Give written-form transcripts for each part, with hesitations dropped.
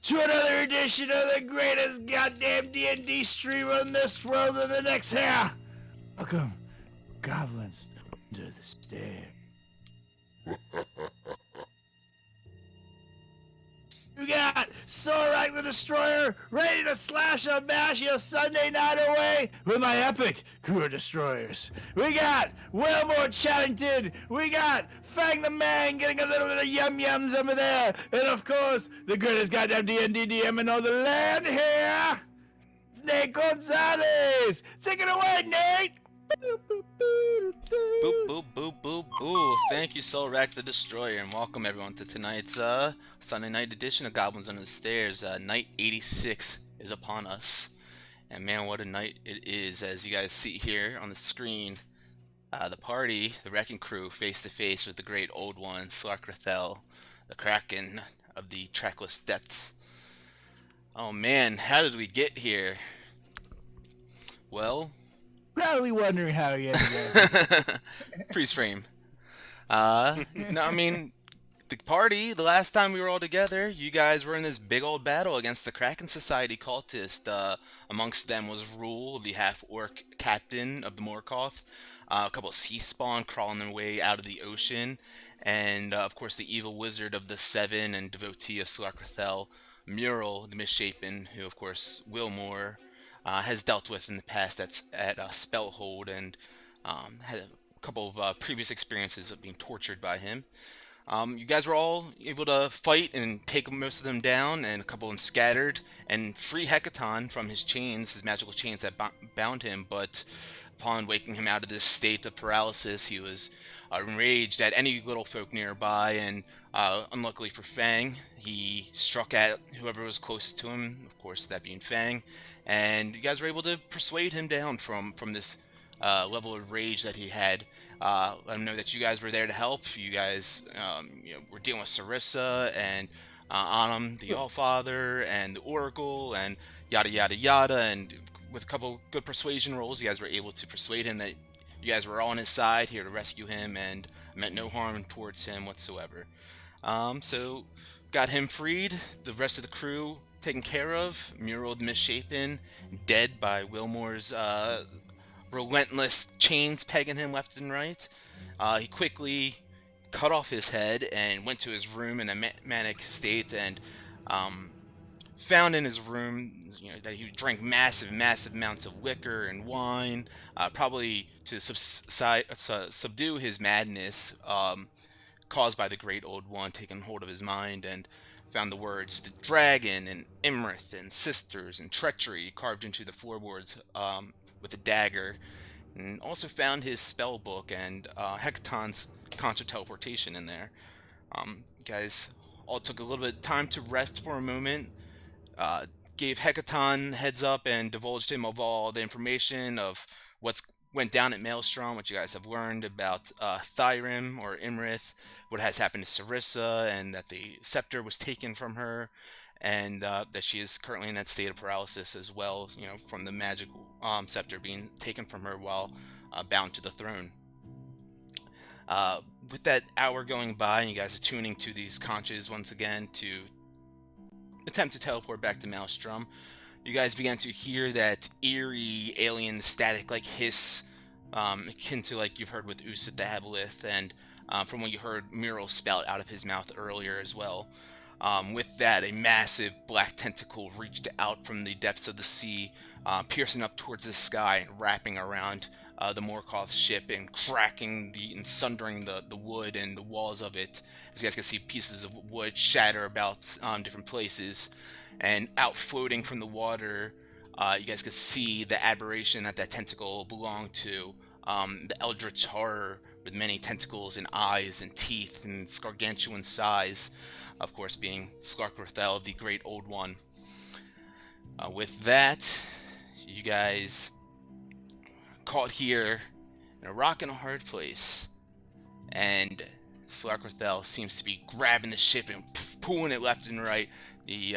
to another edition of the greatest goddamn D&D streamer in this world and the next here. Welcome, Goblins, to the stairs. You got Sorak the Destroyer ready to slash and bash your Sunday night away with my epic crew of destroyers. We got Wilmore Chattington. We got Fang the Man getting a little bit of yum-yums over there. And of course, the greatest goddamn D&D DM in all the land here. It's Nate Gonzalez. Take it away, Nate. Boop, boop, boop, boop, boop. Thank you, Solrak the Destroyer, and welcome everyone to tonight's Sunday night edition of Goblins Under the Stairs. Night 86 is upon us. And man, what a night it is, as you guys see here on the screen. The party, the Wrecking Crew, face to face with the great old one, Slarkrathel, the Kraken of the trackless depths. Oh man, how did we get here? Well, Probably wondering how he ended up. freeze frame. No, I mean, the party, the last time we were all together, you guys were in this big old battle against the Kraken Society cultist. Amongst them was Rule, the half-orc captain of the Morkoth, a couple of sea spawn crawling their way out of the ocean, and of course the evil wizard of the Seven and devotee of Slarkrathel, Mural, the Misshapen, who of course Wilmore has dealt with in the past at Spellhold, and had a couple of previous experiences of being tortured by him. You guys were all able to fight and take most of them down, and a couple of them scattered, and free Hecaton from his chains, his magical chains that bound him, but upon waking him out of this state of paralysis, he was enraged at any little folk nearby, and unluckily for Fang, he struck at whoever was closest to him, of course that being Fang, and you guys were able to persuade him down from this level of rage that he had. Let him know that you guys were there to help. You guys were dealing with Sarissa and Anam, the Allfather, and the Oracle, and yada yada yada, and with a couple good persuasion rolls, you guys were able to persuade him that you guys were on his side, here to rescue him, and meant no harm towards him whatsoever. So got him freed, the rest of the crew taken care of, Mural the Misshapen dead by Wilmore's relentless chains pegging him left and right. He quickly cut off his head and went to his room in a manic state, and found in his room that he drank massive amounts of liquor and wine, probably to subdue his madness caused by the great old one taking hold of his mind, and found the words the dragon and Imrith and sisters and treachery carved into the floorboards with a dagger, and also found his spell book and Hecaton's contra teleportation in there. You guys all took a little bit of time to rest for a moment, gave Hecaton heads up and divulged him of all the information of what's went down at Maelstrom, what you guys have learned about Thyrim or Imrith, what has happened to Sarissa, and that the scepter was taken from her, and that she is currently in that state of paralysis as well, from the magical scepter being taken from her while bound to the throne. With that hour going by, and you guys are tuning to these conches once again to attempt to teleport back to Maelstrom, you guys began to hear that eerie alien static like hiss, akin to like you've heard with Usit the Aboleth, and from what you heard Mural spout out of his mouth earlier as well. With that, a massive black tentacle reached out from the depths of the sea, piercing up towards the sky and wrapping around the Morkoth ship and cracking and sundering the wood and the walls of it. As you guys can see, pieces of wood shatter about different places, and out floating from the water, you guys could see the aberration that tentacle belonged to, the eldritch horror with many tentacles and eyes and teeth and gargantuan size, of course being Slarkrathel, the great old one. With that, you guys caught here in a rock and a hard place, and Slarkrathel seems to be grabbing the ship and pulling it left and right. The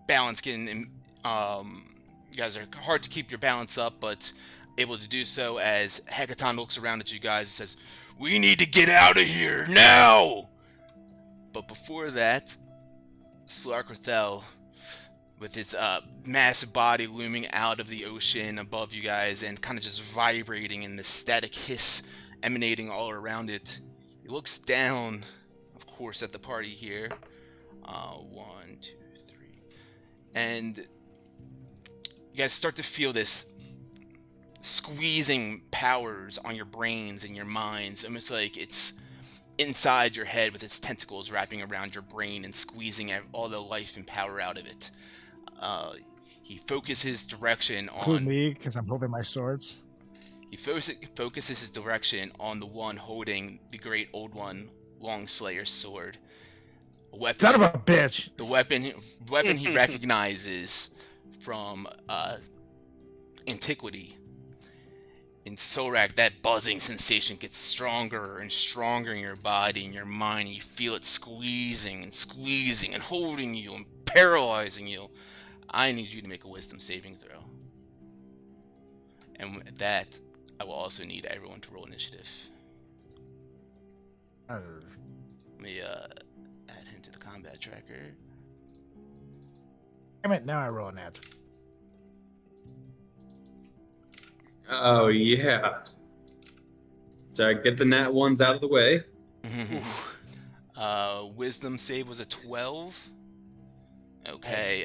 balance getting, you guys are hard to keep your balance up, but able to do so as Hecaton looks around at you guys and says, "We need to get out of here now!" But before that, Slarkarthel, with its massive body looming out of the ocean above you guys and kind of just vibrating in this static hiss emanating all around it. He looks down, of course, at the party here. 1, 2, 3. And you guys start to feel this squeezing powers on your brains and your minds, almost like it's inside your head with its tentacles wrapping around your brain and squeezing all the life and power out of it. He focuses his direction Include on. me, because I'm holding my swords. He focuses his direction on the one holding the Great Old One, Longslayer's sword. A weapon, Son of a bitch! the weapon he recognizes from antiquity. In Sorak, that buzzing sensation gets stronger and stronger in your body and your mind, and you feel it squeezing and holding you and paralyzing you. I need you to make a wisdom saving throw. And with that, I will also need everyone to roll initiative. Let me add him to the combat tracker. Damn it, now I roll a nat. Oh, yeah. So I get the nat ones out of the way. Wisdom save was a 12. Okay,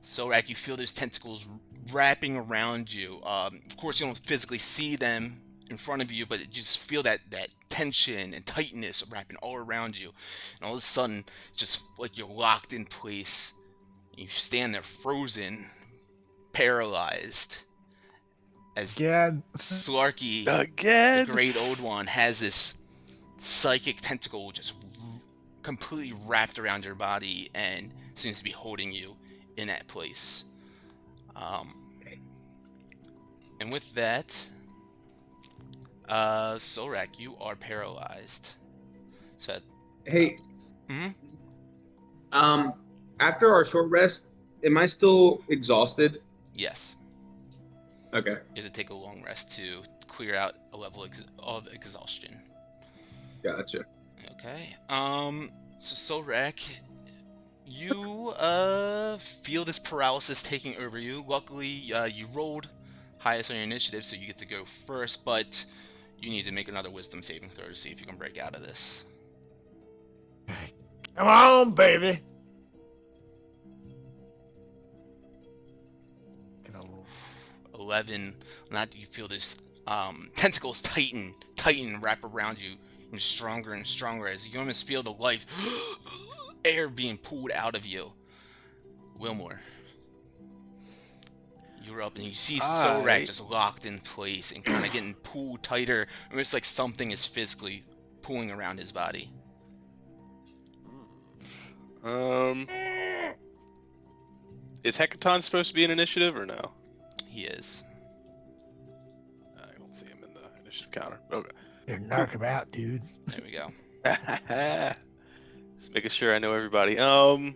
Sorak, you feel those tentacles wrapping around you. Of course, you don't physically see them in front of you, but you just feel that tension and tightness wrapping all around you. And all of a sudden, just like you're locked in place. You stand there frozen, paralyzed. As Slarky, the Great Old One, has this psychic tentacle just completely wrapped around your body and seems to be holding you in that place. And with that, Sorak, you are paralyzed. So, hey. After our short rest, am I still exhausted? Yes. Okay. You have to take a long rest to clear out a level of exhaustion. Gotcha. Okay. So Sorak, you feel this paralysis taking over you. Luckily, you rolled highest on your initiative, so you get to go first, but you need to make another wisdom saving throw to see if you can break out of this. Come on, baby! 11. Not you feel this tentacles tighten, wrap around you, and stronger as you almost feel the life air being pulled out of you. Wilmore, you're up and you see Sorak just locked in place and kind of getting pulled tighter, almost like something is physically pulling around his body. Is Hecaton supposed to be an initiative or no? He is. I don't see him in the initiative counter. Okay. You're knock him out, dude. There we go. Just making sure I know everybody. I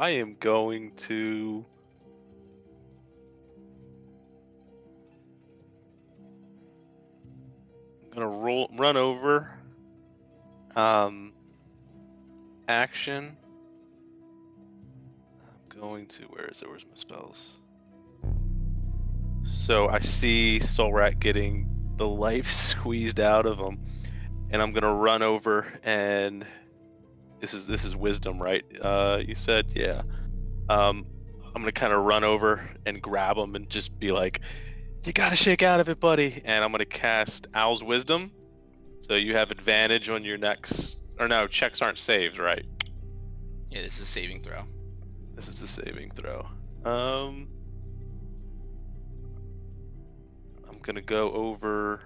am going to run over. Action. I'm going to where's my spells? So I see Solrat getting the life squeezed out of him, and I'm gonna run over and this is wisdom, right? You said, yeah. I'm gonna kind of run over and grab him and just be like, "You gotta shake out of it, buddy!" And I'm gonna cast Owl's Wisdom, so you have advantage on your next. Or no, checks aren't saves, right? Yeah, this is a saving throw. This is a saving throw. I'm gonna go over,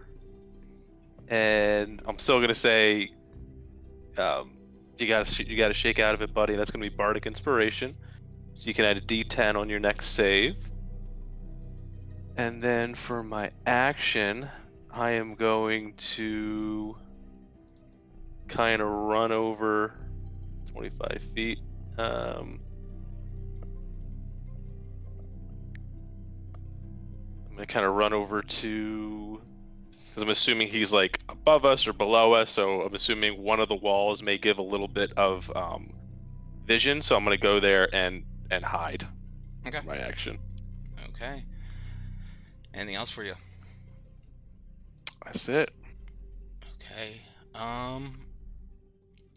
and I'm still gonna say, you gotta shake out of it, buddy. That's gonna be Bardic Inspiration. So you can add a D10 on your next save. And then for my action, I am going to kind of run over 25 feet. I'm gonna kind of run over to Because I'm assuming he's like above us or below us, so I'm assuming one of the walls may give a little bit of vision. So I'm gonna go there and hide. Okay. My action. Okay. Anything else for you? That's it. Okay.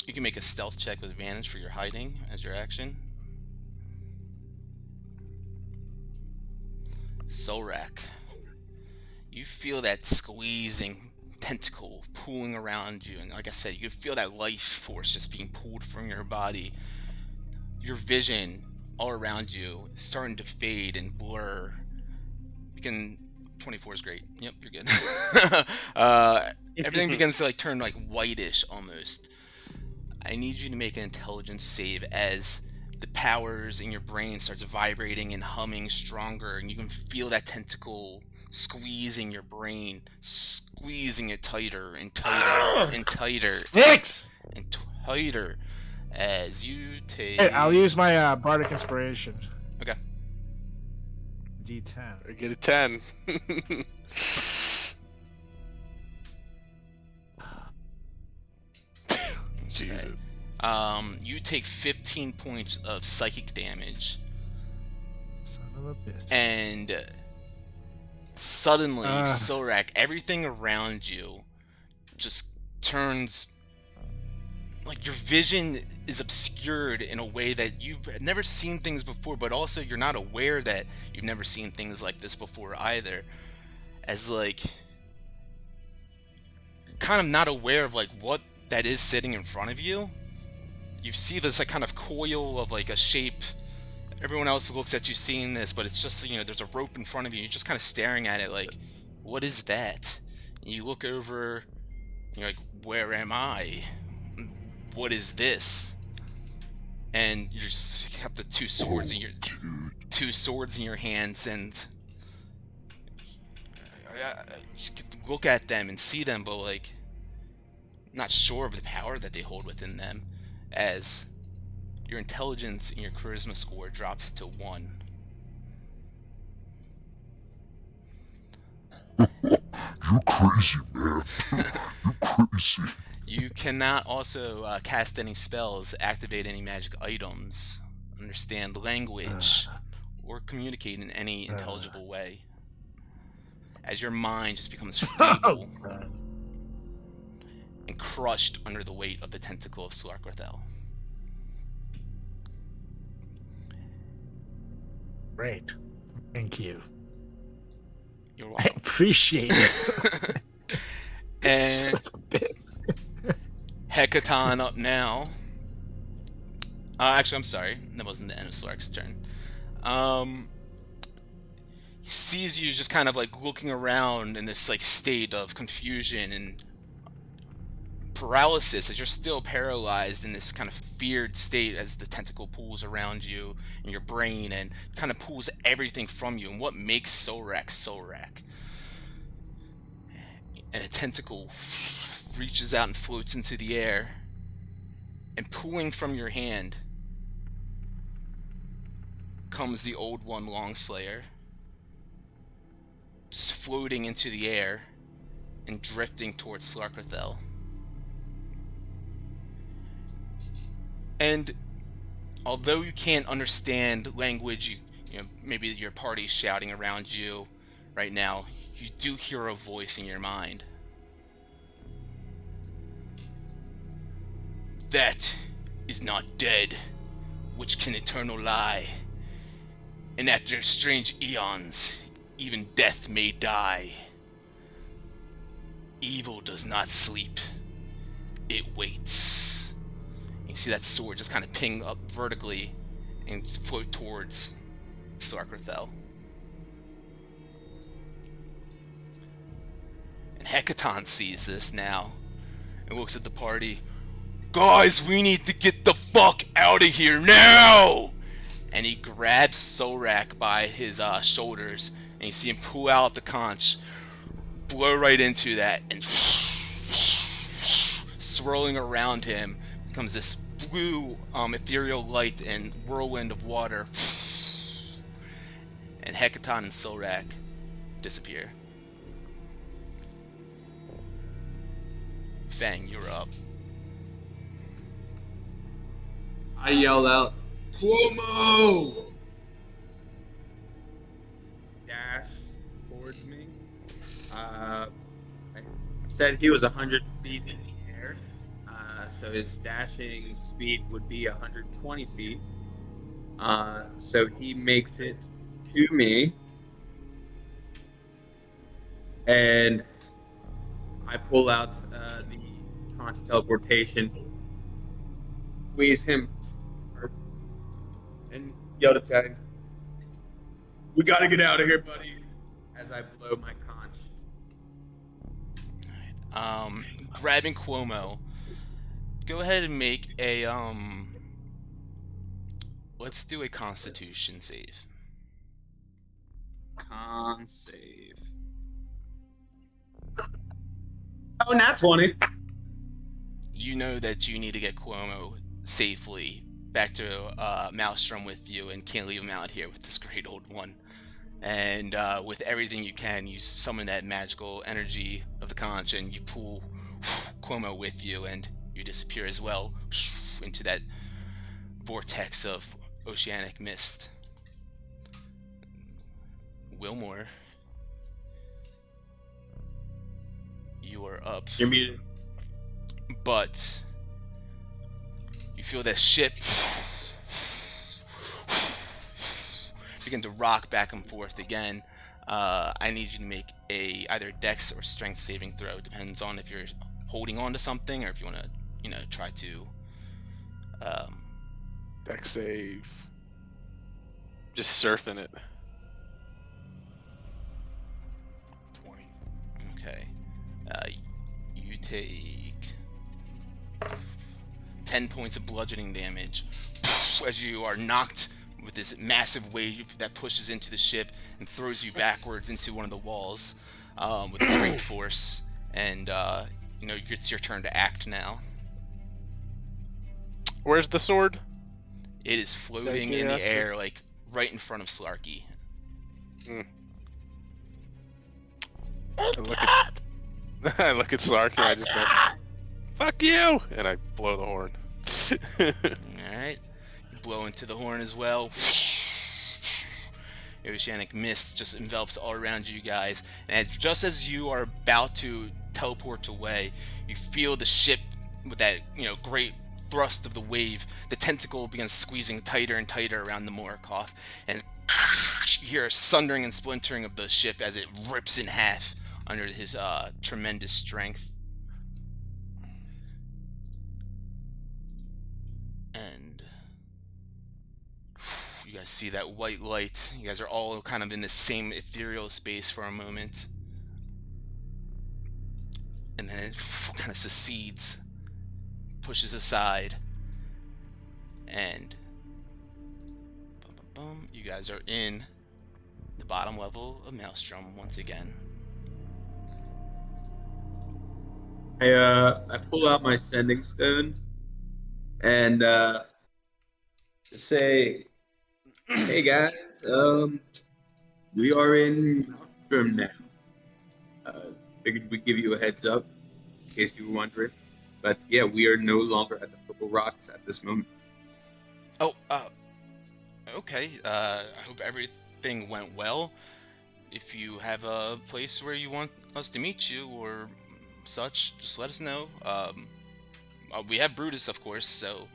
You can make a stealth check with advantage for your hiding as your action. Solrak, you feel that squeezing tentacle pulling around you, and like I said, you feel that life force just being pulled from your body. Your vision all around you is starting to fade and blur. 24 is great. Yep, you're good. Everything begins to like turn like whitish almost. I need you to make an intelligence save as the powers in your brain starts vibrating and humming stronger, and you can feel that tentacle squeezing your brain, squeezing it tighter and tighter and tighter 6. and tighter as you take. Hey, I'll use my bardic inspiration. Okay. D10. I get a 10. Jesus. You take 15 points of psychic damage, Son of a bitch. and suddenly, Solrak, everything around you just turns like your vision is obscured in a way that you've never seen things before, but also you're not aware that you've never seen things like this before either. As like, you're kind of not aware of like what that is sitting in front of you. You see this like kind of coil of like a shape. Everyone else looks at you seeing this, but it's just, you know, there's a rope in front of you. You're just kind of staring at it like, what is that? And you look over, and you're like, where am I? What is this? And you just have the two swords in your hands, and you can look at them and see them, but like not sure of the power that they hold within them, as your intelligence and your charisma score drops to 1. You're crazy, man. You're crazy. You cannot also cast any spells, activate any magic items, understand language, or communicate in any intelligible way, as your mind just becomes feeble and crushed under the weight of the tentacle of Slarkarthel. Great. Thank you. You're I welcome. appreciate it. And Son of a bitch. Hecaton up now. Actually, I'm sorry. That wasn't the end of Slark's turn. He sees you just kind of like looking around in this like state of confusion and paralysis, as you're still paralyzed in this kind of feared state as the tentacle pulls around you and your brain and kind of pulls everything from you. And what makes Solrak Solrak? And a tentacle reaches out and floats into the air, and pulling from your hand comes the Old One Longslayer, just floating into the air and drifting towards Slarkarthel. And although you can't understand language, you know, maybe your party's shouting around you right now, you do hear a voice in your mind. That is not dead, which can eternal lie. And after strange eons, even death may die. Evil does not sleep, it waits. You see that sword just kind of ping up vertically and float towards Slarkarthel. And Hecaton sees this now and looks at the party. Guys, we need to get the fuck out of here now! And he grabs Solrak by his shoulders, and you see him pull out the conch, blow right into that, and swirling around him becomes this blue ethereal light and whirlwind of water. And Hecaton and Solrak disappear. Fang, you're up. I yell out, Cuomo! Dash towards me. I said he was 100 feet in the air, so his dashing speed would be 120 feet. So he makes it to me, and I pull out the conch teleportation, squeeze him, and yell at James, "We gotta get out of here, buddy!" As I blow my conch. Grabbing Cuomo. Go ahead and make a let's do a Constitution save. Con save. Oh, nat 20. You know that you need to get Cuomo safely back to Maelstrom with you, and can't leave him out here with this great old one. And with everything you can, you summon that magical energy of the conch, and you pull Cuomo with you, and you disappear as well into that vortex of oceanic mist. Wilmore, you are up. You're muted. But you feel that ship begin to rock back and forth again. I need you to make a either Dex or Strength saving throw. Depends on if you're holding on to something or if you want to, try to. Dex save. Just surfing it. 20. Okay. You take 10 points of bludgeoning damage as you are knocked with this massive wave that pushes into the ship and throws you backwards into one of the walls with great force. And it's your turn to act now. Where's the sword? It is floating in the air, like right in front of Slarky. I look at Slarky and I just go, "Fuck you!" and I blow the horn. Alright. You blow into the horn as well. Oceanic mist just envelops all around you guys. And just as you are about to teleport away, you feel the ship with that, great thrust of the wave. The tentacle begins squeezing tighter and tighter around the Morikoth. And you hear a sundering and splintering of the ship as it rips in half under his tremendous strength. And you guys see that white light. You guys are all kind of in the same ethereal space for a moment. And then it kind of secedes, pushes aside, and you guys are in the bottom level of Maelstrom once again. I pull out my sending stone and say, "Hey guys, we are in Maelstrom now. Figured we'd give you a heads up in case you were wondering. But yeah, we are no longer at the Purple Rocks at this moment." Oh, okay. I hope everything went well. If you have a place where you want us to meet you or such, just let us know. We have Brutus, of course, so,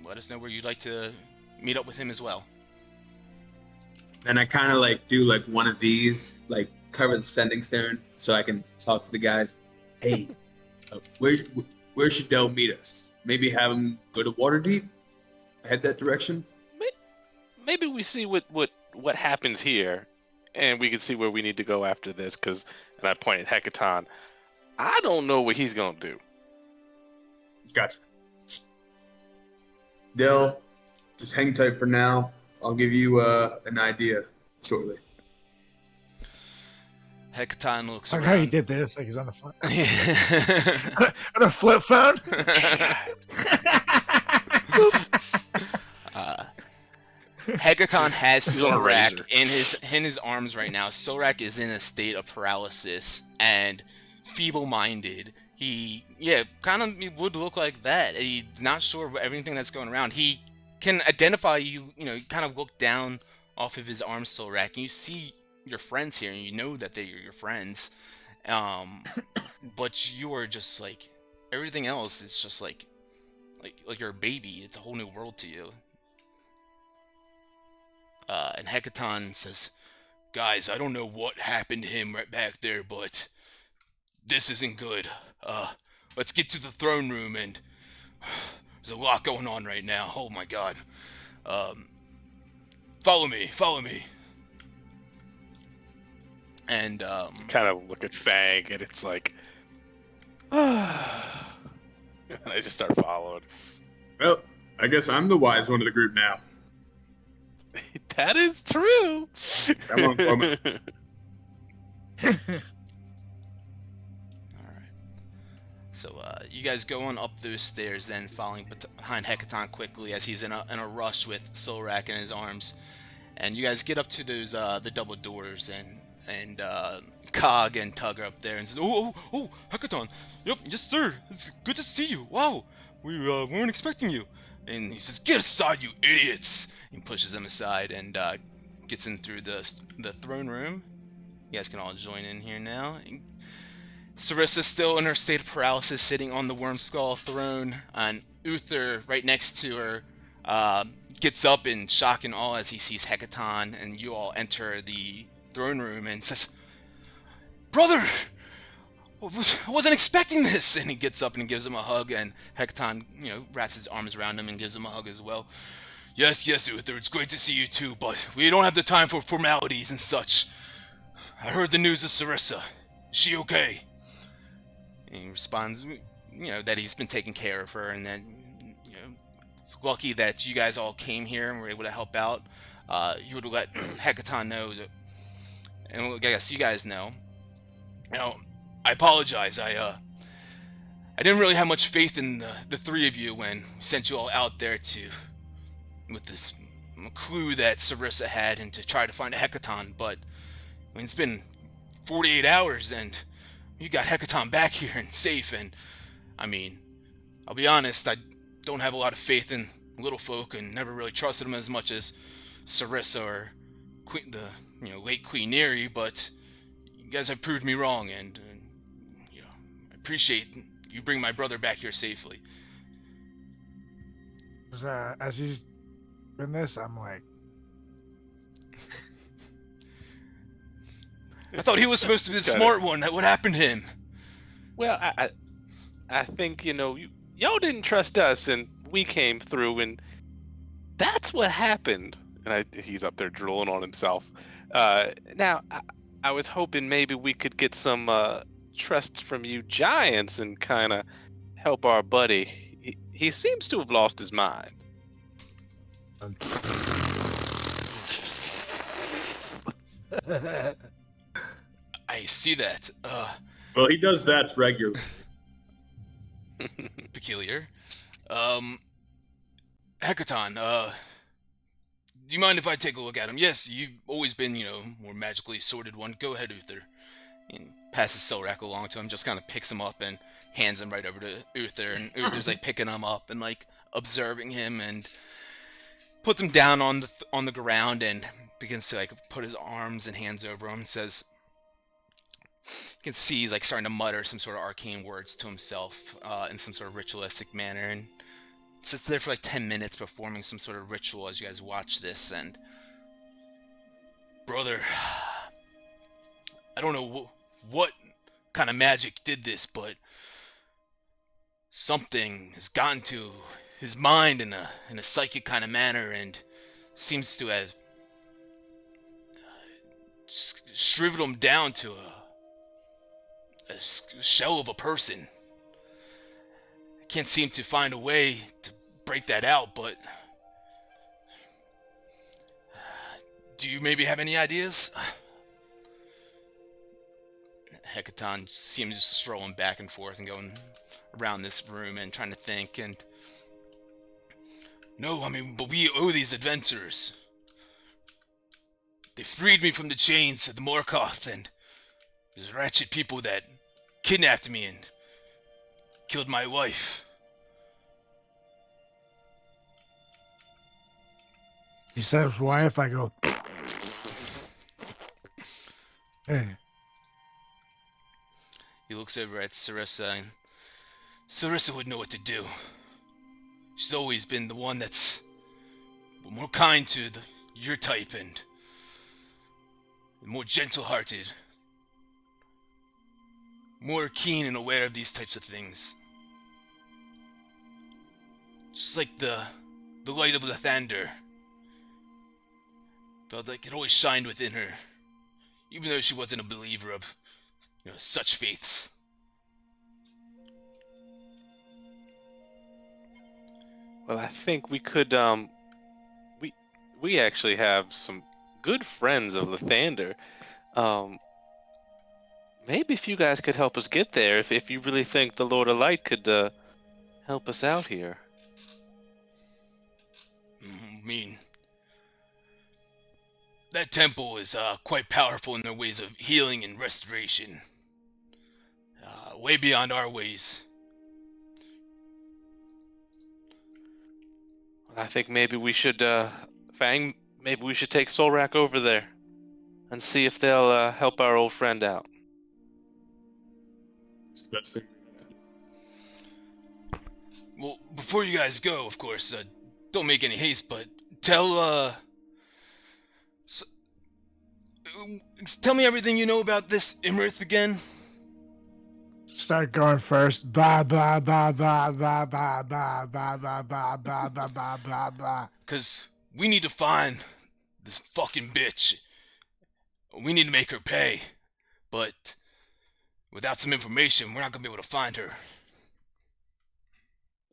let us know where you'd like to meet up with him as well. And I kind of do one of these, cover the sending stone so I can talk to the guys. Hey, where should Dell meet us? Maybe have him go to Waterdeep? Head that direction? Maybe we see what happens here, and we can see where we need to go after this. And I point at Hecaton. I don't know what he's gonna do. Gotcha. Dell, just hang tight for now. I'll give you an idea shortly. Hecaton looks I like around. how you did this, like he's on a phone. On a flip phone? Hecaton has He's on a Solrak razor. in his arms right now. Solrak is in a state of paralysis and feeble-minded. Yeah, kind of would look like that. He's not sure of everything that's going around. He can identify you, you kind of look down off of his arm still rack, and you see your friends here, and you know that they're your friends. Um, but you are just like, everything else is just like you're a baby. It's a whole new world to you. And Hecaton says, guys, I don't know what happened to him right back there, but this isn't good. Let's get to the throne room, and there's a lot going on right now. Oh my god. Follow me. And, Kind of look at Fang, and it's like, and I just start following. Well, I guess I'm the wise one of the group now. That is true. Come on, Bowman. so, you guys go on up those stairs, then following behind Hecaton quickly as he's in a rush with Solrak in his arms. And you guys get up to those, the double doors, and Cog and Tug are up there and says, oh, Hecaton. Yep, yes, sir. It's good to see you. Wow, we weren't expecting you. And he says, get aside, you idiots. He pushes them aside and gets in through the throne room. You guys can all join in here now. Sarissa's still in her state of paralysis, sitting on the worm skull throne, and Uther, right next to her, gets up in shock and awe as he sees Hecaton, and you all enter the throne room and says, brother, I wasn't expecting this. And he gets up and gives him a hug, and Hecaton, wraps his arms around him and gives him a hug as well. Yes, Uther, it's great to see you too, but we don't have the time for formalities and such. I heard the news of Sarissa. Is she okay? And he responds, that he's been taking care of her, and then, it's lucky that you guys all came here and were able to help out. You would let Hecaton know that, and I guess you guys know. I apologize. I didn't really have much faith in the three of you when we sent you all out there with this clue that Sarissa had, and to try to find a Hecaton, but it's been 48 hours and you got Hecaton back here and safe, and I'll be honest, I don't have a lot of faith in little folk and never really trusted them as much as Sarissa or late Queen Neri, but you guys have proved me wrong, and I appreciate you bring my brother back here safely. As he's doing this, I'm like, I thought he was supposed to be the smart one. What happened to him? Well, I think, y'all didn't trust us, and we came through, and that's what happened. And he's up there drooling on himself. Now, I was hoping maybe we could get some trust from you giants and kind of help our buddy. He seems to have lost his mind. I see that. Well, he does that regularly. Peculiar. Hecaton, do you mind if I take a look at him? Yes, you've always been, more magically sorted one. Go ahead, Uther. And passes Solrak along to him, just kind of picks him up and hands him right over to Uther. And Uther's picking him up and observing him, and puts him down on the ground and begins to put his arms and hands over him. And says, you can see he's starting to mutter some sort of arcane words to himself in some sort of ritualistic manner, and sits there for 10 minutes performing some sort of ritual as you guys watch this. And brother, I don't know what kind of magic did this, but something has gotten to his mind in a psychic kind of manner, and seems to have shriveled him down to a shell of a person. I can't seem to find a way to break that out, but do you maybe have any ideas? Hecaton seems just strolling back and forth and going around this room and trying to think, and no, but we owe these adventurers. They freed me from the chains of the Morkoth, and these wretched people that kidnapped me and killed my wife. He says, wife, I go, hey. He looks over at Sarissa, and Sarissa would know what to do. She's always been the one that's more kind to your type and more gentle-hearted, more keen and aware of these types of things. Just like the light of Lathander. Felt like it always shined within her, even though she wasn't a believer of, such faiths. Well, I think we could, we actually have some good friends of Lathander. Maybe if you guys could help us get there, if you really think the Lord of Light could help us out here. I mean, that temple is quite powerful in their ways of healing and restoration. Way beyond our ways. I think maybe we should, Fang, maybe we should take Solrak over there and see if they'll help our old friend out. It's the best thing. Well, before you guys go, of course, don't make any haste, but tell me everything you know about this Imirth again. Start going first. Ba ba ba ba ba ba ba ba ba ba ba ba ba ba ba. Cause we need to find this fucking bitch. We need to make her pay. But without some information, we're not gonna be able to find her.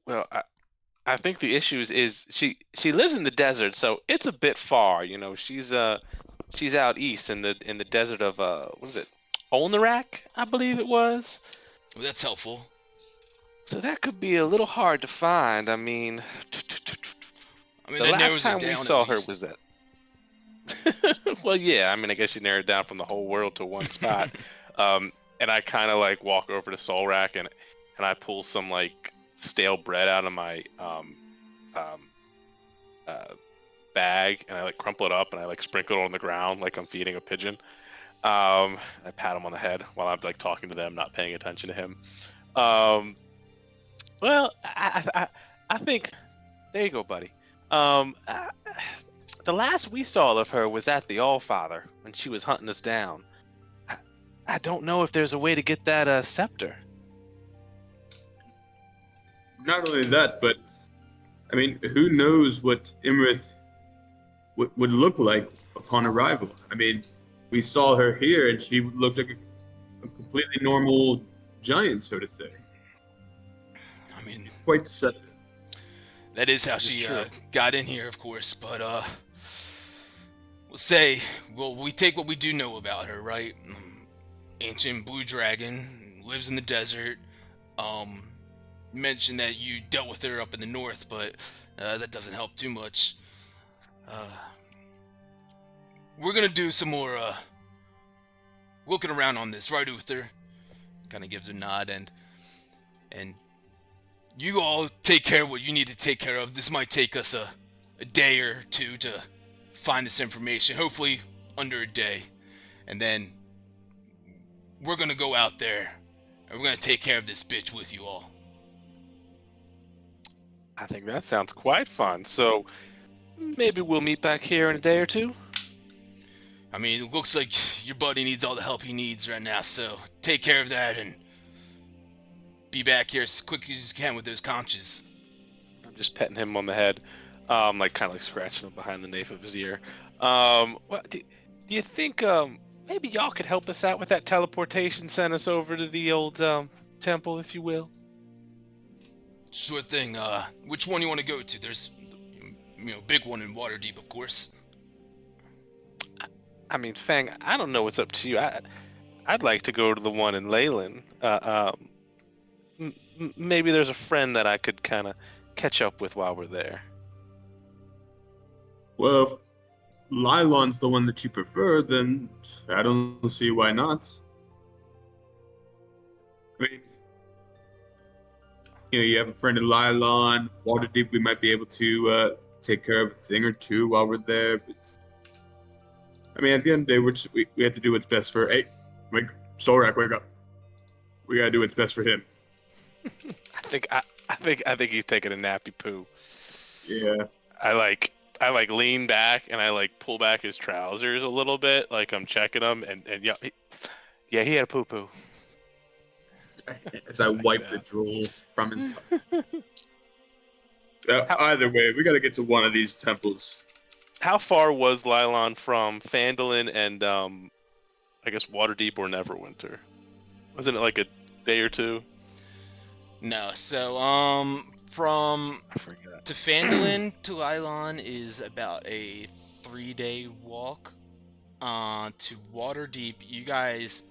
Well, I think the issue is she lives in the desert, so it's a bit far. She's out east in the desert of what is it, Olnarak, I believe it was. Well, that's helpful. So that could be a little hard to find. I mean, the that last narrows time it down we saw at her least. was that. Well, yeah. I mean, I guess you narrowed it down from the whole world to one spot. And I kind of like walk over to Solrak and I pull some like stale bread out of my bag, and I like crumple it up and I like sprinkle it on the ground like I'm feeding a pigeon. I pat him on the head while I'm like talking to them, not paying attention to him. Well, I think there you go, buddy. The last we saw of her was at the Allfather when she was hunting us down. I don't know if there's a way to get that scepter. Not only that, but I mean, who knows what Imirth would look like upon arrival? I mean, we saw her here, and she looked like a completely normal giant, so to say. I mean, Quite deceptive. that is how she got in here, of course. But we take what we do know about her, right? Ancient blue dragon, lives in the desert. Mentioned that you dealt with her up in the north, but that doesn't help too much. We're gonna do some more looking around on this, right, Uther? Kind of gives a nod, and you all take care of what you need to take care of. This might take us a day or two to find this information, hopefully under a day, and then we're gonna go out there and we're gonna take care of this bitch with you all. I think that sounds quite fun. So maybe we'll meet back here in a day or two. I mean, it looks like your buddy needs all the help he needs right now, so take care of that and be back here as quick as you can with those conches. I'm just petting him on the head, like kind of like scratching him behind the nape of his ear. Do you think maybe y'all could help us out with that teleportation, send us over to the old temple, if you will? Sure thing. Which one you want to go to? There's, big one in Waterdeep, of course. I mean, Fang, I don't know what's up to you. I'd like to go to the one in Leyland. Maybe there's a friend that I could kind of catch up with while we're there. Well, if Lylon's the one that you prefer, then I don't see why not. I mean, you have a friend in Lylon, Waterdeep. We might be able to take care of a thing or two while we're there. But I mean, at the end of the day, we have to do what's best for. Hey, Solrak, wake up! We gotta do what's best for him. I think he's taking a nappy poo. Yeah. I lean back and I like pull back his trousers a little bit, like I'm checking him, and yeah, he had a poo poo. As I wipe the drool from his. Either way, we gotta get to one of these temples. How far was Lylon from Phandalin and I guess Waterdeep or Neverwinter? Wasn't it like a day or two? No, so from I forgot. to Phandalin to Lylon is about a 3-day walk. To Waterdeep, you guys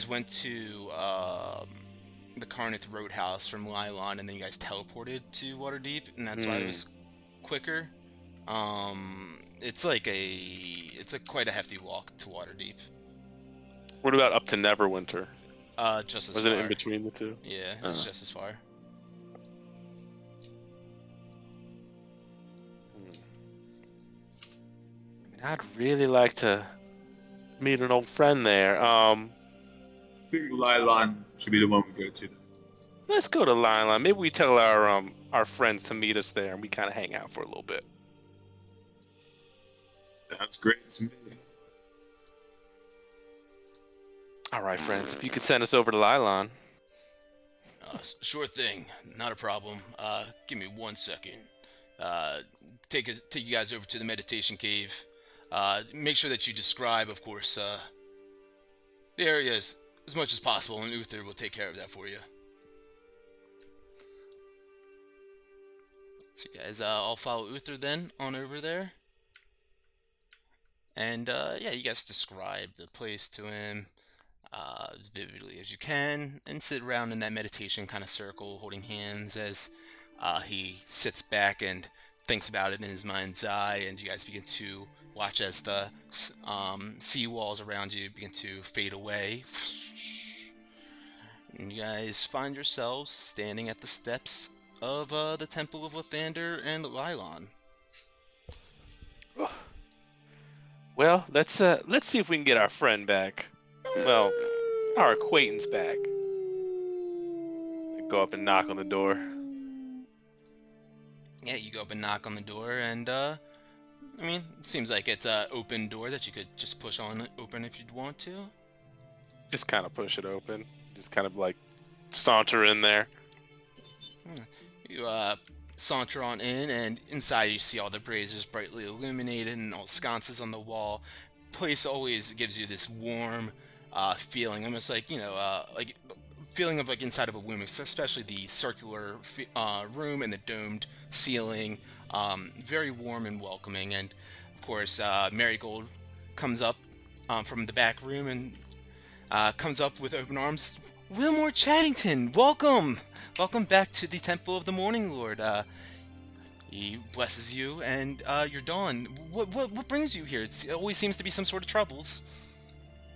went to the Carnith Roadhouse from Lylon, and then you guys teleported to Waterdeep, and that's why it was quicker. It's quite a hefty walk to Waterdeep. What about up to Neverwinter? Just as Was far. it in between the two? Yeah, it's just as far. I'd really like to meet an old friend there. I think Lylon should be the one we go to. Let's go to Lylon. Maybe we tell our friends to meet us there, and we kind of hang out for a little bit. Sounds great to me. All right, friends. If you could send us over to Lylon. Sure thing, not a problem. Give me 1 second. Take you guys over to the meditation cave. Make sure that you describe, of course, the areas as much as possible, and Uther will take care of that for you. So you guys all follow Uther then on over there. And yeah, you guys describe the place to him as vividly as you can, and sit around in that meditation kind of circle, holding hands as he sits back and thinks about it in his mind's eye, and you guys begin to watch as the sea walls around you begin to fade away. And you guys find yourselves standing at the steps of the Temple of Lathander and Lylon. Well, let's see if we can get our friend back. Well, our acquaintance back. Go up and knock on the door. Yeah, you go up and knock on the door, and I mean, it seems like it's an open door that you could just push on open if you'd want to. Just kind of push it open. Just kind of like saunter in there. You saunter on in, and inside you see all the braziers brightly illuminated and all the sconces on the wall. Place always gives you this warm feeling, almost like, like feeling of like inside of a womb, especially the circular room and the domed ceiling. Very warm and welcoming. And of course, Marigold comes up from the back room and comes up with open arms. Wilmore Chaddington, welcome! Welcome back to the Temple of the Morning Lord. He blesses you and your dawn. What brings you here? It always seems to be some sort of troubles.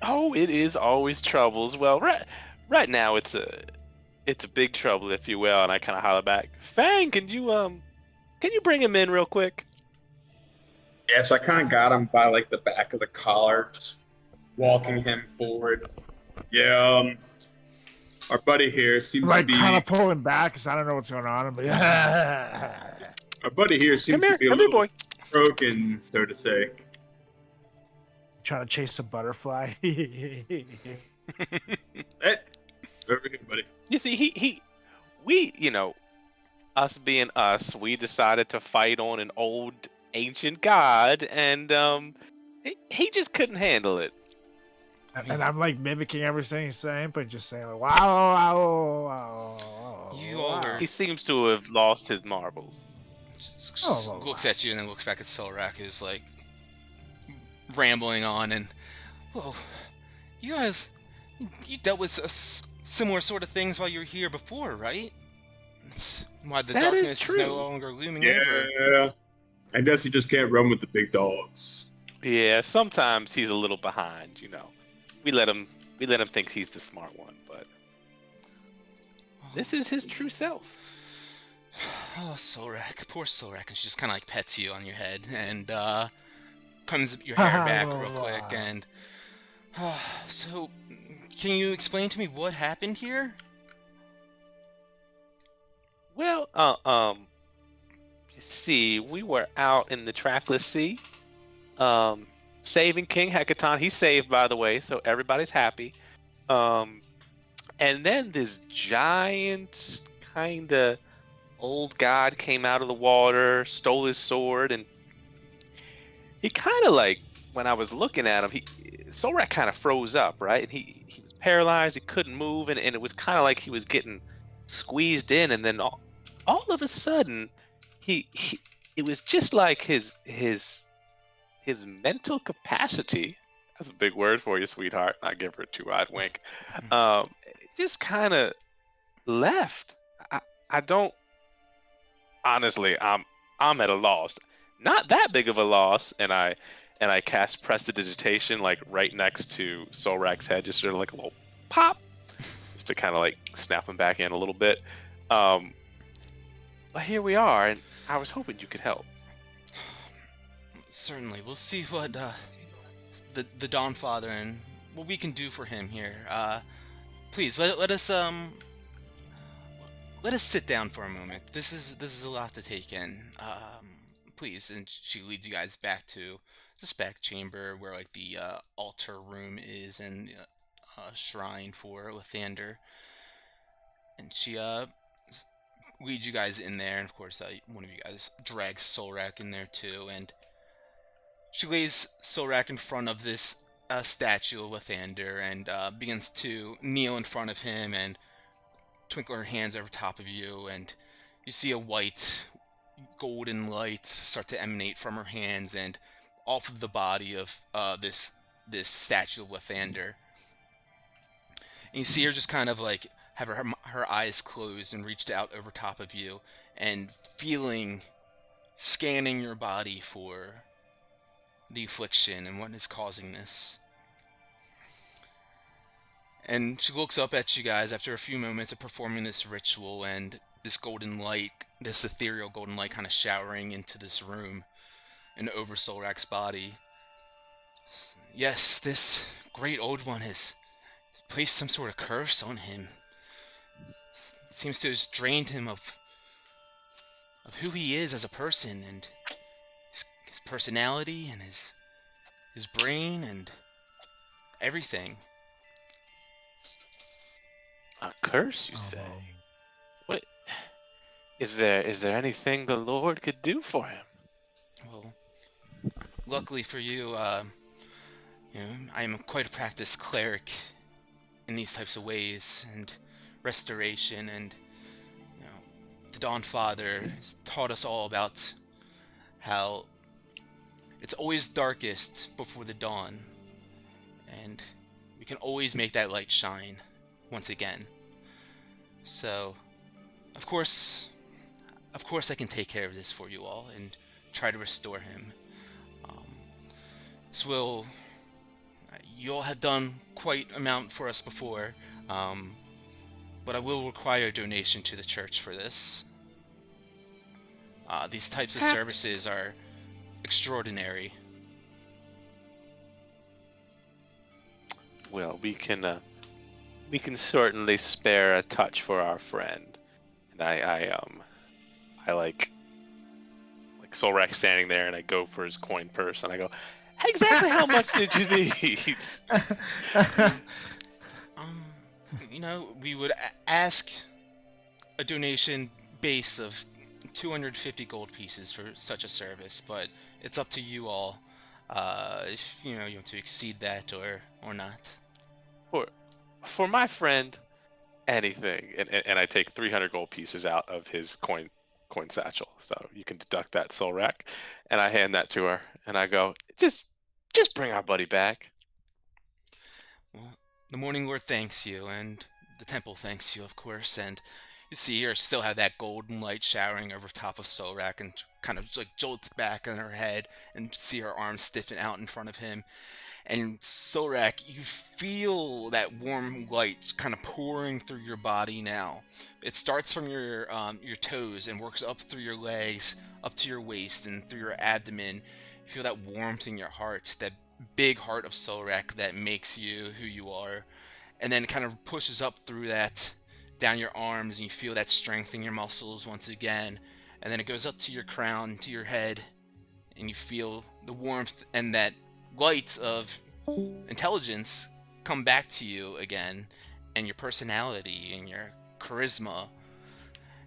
Oh, it is always troubles. Well, right now it's a big trouble, if you will. And I kind of holler back, Fang, can you bring him in real quick? Yeah, so I kind of got him by like the back of the collar, just walking him forward. Yeah, our buddy here seems to be kind of pulling back because I don't know what's going on. But our buddy here seems to be a little broken, so to say. Trying to chase a butterfly. Hey, over here, buddy. You see, we, us being us, we decided to fight on an old ancient god, and he just couldn't handle it. And I'm like mimicking everything he's saying, but just saying like, wow. You all are. He seems to have lost his marbles. Looks at you and then looks back at Solrak, who's like rambling on, and well, you guys, you dealt with similar sort of things while you were here before, right? That's why the darkness is no longer looming over. Yeah, I guess he just can't run with the big dogs. Yeah, sometimes he's a little behind, We let him think he's the smart one, but This is his true self. Oh, Solrak, poor Solrak, and she just kind of like pets you on your head and comes your hair back real quick. And so, can you explain to me what happened here? Well, you see, we were out in the trackless sea, saving King Hecaton. He's saved, by the way, so everybody's happy. And then this giant kind of old god came out of the water, stole his sword, and he kind of like, when I was looking at him, Solrak kind of froze up, right? And he was paralyzed, he couldn't move, and it was kind of like he was getting squeezed in, and then all of a sudden, it was just like his mental capacity. That's a big word for you, sweetheart. I give her a two-eyed wink. It just kind of left. I don't. Honestly, I'm at a loss. Not that big of a loss, and I cast prestidigitation like right next to Solrak's head, just sort of like a little pop, just to kind of like snap him back in a little bit. But here we are, and I was hoping you could help. Certainly, we'll see what the Dawn Father and what we can do for him here. Please let us sit down for a moment. This is a lot to take in. Please, and she leads you guys back to this back chamber where like the altar room is and shrine for Lathander. And she leads you guys in there, and of course one of you guys drags Solrak in there too, and she lays Solrak in front of this statue of Lathander and begins to kneel in front of him and twinkle her hands over top of you, and you see a white golden light start to emanate from her hands and off of the body of this statue of Lathander. And you see her just kind of like have her eyes closed and reached out over top of you and scanning your body for the affliction and what is causing this. And she looks up at you guys after a few moments of performing this ritual, and this golden light, this ethereal golden light kind of showering into this room and over Solrak's body. Yes, this great old one has placed some sort of curse on him. Seems to have drained him of who he is as a person, and his personality, and his brain, and everything. A curse, you say? What? Is there anything the Lord could do for him? Well, luckily for you, I am quite a practiced cleric in these types of ways, and restoration, and the Dawn Father has taught us all about how it's always darkest before the dawn, and we can always make that light shine once again. So, of course I can take care of this for you all and try to restore him. You all have done quite an amount for us before, but I will require a donation to the church for this. These types of services are extraordinary. Well, we can certainly spare a touch for our friend. And I like Solrak standing there, and I go for his coin purse, and I go, exactly how much did you need? We would ask a donation base of 250 gold pieces for such a service, but it's up to you all if you want to exceed that or not. For my friend, anything, and I take 300 gold pieces out of his coin satchel, so you can deduct that, Solrak, and I hand that to her, and I go, just bring our buddy back. Well, the Morning Lord thanks you, and the temple thanks you, of course, and you see her still have that golden light showering over top of Solrak, and kind of like jolts back on her head, and see her arms stiffen out in front of him. And Sorak, you feel that warm light kind of pouring through your body now. It starts from your toes and works up through your legs, up to your waist, and through your abdomen. You feel that warmth in your heart, that big heart of Sorak that makes you who you are. And then it kind of pushes up through that, down your arms, and you feel that strength in your muscles once again. And then it goes up to your crown, to your head, and you feel the warmth and that light of intelligence come back to you again, and your personality and your charisma.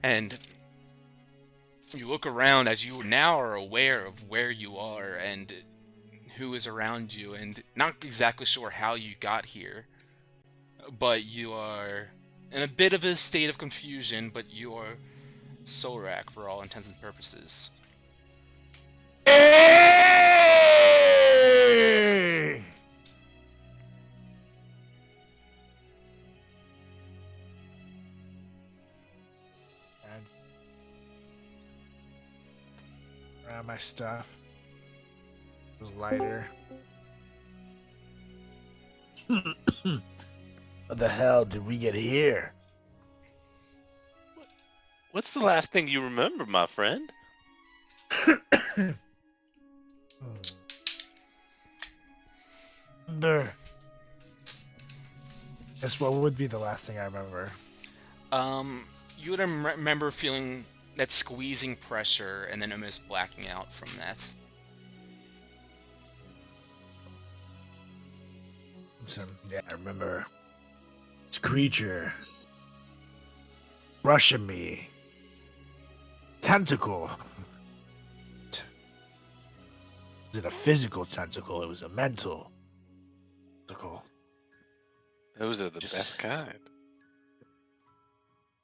And you look around as you now are aware of where you are and who is around you, and not exactly sure how you got here, but you are in a bit of a state of confusion, but you are Sorak for all intents and purposes. Hey! And around my stuff. It was lighter. How the hell did we get here? What's the last thing you remember, my friend? Guess what would be the last thing I remember? You would remember feeling that squeezing pressure and then almost blacking out from that. Yeah, I remember this creature rushing me. Tentacle. Was it a physical tentacle? It was a mental tentacle. Those are the Just- best kind. It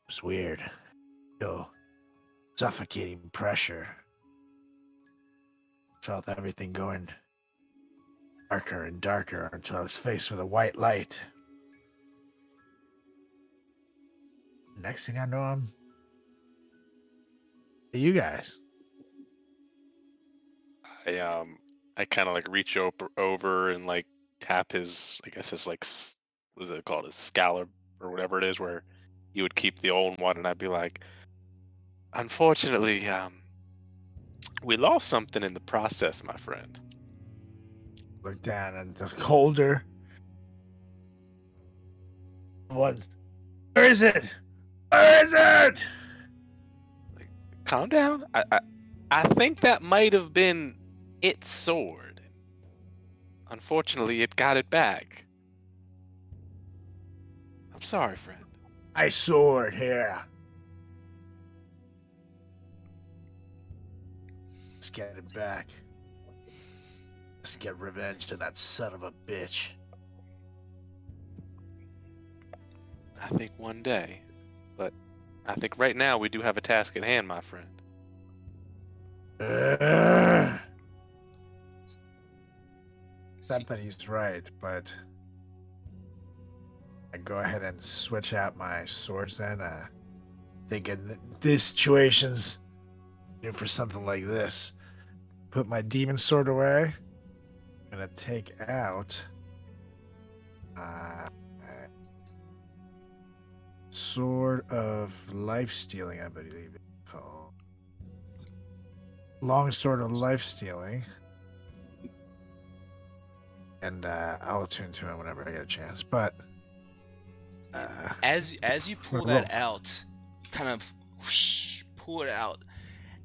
was weird. Yo, suffocating pressure. Felt everything going darker and darker until I was faced with a white light. Next thing I know, I'm you guys. I kind of like reach over and like tap his, I guess his like, what is it called, his scallop or whatever it is, where you would keep the old one, and I'd be like, unfortunately, we lost something in the process, my friend. Look down and the holder. What? Where is it? Where is it? Calm down. I think that might have been its sword. Unfortunately, it got it back. I'm sorry, friend. My sword here. Let's get it back. Let's get revenge to that son of a bitch. I think one day, but I think right now we do have a task at hand, my friend. Not that he's right, but I go ahead and switch out my swords then. Thinking this situation's new for something like this. Put my demon sword away. I'm gonna take out sword of life stealing, I believe it's called. Long sword of life stealing. And I'll attune to him whenever I get a chance. But As you pull that out, you kind of whoosh, pull it out,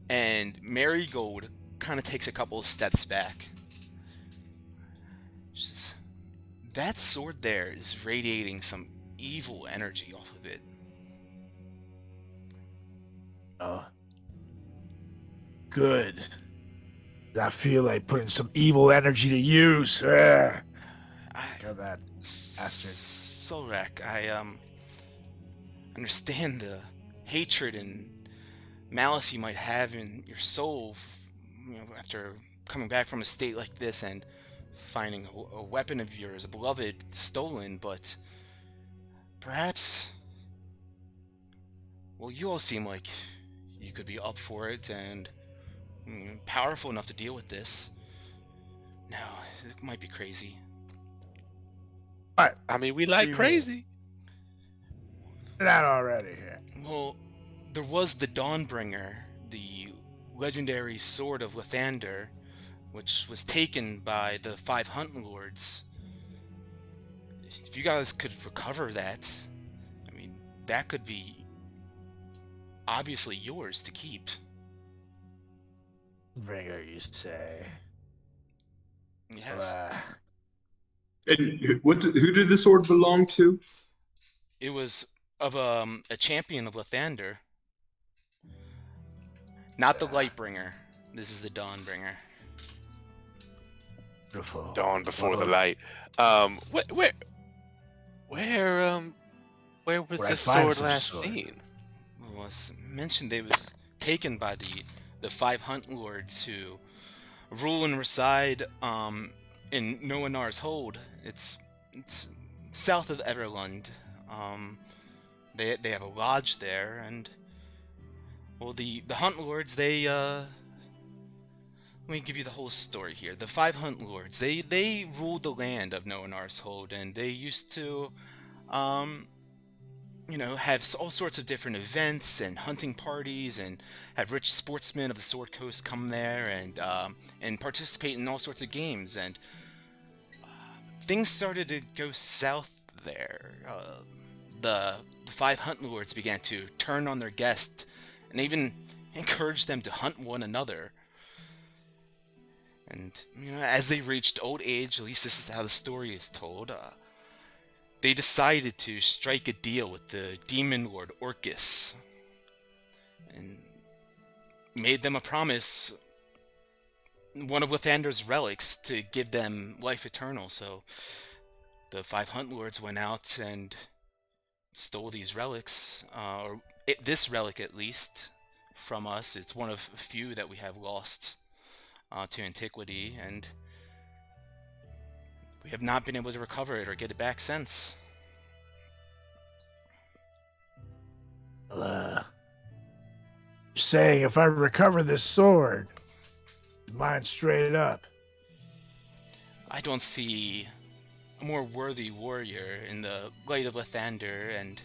and Marigold kind of takes a couple of steps back. She says, that sword there is radiating some evil energy off of it. oh, good. I feel like putting some evil energy to use. Got that bastard. Solrak, I understand the hatred and malice you might have in your soul, after coming back from a state like this and finding a weapon of yours, a beloved, stolen. But perhaps, well, you all seem like you could be up for it and powerful enough to deal with this. No, it might be crazy. What? I mean, we do like you mean? crazy. Get out already here. Well, there was the Dawnbringer, the legendary sword of Lathander, which was taken by the 5 Hunt Lords. If you guys could recover that, I mean, that could be obviously yours to keep. Bringer, you say? Yes. And who did the sword belong to? It was of a champion of Lathander. Not the Lightbringer. This is the Dawnbringer. Beautiful. Dawn before the Well, light. Where was Where I this find sword such a last sword? seen? Well, as mentioned, it was taken by the 5 Hunt Lords who rule and reside in Noanar's Hold. It's south of Everlund. They have a lodge there, and well, the Hunt Lords, they let me give you the whole story here. The 5 Hunt Lords, they ruled the land of Noanar's Hold, and they used to have all sorts of different events and hunting parties, and have rich sportsmen of the Sword Coast come there and participate in all sorts of games. And things started to go south there. The 5 Hunt Lords began to turn on their guests and even encouraged them to hunt one another. And as they reached old age, at least this is how the story is told, they decided to strike a deal with the Demon Lord Orcus and made them a promise, one of Lathander's relics, to give them life eternal. So the 5 Hunt Lords went out and stole these relics, this relic at least, from us. It's one of a few that we have lost to antiquity, and we have not been able to recover it or get it back since. Well, you're saying if I recover this sword, mine straight up. I don't see a more worthy warrior in the light of Lathander, and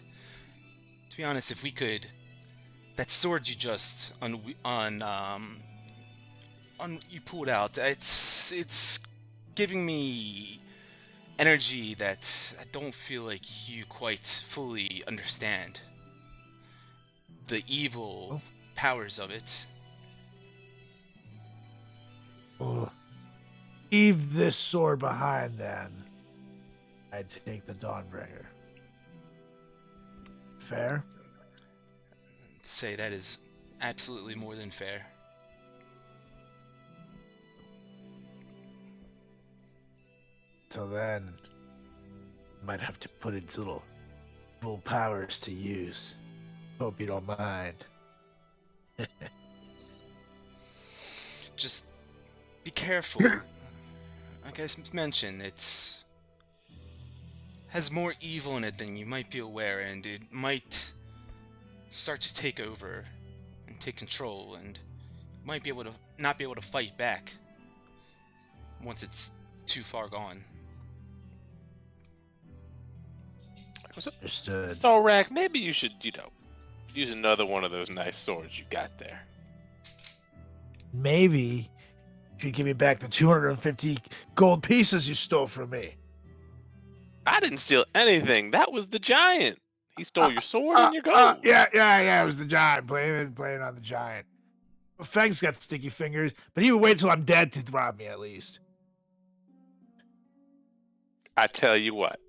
to be honest, if we could, that sword you just you pulled out, it's giving me energy that I don't feel like you quite fully understand. The evil powers of it. Well, leave this sword behind then. I'd take the Dawnbringer. Fair? I'd say that is absolutely more than fair. Till then, might have to put its little powers to use. Hope you don't mind. Just be careful. Like I mentioned, it's has more evil in it than you might be aware, and it might start to take over and take control, and might be able to not be able to fight back once it's too far gone. Understood. So, Rack, maybe you should, use another one of those nice swords you got there. Maybe you should give me back the 250 gold pieces you stole from me. I didn't steal anything. That was the giant. He stole your sword and your gold. Yeah. It was the giant. Blame on the giant. Well, Fang's got sticky fingers, but he would wait till I'm dead to rob me at least. I tell you what.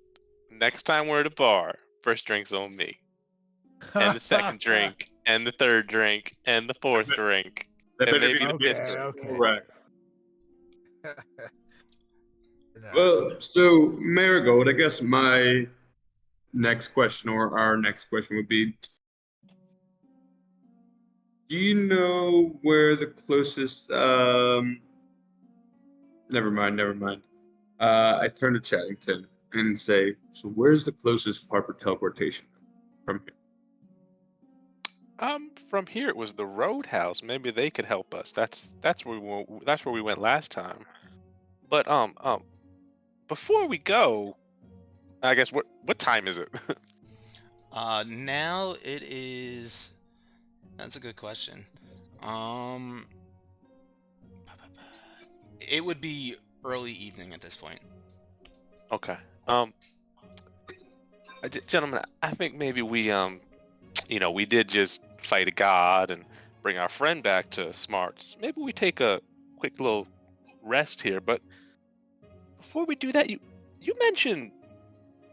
Next time we're at a bar, first drink's on me. And the second drink, and the third drink, and the fourth drink. That And better maybe be the the fifth. fifth. Okay. Correct. Well, so Marigold, I guess my next question, or our next question, would be: do you know where the closest? Never mind. I turn to Chattington and say, "So where's the closest Harper teleportation from here?" From here it was the Roadhouse. Maybe they could help us. That's where we went last time. But before we go, I guess what time is it? Now it is. That's a good question. Um, it would be early evening at this point. Okay. Gentlemen, I think maybe we we did just fight a god and bring our friend back to smarts. Maybe we take a quick little rest here, but before we do that, you mentioned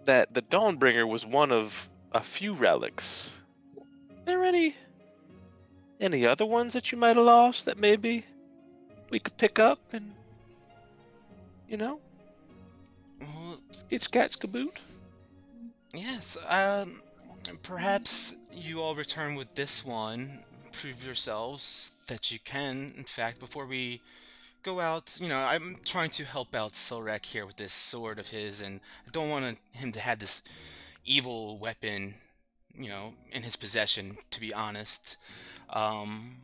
that the Dawnbringer was one of a few relics. Are there any other ones that you might have lost that maybe we could pick up and Well, get scat skaboot? yes. Perhaps you all return with this one. Prove yourselves that you can. In fact, before we go out, I'm trying to help out Silrek here with this sword of his, and I don't want him to have this evil weapon, in his possession, to be honest. Um,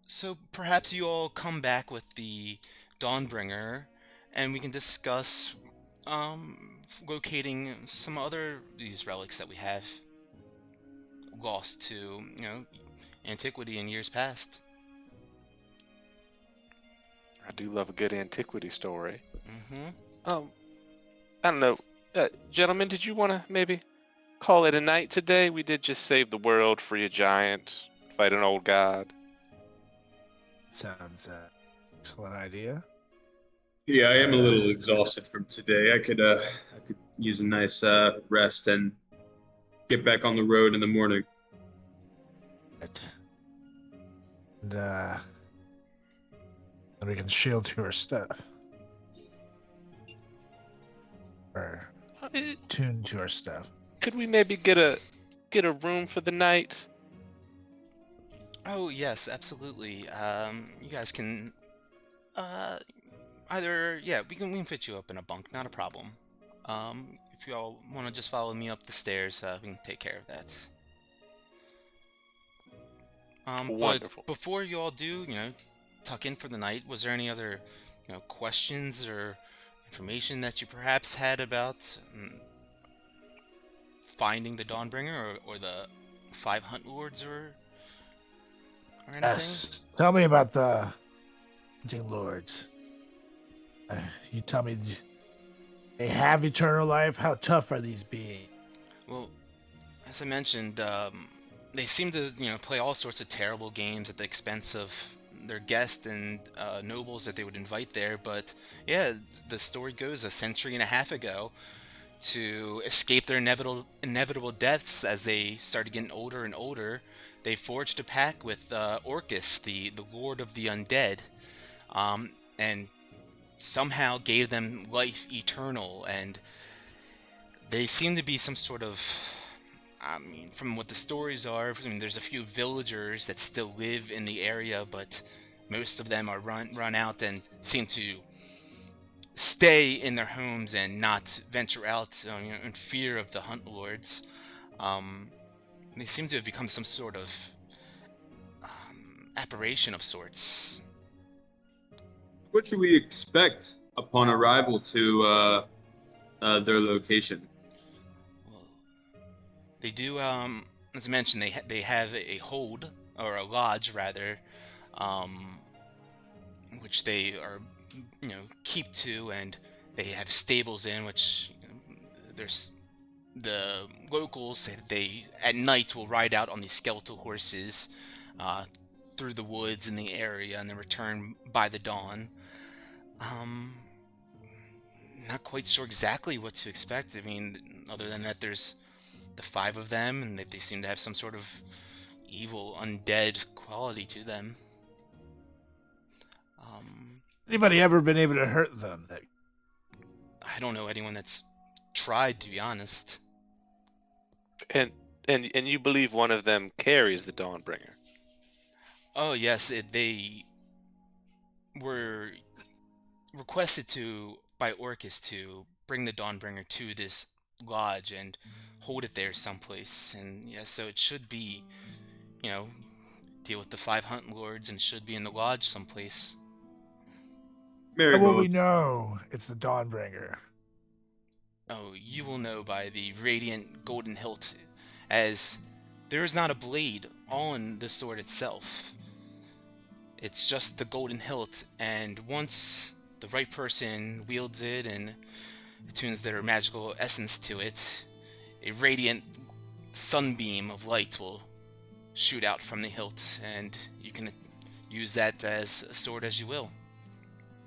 so perhaps you all come back with the Dawnbringer, and we can discuss locating some other these relics that we have lost to, antiquity in years past. I do love a good antiquity story. Mm-hmm. I don't know, gentlemen, did you want to maybe call it a night today? We did just save the world, free a giant, fight an old god. Sounds excellent idea. Yeah, I am a little exhausted from today. I could use a nice rest and get back on the road in the morning. Right. And then we can shield to our stuff. Or tune to our stuff. Could we maybe get a room for the night? Oh yes, absolutely. You guys can either we can fit you up in a bunk, not a problem. If you all want to just follow me up the stairs, we can take care of that. Wonderful. But before you all do, tuck in for the night, was there any other, questions or information that you perhaps had about finding the Dawnbringer or the 5 Hunt Lords or anything? Yes. Tell me about the hunting lords. You tell me they have eternal life. How tough are these beings? Well, as I mentioned, they seem to, play all sorts of terrible games at the expense of their guests and nobles that they would invite there. But yeah, the story goes a century and a half ago, to escape their inevitable deaths as they started getting older and older, they forged a pact with Orcus, the Lord of the Undead, and somehow gave them life eternal. And they seem to be some sort of, from what the stories are, there's a few villagers that still live in the area, but most of them are run out and seem to stay in their homes and not venture out in fear of the Hunt Lords. They seem to have become some sort of apparition of sorts. What should we expect upon arrival to their location? Well, they do, as I mentioned, they have a hold, or a lodge rather, which they are, keep to, and they have stables in which there's the locals say that they at night will ride out on these skeletal horses through the woods in the area and then return by the dawn. Not quite sure exactly what to expect. I mean, other than that, there's the 5 of them, and that they seem to have some sort of evil undead quality to them. Anybody ever been able to hurt them? I don't know anyone that's tried, to be honest. And you believe one of them carries the Dawnbringer? Oh yes, they were requested by Orcus to bring the Dawnbringer to this lodge and hold it there someplace. And yeah, so it should be, deal with the 5 Hunt Lords and should be in the lodge someplace. How will we know it's the Dawnbringer? Oh, you will know by the radiant golden hilt, as there is not a blade on the sword itself. It's just the golden hilt, and once the right person wields it and attunes their magical essence to it, a radiant sunbeam of light will shoot out from the hilt, and you can use that as a sword as you will.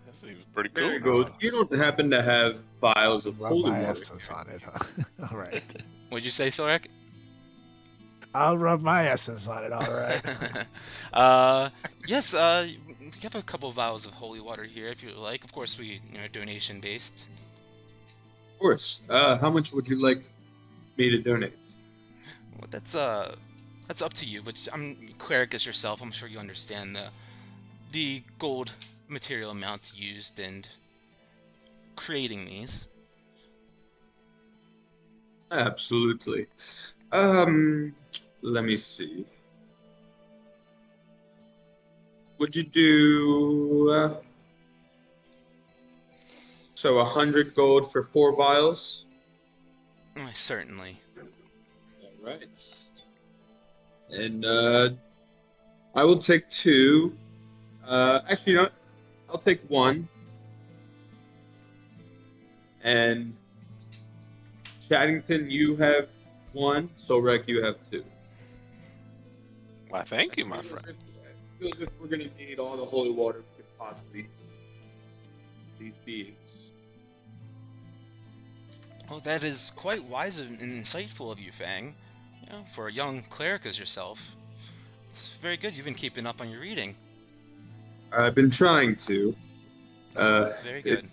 That seems pretty Very cool. good. You don't happen to have vials of Rub holy my water? essence on it, huh? All right. What'd you say, Sorek? I'll rub my essence on it, all right. Yes, we have a couple of vials of holy water here if you would like. Of course, we, donation based. Of course. How much would you like me to donate? Well, that's up to you, but I'm cleric as yourself. I'm sure you understand the gold material amount used in creating these. Absolutely. Let me see. Would you do so 100 gold for 4 vials? Certainly. All right. And I will take 2. Actually, no, I'll take 1. And Chaddington, you have 1. Solrek, you have 2. Why, thank you, my friend. Feels as if we're gonna need all the holy water we could possibly. These beings. Well, that is quite wise and insightful of you, Fang. For a young cleric as yourself. It's very good. You've been keeping up on your reading. I've been trying to. Very good.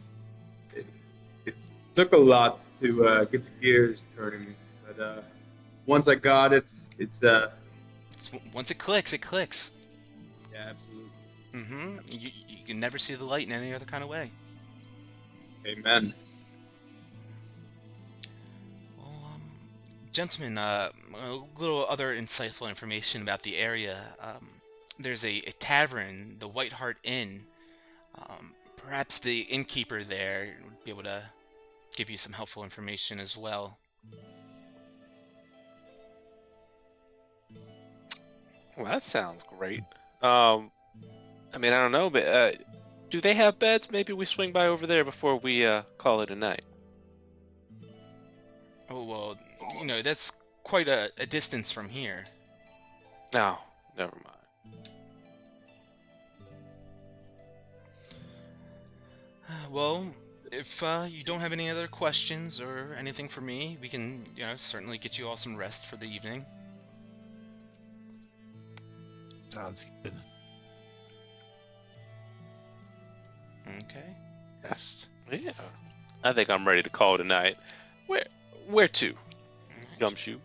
It took a lot to get the gears turning, but once I got it, Once it clicks, it clicks. yeah, absolutely. You can never see the light in any other kind of way. Amen. Well, gentlemen, a little other insightful information about the area. There's a tavern, the White Hart Inn. Perhaps the innkeeper there would be able to give you some helpful information as well. Well, that sounds great. I mean, I don't know, but do they have beds? Maybe we swing by over there before we call it a night. Oh, well, that's quite a distance from here. No, never mind. Well, if you don't have any other questions or anything for me, we can, certainly get you all some rest for the evening. Sounds good. Okay. Yes. Yeah, I think I'm ready to call it a night. Where to? Gumshoe.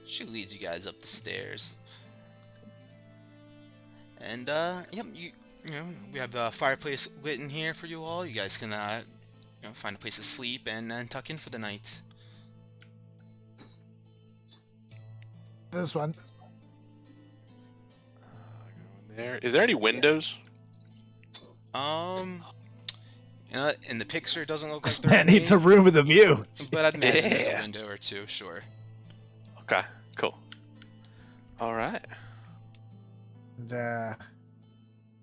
She leads you guys up the stairs. And, yep, we have a fireplace lit in here for you all. You guys can, find a place to sleep and tuck in for the night. This one. There. Is there any windows? In the picture, it doesn't look like This there man needs a room with a view. but I'd imagine there's a Yeah. window or two, sure. Okay, cool. All right. And, I'm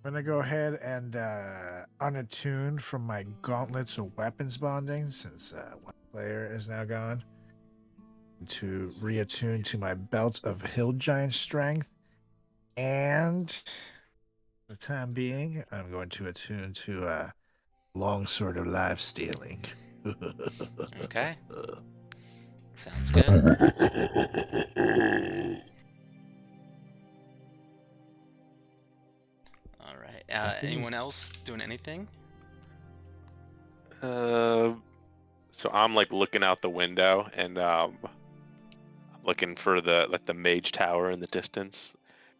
gonna go ahead and unattune from my gauntlets of weapons bonding, since one player is now gone, to reattune to my belt of hill giant strength, and for the time being, I'm going to attune to longsword of life stealing. Okay. Sounds good. All right. Anyone else doing anything? So I'm like looking out the window and I'm looking for the mage tower in the distance,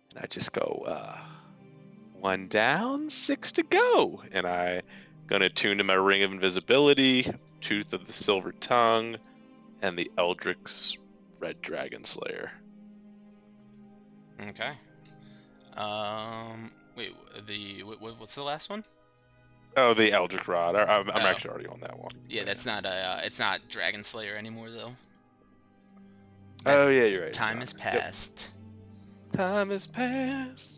and I just go 1 down, 6 to go, and I gonna tune to my ring of invisibility, tooth of the silver tongue, and the Eldrick's red dragon slayer. Okay. Wait. What's the last one? Oh, the Eldritch Rod. I'm Oh. actually already on that one. Yeah, that's not it's not Dragon Slayer anymore though. Oh yeah, you're right. it's Time not. has Yep. passed. Time has passed.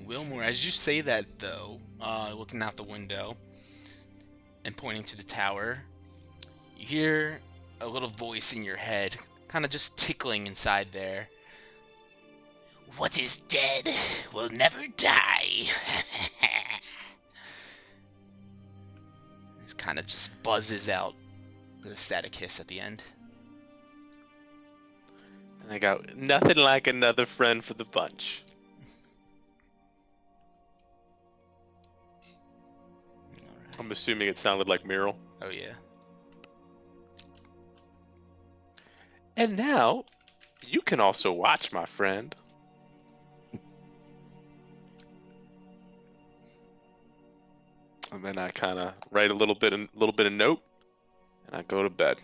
Wilmore, as you say that though, looking out the window and pointing to the tower, you hear a little voice in your head, kind of just tickling inside there. What is dead will never die. This kind of just buzzes out with a static hiss at the end. And I got nothing like another friend for the bunch. Alright. I'm assuming it sounded like Muriel. Oh yeah. And now, you can also watch, my friend. And then I kind of write a little bit of note, and I go to bed.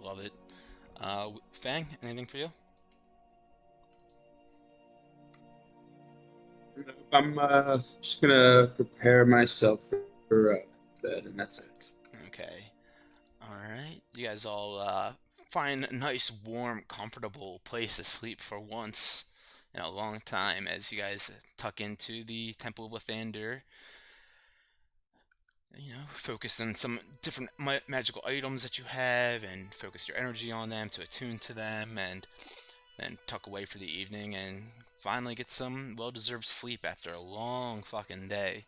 Love it. Fang, anything for you? I'm just gonna prepare myself for bed, and that's it. Okay. Alright. You guys all find a nice, warm, comfortable place to sleep for once in a long time as you guys tuck into the Temple of Lathander. You know, focus on some different magical items that you have and focus your energy on them to attune to them, and then tuck away for the evening and finally get some well-deserved sleep after a long fucking day.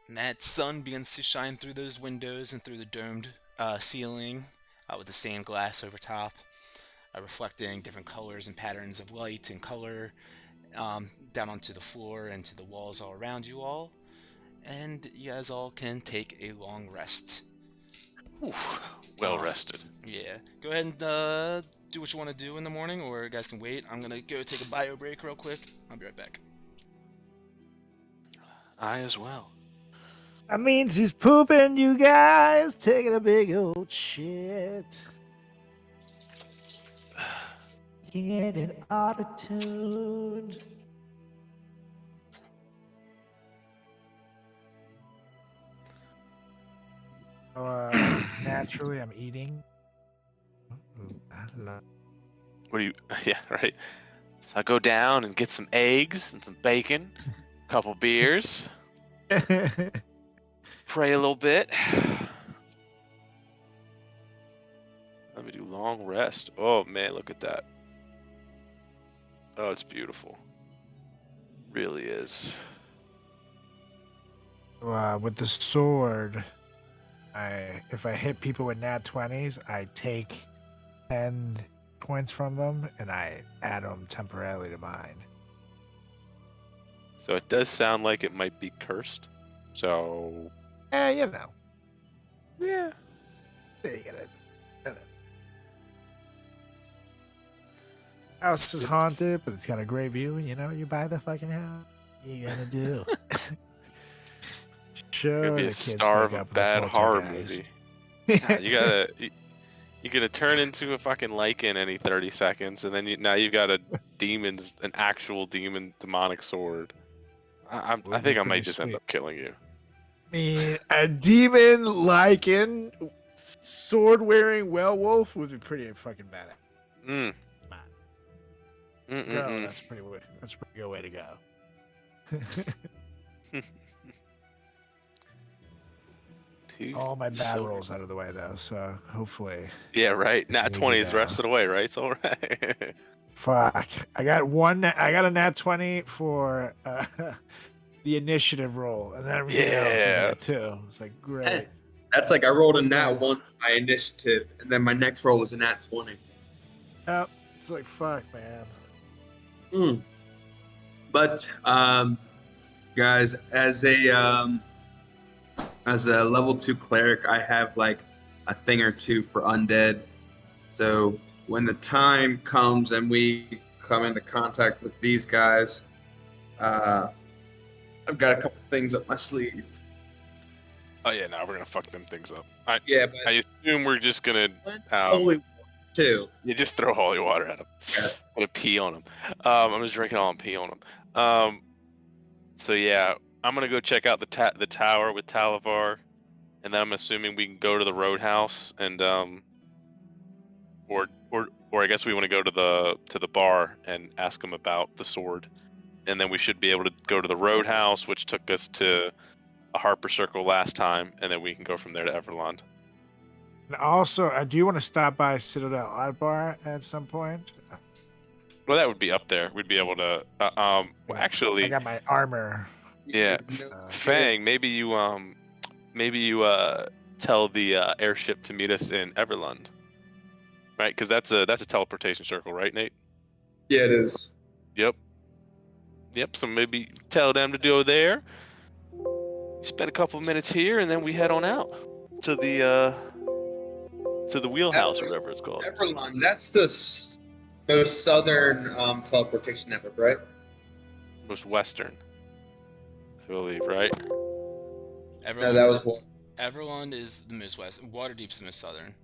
And that sun begins to shine through those windows and through the domed ceiling with the stained glass over top, reflecting different colors and patterns of light and color down onto the floor and to the walls all around you all. And you guys all can take a long rest. Oof, well rested. Yeah. Go ahead and do what you want to do in the morning, or you guys can wait. I'm going to go take a bio break real quick. I'll be right back. I as well. That means he's pooping, you guys. Taking a big old shit. Getting auto-tuned. Naturally, I'm eating. What do you? Yeah, right. So I go down and get some eggs and some bacon, a couple beers, pray a little bit. Let me do long rest. Oh man, look at that. Oh, it's beautiful. Really is. With the sword, if I hit people with nat 20s, I take 10 points from them and I add them temporarily to mine. So it does sound like it might be cursed. So You know. yeah. You get it. House is haunted, but it's got a great view. You know, you buy the fucking house. You gotta do. Sure, Gonna be the a kids star make of a up for the bad horror poltergeist. movie. Nah, you're gonna turn into a fucking lycan any 30 seconds, and then now you've got an actual demonic sword. I Would think be I might pretty just end sweet. up killing you. I mean, a demon lycan sword-wearing werewolf would be pretty fucking bad. Mm. Girl, that's a pretty good way to go. All my bad rolls out of the way though, so hopefully. Yeah, right. Nat Maybe 20 is now. rested away, right? It's all right. Fuck. I got a nat 20 for the initiative roll, and then everything else was Yeah. in it too. It's like great. That's like I rolled a nat 1 for my initiative, and then my next roll was a nat 20. Yep. It's like fuck, man. But guys, as a level 2 cleric, I have like a thing or two for undead. So when the time comes and we come into contact with these guys, I've got a couple things up my sleeve. Oh yeah, now we're gonna fuck them things up. Yeah, but I assume we're just gonna Holy, 2. You just throw holy water at him. Yeah. I'm gonna pee on him. I'm just drinking all and pee on him. So yeah, I'm gonna go check out the tower with Talavar, and then I'm assuming we can go to the roadhouse and or I guess we want to go to the bar and ask him about the sword, and then we should be able to go to the roadhouse, which took us to a Harper Circle last time, and then we can go from there to Everland. And also, do you want to stop by Citadel Art Bar at some point? Well, that would be up there. We'd be able to. Well, I actually, got my armor. yeah, Fang. Maybe you tell the airship to meet us in Everland, right? Because that's a teleportation circle, right, Nate? Yeah, it is. Yep. So maybe tell them to go there. Spend a couple minutes here, and then we head on out to the wheelhouse or whatever it's called. Everlund, that's the most southern teleportation network, right? Most western, I believe, right? No, that was one. Everland is the most west. Waterdeep's the most southern.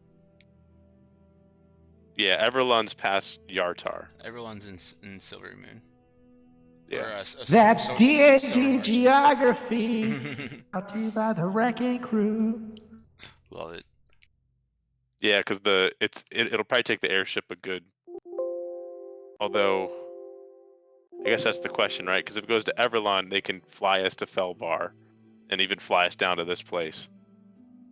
Yeah, Everlund's past Yartar. Everland's in Silvery Moon. Yeah. Or, That's Silver D&D Marches. geography. Brought to you by the Wrecking Crew. Love it. Yeah, because it'll probably take the airship a good. Although, I guess that's the question, right? Because if it goes to Everland, they can fly us to Felbar, and even fly us down to this place.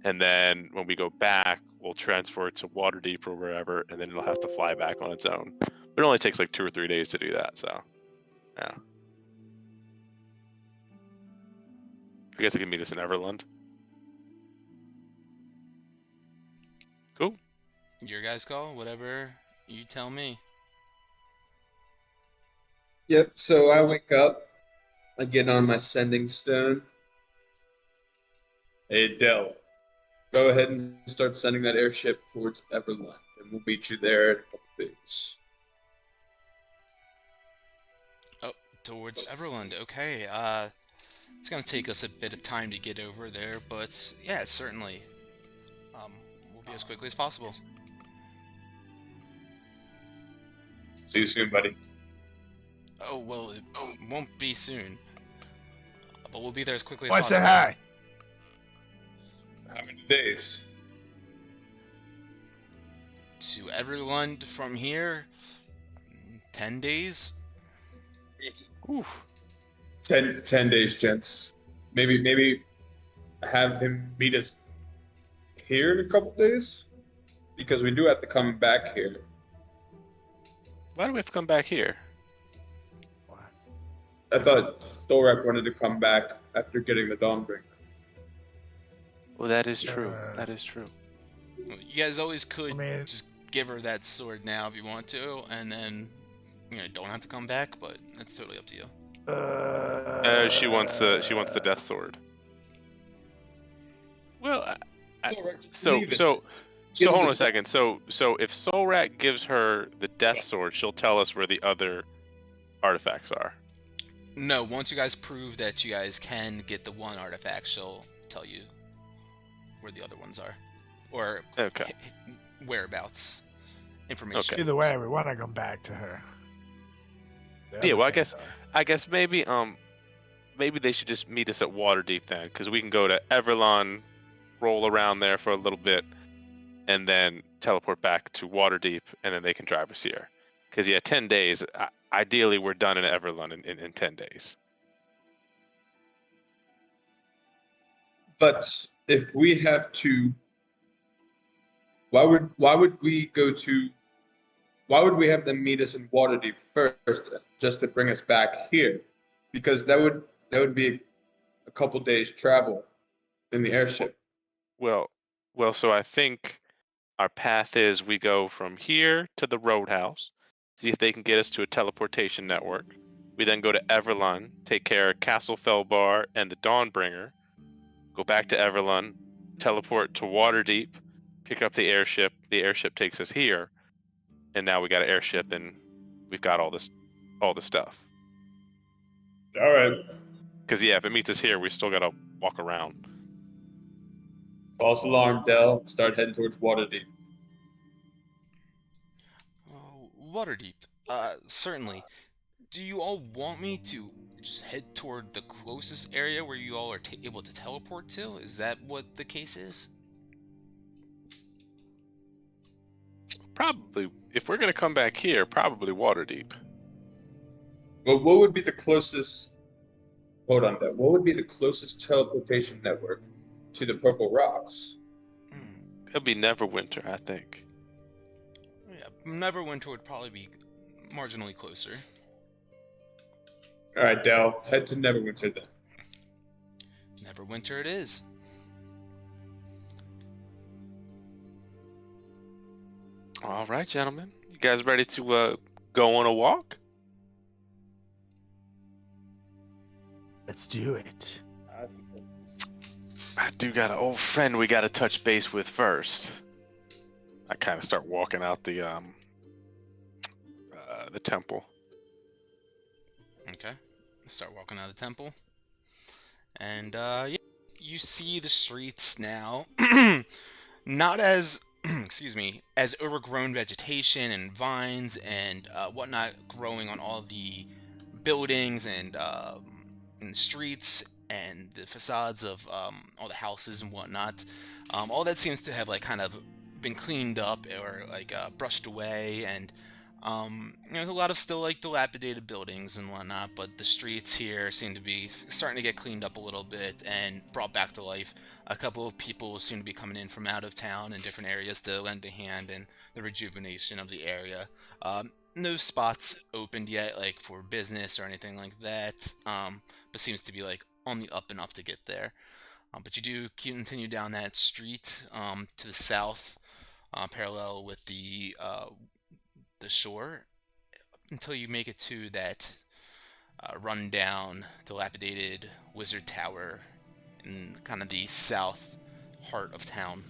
And then when we go back, we'll transfer it to Waterdeep or wherever, and then it'll have to fly back on its own. But it only takes like 2 or 3 days to do that, so yeah. I guess it can meet us in Everland. Cool. Your guys' call. Whatever you tell me. Yep, so I wake up, I get on my sending stone. Hey, Dell, go ahead and start sending that airship towards Everland, and we'll meet you there in a couple days. Oh, towards Everland. Okay. It's gonna take us a bit of time to get over there, but yeah, certainly. We'll be as quickly as possible. See you soon, buddy. Oh well, it won't be soon, but we'll be there as quickly as What's possible. that high? How many days? To Everland from here, 10 days. Oof. 10 days, gents. Maybe have him meet us here in a couple days, because we do have to come back here. Why do we have to come back here? I thought Thorak wanted to come back after getting the Dawnbringer. Well, that is true. That is true. You guys always could I mean- just give her that sword now if you want to, and then don't have to come back. But that's totally up to you. She wants the death sword. Well, so hold on a second. So if Solrak gives her the death sword, she'll tell us where the other artifacts are. No, once you guys prove that you guys can get the one artifact, she'll tell you where the other ones are, or Okay. whereabouts information. Okay. Either way, we want to go back to her. The Yeah, other well, things are- I guess maybe they should just meet us at Waterdeep then, because we can go to Everland, roll around there for a little bit, and then teleport back to Waterdeep, and then they can drive us here. Because 10 days. Ideally, we're done in Everland in 10 days. But if we have to, why would we have them meet us in Waterdeep first, just to bring us back here? Because that would be a couple days travel in the airship. Well, so I think our path is we go from here to the roadhouse, see if they can get us to a teleportation network. We then go to Everland, take care of Castle Felbar and the Dawnbringer, go back to Everland, teleport to Waterdeep, pick up the airship. The airship takes us here, and now we got an airship and we've got all the stuff. All right. Because if it meets us here, we still gotta walk around. False alarm, Dell. Start heading towards Waterdeep. Waterdeep. Certainly. Do you all want me to just head toward the closest area where you all are able to teleport to? Is that what the case is? Probably, if we're gonna come back here, probably Waterdeep. Well, what would be the closest? Hold on, that. What would be the closest teleportation network to the Purple Rocks? Hmm. It'll be Neverwinter, I think. Yeah, Neverwinter would probably be marginally closer. All right, Dell. Head to Neverwinter then. Neverwinter it is. All right, gentlemen. You guys ready to go on a walk? Let's do it. I do got an old friend we got to touch base with first. I kind of start walking out the temple. Okay. Start walking out of the temple. And, yeah, you see the streets now. Not as, excuse me, as overgrown vegetation and vines and whatnot growing on all the buildings and the streets and the facades of all the houses and whatnot. All that seems to have, like, kind of been cleaned up or, like, brushed away, and there's a lot of still, like, dilapidated buildings and whatnot, but the streets here seem to be starting to get cleaned up a little bit and brought back to life. A couple of people seem to be coming in from out of town in different areas to lend a hand in the rejuvenation of the area. No spots opened yet, like, for business or anything like that, but seems to be, like, on the up and up to get there. But you do continue down that street to the south, parallel with the shore, until you make it to that run-down, dilapidated wizard tower in kind of the south heart of town.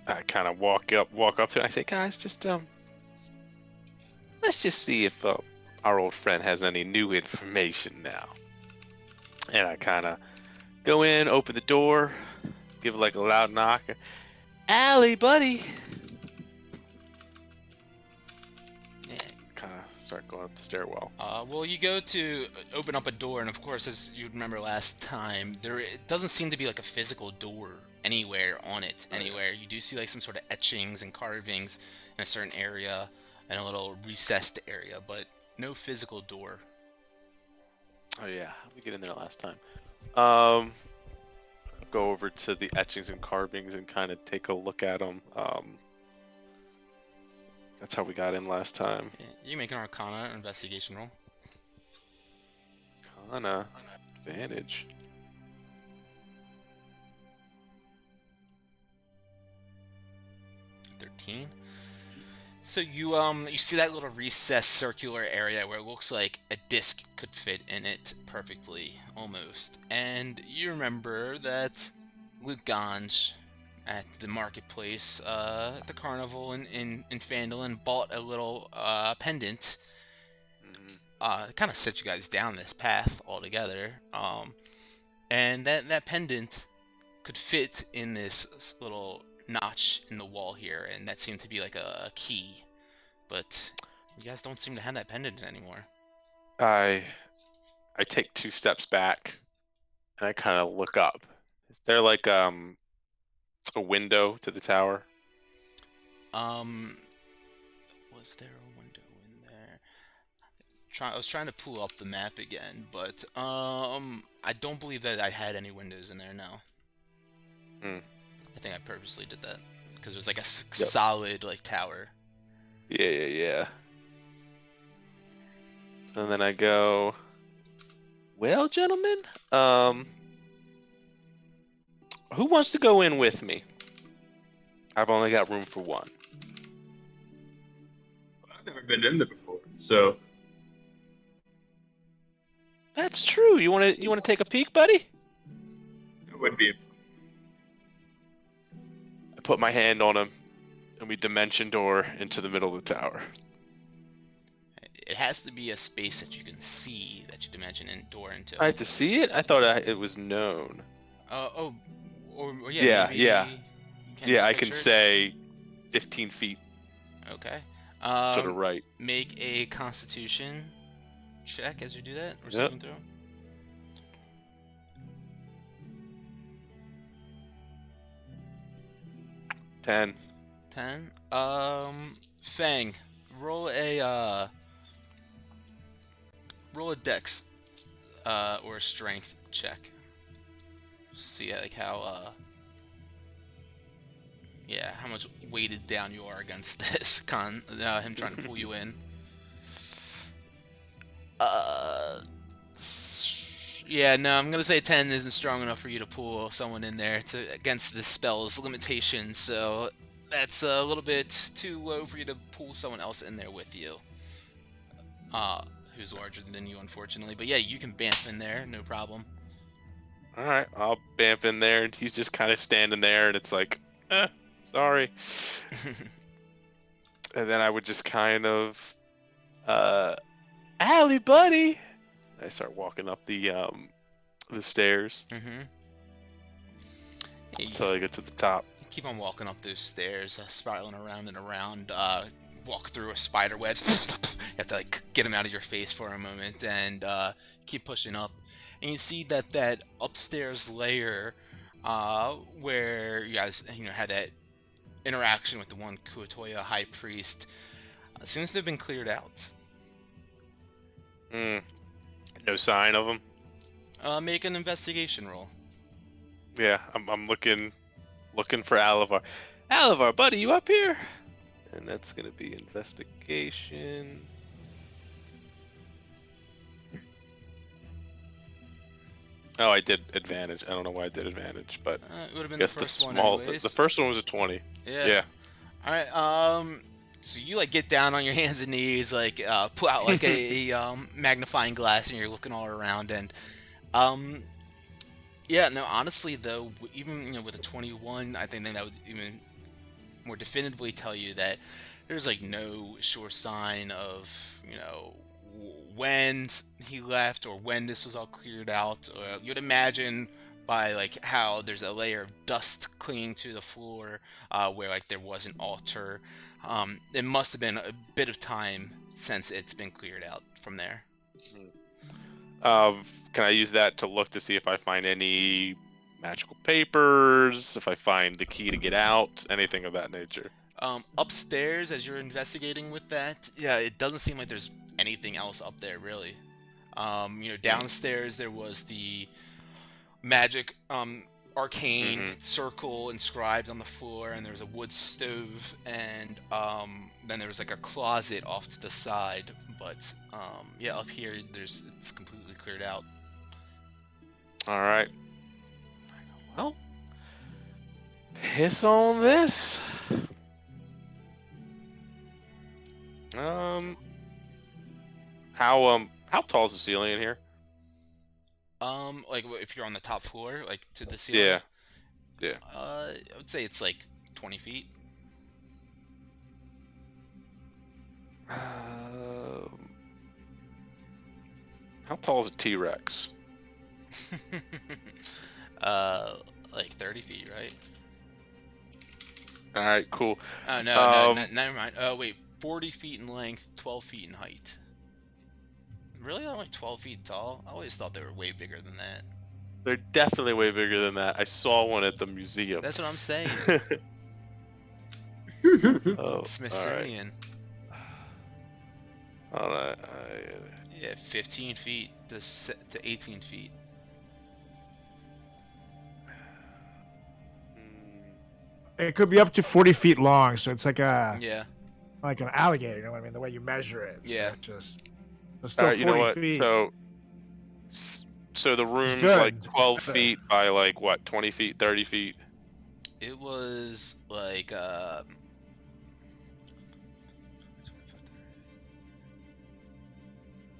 I kind of walk up to it. And I say, guys, just let's just see if our old friend has any new information now. And I kind of go in, open the door, give it like a loud knock. Allie, buddy. Yeah. Kind of start going up the stairwell. Well, you go to open up a door, and of course, as you remember last time, it doesn't seem to be like a physical door anywhere on it. Anywhere you do see like some sort of etchings and carvings in a certain area and a little recessed area, but no physical door. Oh yeah, we get in there last time. Go over to the etchings and carvings and kind of take a look at them. That's how we got in last time. Yeah, you make an Arcana investigation roll. Arcana advantage. 13. So you see that little recessed circular area where it looks like a disc could fit in it perfectly, almost. And you remember that Luke Ganj at the marketplace, at the carnival in Phandalin, bought a little pendant. It kind of set you guys down this path altogether. And that pendant could fit in this little notch in the wall here, and that seemed to be like a key, but you guys don't seem to have that pendant anymore. I take 2 steps back and I kind of look up. Is there like a window to the tower? Was there a window in there? I was trying to pull up the map again, but I don't believe that I had any windows in there now. I think I purposely did that because it was like a solid like tower. Yeah. And then I go, well, gentlemen, who wants to go in with me? I've only got room for one. I've never been in there before, so That's true. You want to take a peek, buddy? it would be. I put my hand on him, and we dimension door into the middle of the tower. It has to be a space that you can see that you dimension and door into. I have to see it? I thought it was known. Or Yeah, maybe yeah. you can't Yeah, just I can picture it? say 15 feet Okay. To the right. Make a Constitution check as you do that, or Yep. saving throw. Ten. 10. Fang, roll a Dex, or a Strength check. See like how yeah, how much weighted down you are against this him trying to pull you in. Yeah, no, I'm gonna say 10 isn't strong enough for you to pull someone in there against this spell's limitations, so that's a little bit too low for you to pull someone else in there with you. Who's larger than you, unfortunately. But yeah, you can bamf in there, no problem. All right, I'll bamf in there, and he's just kind of standing there, and it's like, sorry. And then I would just kind of, Allie, buddy. I start walking up the stairs Mm-hmm. Yeah, until I get to the top. keep on walking up those stairs, spiraling around and around. Walk through a spider web. You have to like get them out of your face for a moment, and keep pushing up. And you see that upstairs layer, where you guys had that interaction with the one Kuatoya high priest, seems to have been cleared out. No sign of him. Make an investigation roll. Yeah, I'm looking for Alivar. Alivar, buddy, you up here? And that's gonna be investigation. Oh, I did advantage. I don't know why I did advantage, but It would have I been guess the first one the first one was a 20. Yeah. Yeah. All right. So you like get down on your hands and knees, like pull out like a magnifying glass, and you're looking all around. And yeah, no, honestly though, even with a 21, I think that would even more definitively tell you that there's like no sure sign of when he left or when this was all cleared out. You'd imagine by like how there's a layer of dust clinging to the floor, where like there was an altar. It must have been a bit of time since it's been cleared out from there. Can I use that to look to see if I find any magical papers, if I find the key to get out, anything of that nature? Upstairs, as you're investigating with that, yeah, it doesn't seem like there's anything else up there really. Downstairs there was the magic arcane circle inscribed on the floor, and there was a wood stove, and then there was like a closet off to the side. But yeah, up here it's completely cleared out. All right. Well, piss on this. How tall is the ceiling in here? Like if you're on the top floor, like to the ceiling. Yeah. Yeah. I would say it's like 20 feet. How tall is a T-Rex? Like 30 feet, right? All right, cool. Oh no, never mind. Oh wait, 40 feet in length, 12 feet in height. Really, only 12 feet tall? I always thought they were way bigger than that. They're definitely way bigger than that. I saw one at the museum. That's what I'm saying. Oh, Smithsonian. All right. Yeah, 15 feet to 18 feet. It could be up to 40 feet long, so it's like Yeah. like an alligator. You know what I mean? The way you measure it. Yeah. So it's still 40 you know what? feet. So the room's good. like 12 feet by like what? 20 feet, 30 feet. It was like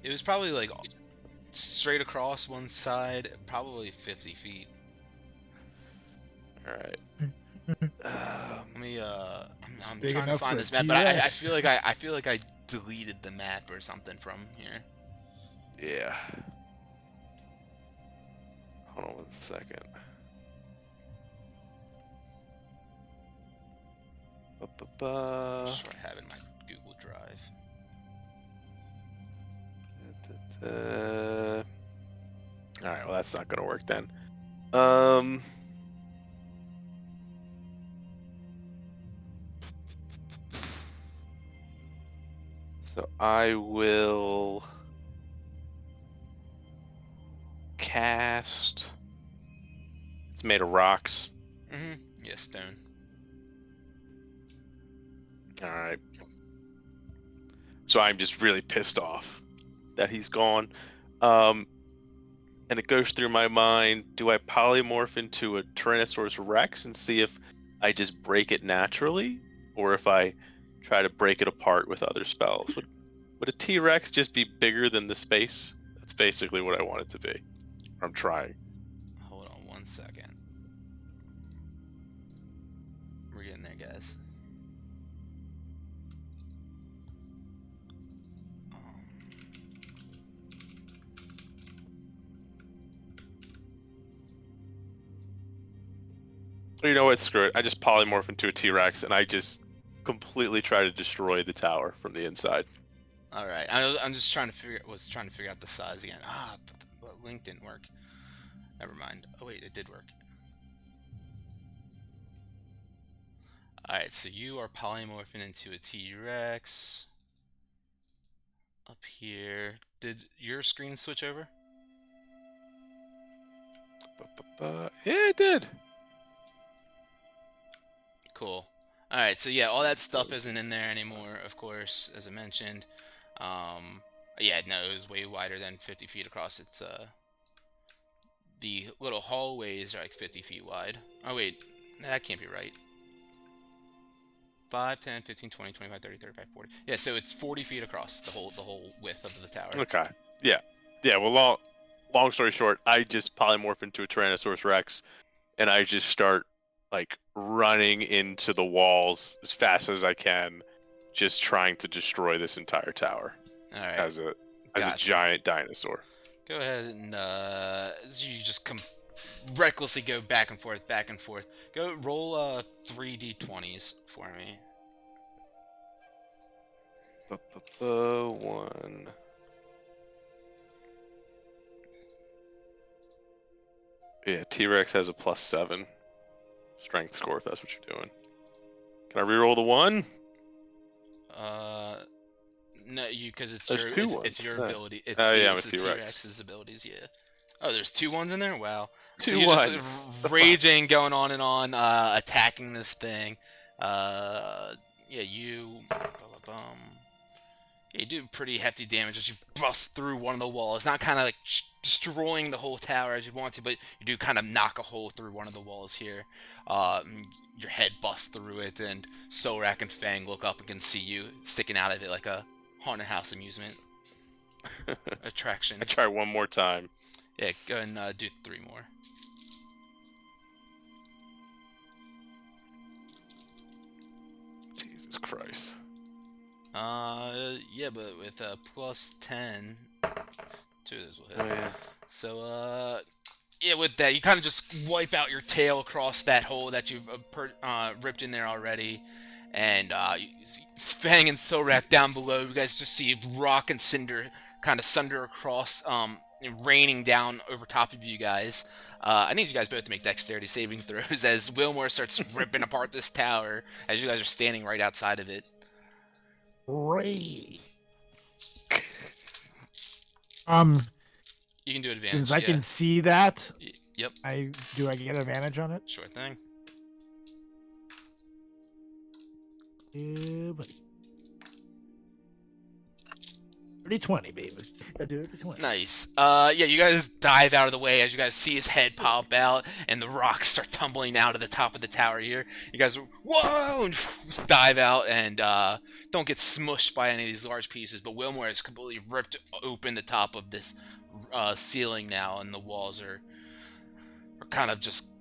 it was probably like straight across one side, probably 50 feet. All right. Let me I'm big trying to enough find for a this map, but I T-Rex. feel like I deleted the map or something from here. Yeah. Hold on 1 second. Just what I have in my Google Drive. All right, well that's not gonna work then. So I will cast. It's made of rocks. Yeah, stone. All right. So I'm just really pissed off that he's gone. And it goes through my mind, do I polymorph into a Tyrannosaurus Rex and see if I just break it naturally? Or if I try to break it apart with other spells? Would a T-Rex just be bigger than the space? That's basically what I want it to be. I'm trying. Hold on 1 second. We're getting there, guys. You know what? Screw it. I just polymorph into a T-Rex and I just completely try to destroy the tower from the inside. All right, I'm just trying to figure out the size again. But the link didn't work. Never mind. Oh wait, it did work. All right, so you are polymorphing into a T-Rex. Up here. Did your screen switch over? Yeah, it did. Cool. All right, so yeah, all that stuff isn't in there anymore, of course, as I mentioned. Yeah, no, it was way wider than 50 feet across. It's the little hallways are like 50 feet wide. Oh wait, that can't be right. 5, 10, 15, 20, 25, 30, 35, 40. Yeah, so it's 40 feet across the whole width of the tower. Okay. Yeah. Yeah. Well, long story short, I just polymorph into a Tyrannosaurus Rex, and I just start like running into the walls as fast as I can, just trying to destroy this entire tower. All right. As a giant dinosaur. Go ahead and you just recklessly go back and forth, back and forth. Go roll 3d20s for me. 1. Yeah, T-Rex has a +7 strength score if that's what you're doing. Can I reroll the 1? No, because it's your ability. It's I'm a the T-Rex. T-Rex's abilities, yeah. Oh, there's 2 1s in there? Wow. So 2 you're 1s. just raging, going on and on, attacking this thing. Yeah, you... Yeah, you do pretty hefty damage as you bust through one of the walls. It's not kind of like destroying the whole tower as you want to, but you do kind of knock a hole through one of the walls here. Your head busts through it, and Solrak and Fang look up and can see you sticking out of it like a haunted house amusement attraction. I try one more time. Yeah, go ahead and do 3 more. Jesus Christ. Yeah, but with +10, 2 of those will hit. Oh, yeah. So, yeah, with that, you kind of just wipe out your tail across that hole that you've ripped in there already. And Fang and Solrak down below, you guys just see rock and cinder kind of sunder across, raining down over top of you guys. I need you guys both to make dexterity saving throws as Wilmore starts ripping apart this tower as you guys are standing right outside of it. Great. You can do advantage. Since I can see that, yep. Do I get advantage on it? Sure thing. Yeah, buddy. 30-20, baby. I do 20. Nice. Yeah, you guys dive out of the way as you guys see his head pop out, and the rocks start tumbling out of the top of the tower here. You guys, whoa, and dive out and don't get smushed by any of these large pieces, but Wilmore has completely ripped open the top of this ceiling now, and the walls are kind of just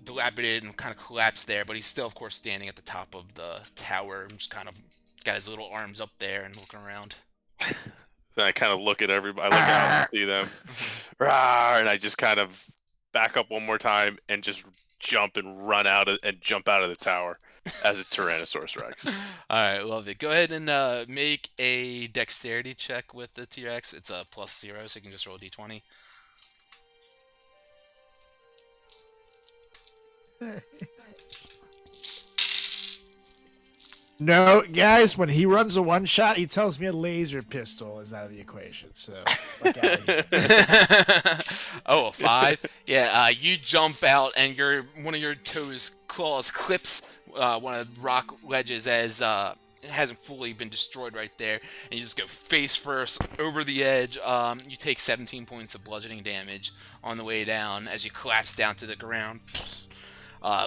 dilapidated and kind of collapsed there, but he's still, of course, standing at the top of the tower and just kind of got his little arms up there and looking around. Then I kind of look at everybody, I look out and see them, and I just kind of back up one more time and just jump and jump out of the tower. as a Tyrannosaurus Rex. All right, love it. Go ahead and make a dexterity check with the T-Rex. It's a +0, so you can just roll a d20. No, guys, when he runs a one shot, he tells me a laser pistol is out of the equation. So, fuck out of here. Oh, a 5? Yeah, you jump out and one of your claws clips one of the rock ledges as it hasn't fully been destroyed right there, and you just go face first over the edge. You take 17 points of bludgeoning damage on the way down as you collapse down to the ground.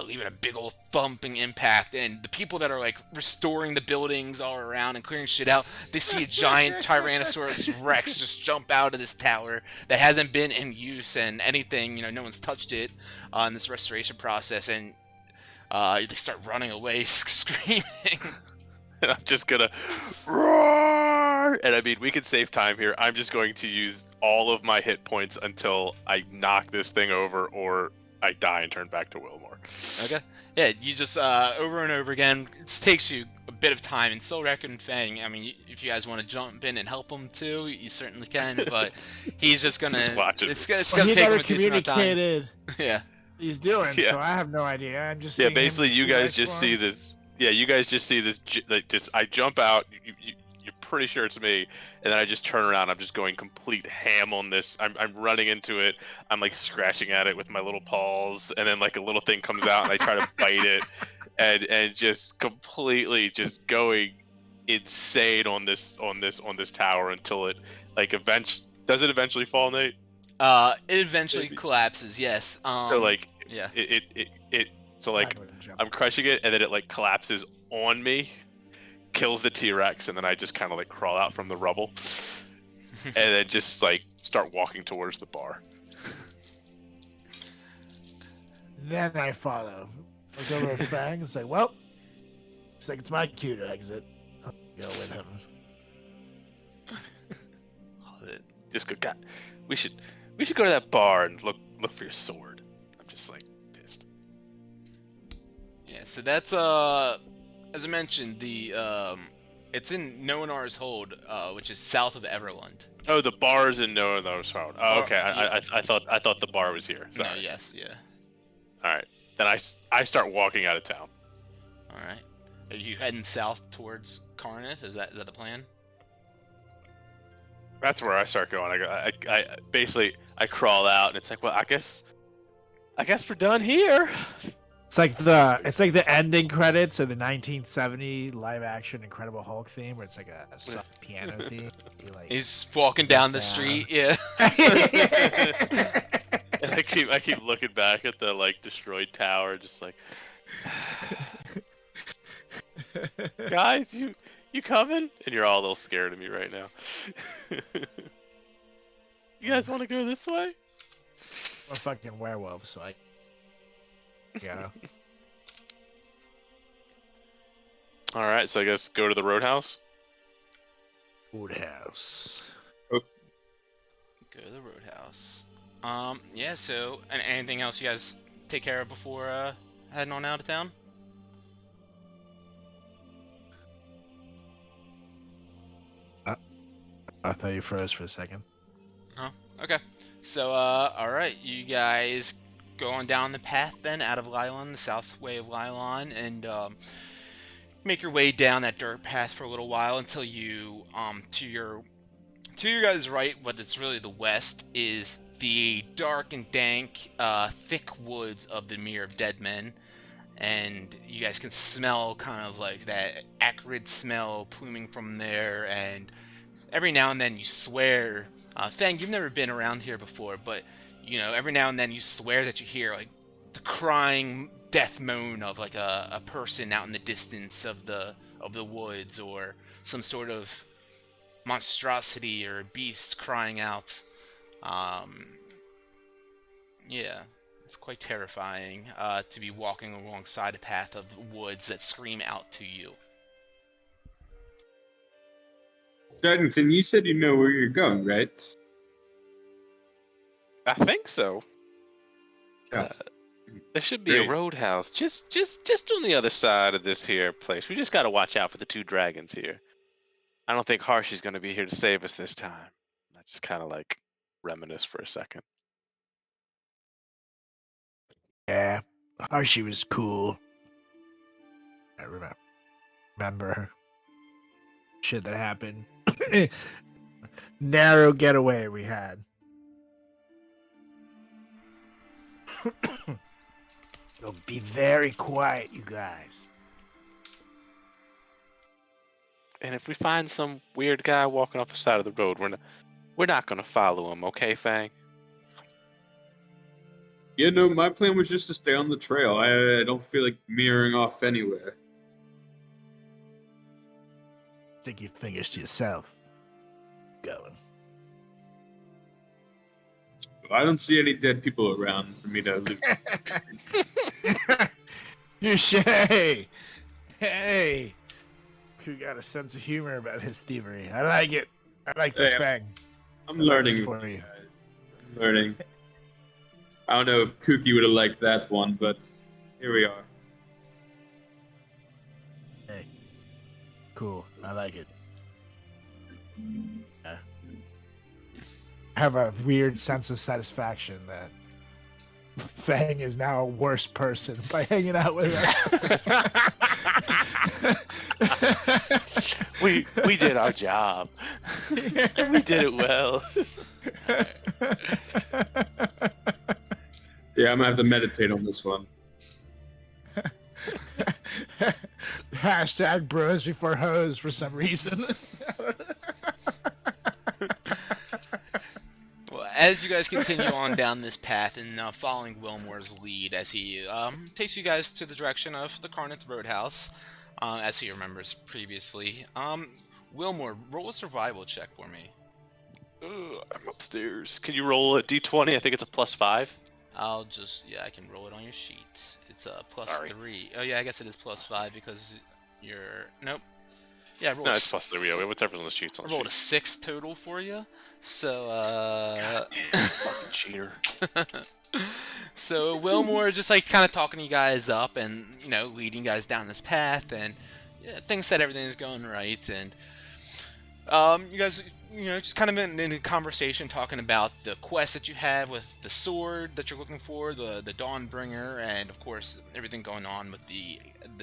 Leaving a big old thumping impact, and the people that are like restoring the buildings all around and clearing shit out, they see a giant Tyrannosaurus Rex just jump out of this tower that hasn't been in use and anything, no one's touched it in this restoration process, and they start running away screaming. And I'm just gonna roar. And I mean, we can save time here. I'm just going to use all of my hit points until I knock this thing over or I die and turn back to Wilmore. Okay. Yeah, you just over and over again. It takes you a bit of time. And Soulwreck and Fang, I mean, if you guys want to jump in and help him too, you certainly can. But he's just gonna. Just watch it. It's gonna take him a decent amount of time. Communicated. Yeah. He's doing, Yeah. so I have no idea. I'm just Yeah, seeing him basically, you guys T-Rex just form. see this. Yeah, you guys just see this. Like, just I jump out. You're pretty sure it's me, and then I just turn around. I'm just going complete ham on this. I'm running into it. I'm like scratching at it with my little paws, and then like a little thing comes out, and I try to bite it, and just completely just going insane on this tower until it like does it eventually fall, Nate? It eventually Maybe. collapses. Yes. So like Yeah. so like I'm crushing it, and then it like collapses on me, kills the T-Rex, and then I just kind of like crawl out from the rubble, and then just like start walking towards the bar. Then I follow. Look over at Fang and say, well, looks like it's my cue to exit. I'll go with him. Love it. Just go, God, we should go to that bar and look for your sword. I'm just like pissed. Yeah. So that's as I mentioned, it's in Noanar's Hold, which is south of Everland. Oh, the bar's in Noah's Road. Oh, okay. Yeah. I thought the bar was here. No. Sorry. Yes. Yeah. All right. Then I start walking out of town. All right. Are you heading south towards Carnith? Is that the plan? That's where I start going. I basically I crawl out, and it's like, well, I guess we're done here. It's like the ending credits of the 1970 live action Incredible Hulk theme, where it's like a soft piano theme. He, like, He's walking down the down. street. Yeah. And I keep looking back at the like destroyed tower, just like, guys, you coming? And you're all a little scared of me right now. You guys want to go this way? I'm a fucking werewolf, so I. Yeah. All right, so I guess go to the roadhouse. Woodhouse. Go to the Roadhouse. Yeah. So, and anything else you guys take care of before heading on out of town? I thought you froze for a second. Oh, okay. So, all right, you guys go on down the path then out of Lylon, the south way of Lylon, and make your way down that dirt path for a little while until you, to your guys' right, what is really the west, is the dark and dank, thick woods of the Mere of Dead Men. And you guys can smell kind of like that acrid smell pluming from there, and every now and then you swear, Fang, you've never been around here before, but every now and then you swear that you hear like the crying death moan of like a person out in the distance of the woods, or some sort of monstrosity or beast crying out. Yeah, it's quite terrifying to be walking alongside a path of woods that scream out to you. Dartington, you said you know where you're going, right? I think so. Yeah. There should be a Great. roadhouse just on the other side of this here place. We just gotta watch out for the two dragons here. I don't think Harshy's gonna be here to save us this time. I just kind of like reminisce for a second. Yeah, Hershey was cool. I remember shit that happened. Narrow getaway we had. It'll be very quiet, you guys. And if we find some weird guy walking off the side of the road, we're not gonna follow him, okay, Fang? Yeah, no, my plan was just to stay on the trail. I don't feel like mirroring off anywhere. Think your fingers to yourself. Going. I don't see any dead people around for me to loot. You say, hey, who got a sense of humor about his thievery? I like it. I like this Hey, Fang. I'm I like learning. this for you. I'm learning. I don't know if Kooky would have liked that one, but here we are. Hey, cool. I like it. Yeah. I have a weird sense of satisfaction that Fang is now a worse person by hanging out with us. We did our job. We did it well. Yeah, I'm gonna have to meditate on this one. Hashtag bros before hoes for some reason. Well, as you guys continue on down this path and following Wilmore's lead as he takes you guys to the direction of the Carneth Roadhouse, as he remembers previously. Wilmore, roll a survival check for me. I'm upstairs. Can you roll a d20? I think it's a +5. I can roll it on your sheet. It's a Sorry. +3. Oh yeah, I guess it is +5 because you're, nope. Yeah, roll No, a it's s- +3. Yeah, whatever's on the sheets on I the rolled a sheet. 6 total for you. So, God damn, fucking cheater. So Wilmore just like kind of talking you guys up and leading you guys down this path, and things said everything is going right, and you guys just kind of in a conversation talking about the quest that you have with the sword that you're looking for, the Dawnbringer, and of course everything going on with the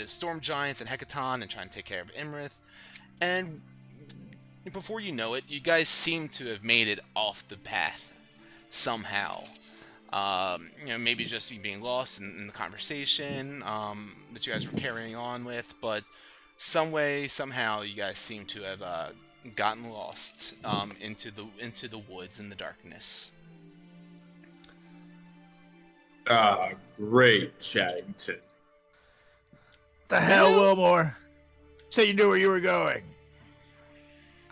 Storm Giants and Hecaton and trying to take care of Imrith. And before you know it, you guys seem to have made it off the path somehow. Maybe just you being lost in the conversation that you guys were carrying on with, but some way, somehow, you guys seem to have gotten lost into the woods in the darkness. Great, Chaddington. The hell, Wilmore? Said you knew where you were going.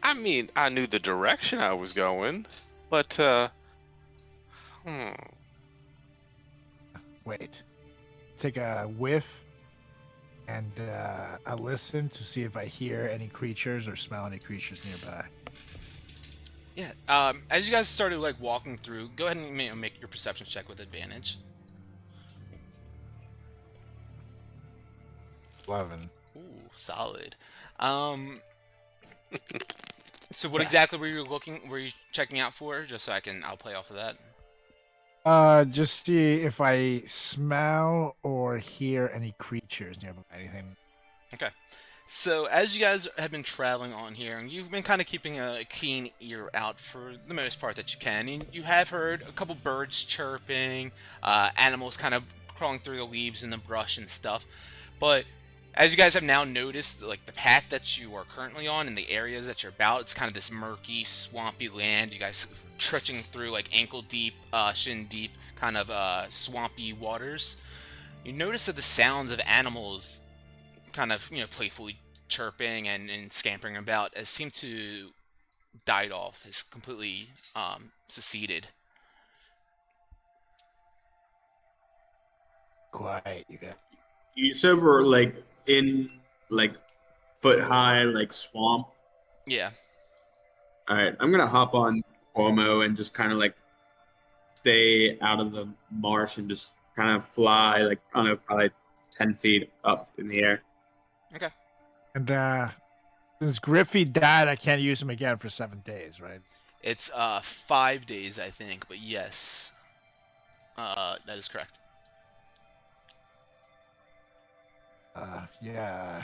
I mean, I knew the direction I was going, but Wait. Take a whiff and a listen to see if I hear any creatures or smell any creatures nearby. Yeah. As you guys started like walking through, go ahead and make your perception check with advantage. 11. Ooh, solid. So what exactly were you checking out for? Just so I'll play off of that. Just see if I smell or hear any creatures nearby. Anything. Okay. So as you guys have been traveling on here, and you've been kind of keeping a keen ear out for the most part that you can, and you have heard a couple birds chirping, animals kind of crawling through the leaves and the brush and stuff. But as you guys have now noticed, like the path that you are currently on and the areas that you're about, it's kind of this murky, swampy land. You guys trudging through like ankle deep, shin deep, kind of swampy waters. You notice that the sounds of animals kind of playfully chirping and scampering about has seemed to died off, has completely seceded. Quiet, you guys. You said we're like in like foot high like swamp. Yeah. All right, I'm gonna hop on Cuomo and just kind of like stay out of the marsh and just kind of fly, like, I don't know, probably 10 feet up in the air. Okay. And since Griffey died, I can't use him again for 7 days, right? It's 5 days, I think, but yes, that is correct. Yeah.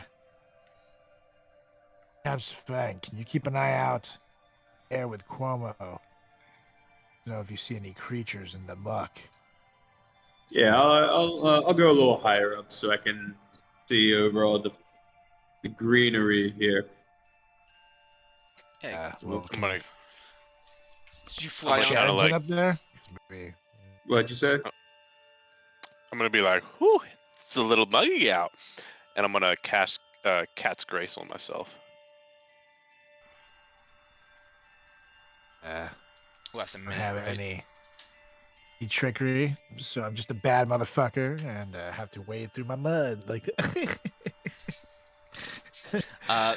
Caps Fang, can you keep an eye out there with Cuomo? You know if you see any creatures in the muck. Yeah, I'll go a little higher up so I can see over all the greenery here. Yeah, Well, I'm gonna- did you I'm fly gonna on? kinda Sharington like- up there? Maybe. What'd you say? I'm gonna be like, whew, it's a little muggy out, and I'm gonna cast Cat's Grace on myself. Well, that's a Don't minute, have right? any trickery, so I'm just a bad motherfucker and have to wade through my mud like.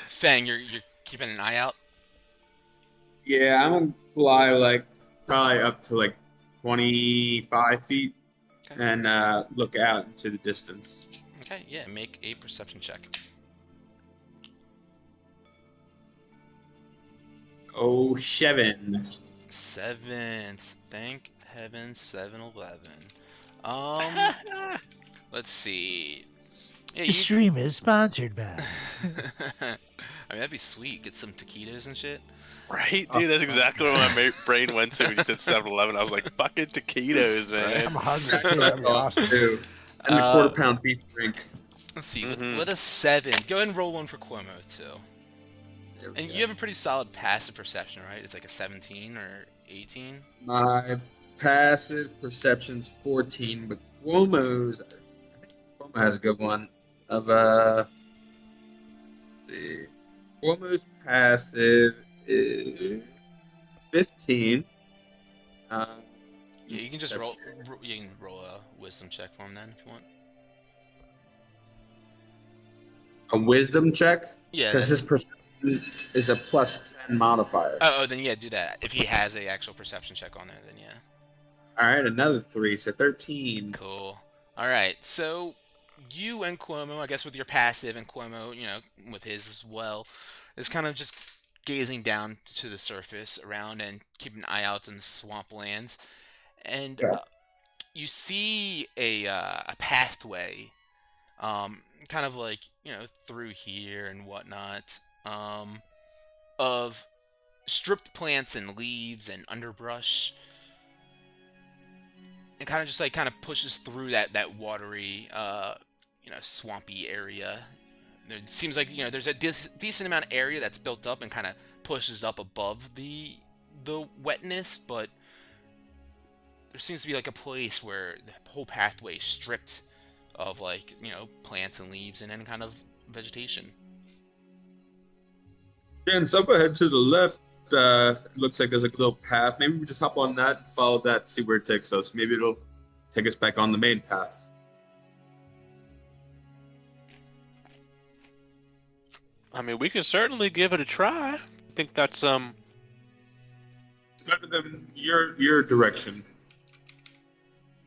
Fang, you're keeping an eye out. Yeah, I'm gonna fly like probably up to like 25 feet Okay. and look out into the distance. Okay, yeah, make a perception check. Oh, Shevin. 7. Thank heaven, 7-11. Let's see. Yeah, The stream is sponsored by. I mean, that'd be sweet. Get some taquitos and shit. Right, dude. That's exactly what my brain went to when you said 7-Eleven. I was like, fucking taquitos, man. I'm hungry too. That'd be awesome. Too. And the quarter-pound beef drink. Let's see. Mhm. With a 7, go ahead and roll one for Cuomo too. There we And go. you have a pretty solid passive perception, right? It's like a 17 or 18. My passive perception's 14, but Cuomo's, I think Cuomo has a good one of let's see, Cuomo's passive is 15. Yeah, you can just roll. perception. You can roll a wisdom check for him then, if you want. A wisdom check Yeah. because his That's... perception is a +10 modifier. Oh, then yeah, do that. If he has a actual perception check on there, then yeah. All right, another 3, so 13. Cool. All right, so you and Cuomo, I guess with your passive, and Cuomo, you know, with his as well, is kind of just gazing down to the surface around and keeping an eye out in the swamplands, and Yeah. you see a pathway, kind of like, you know, through here and whatnot, of stripped plants and leaves and underbrush. And kind of just like kind of pushes through that watery, you know, swampy area. It seems like, you know, there's a decent amount of area that's built up and kind of pushes up above the wetness, but there seems to be like a place where the whole pathway is stripped of, like, you know, plants and leaves and any kind of vegetation. And so up ahead to the left, looks like there's a little path. Maybe we just hop on that, follow that, see where it takes us. Maybe it'll take us back on the main path. I mean, we can certainly give it a try. I think that's It's better than your direction.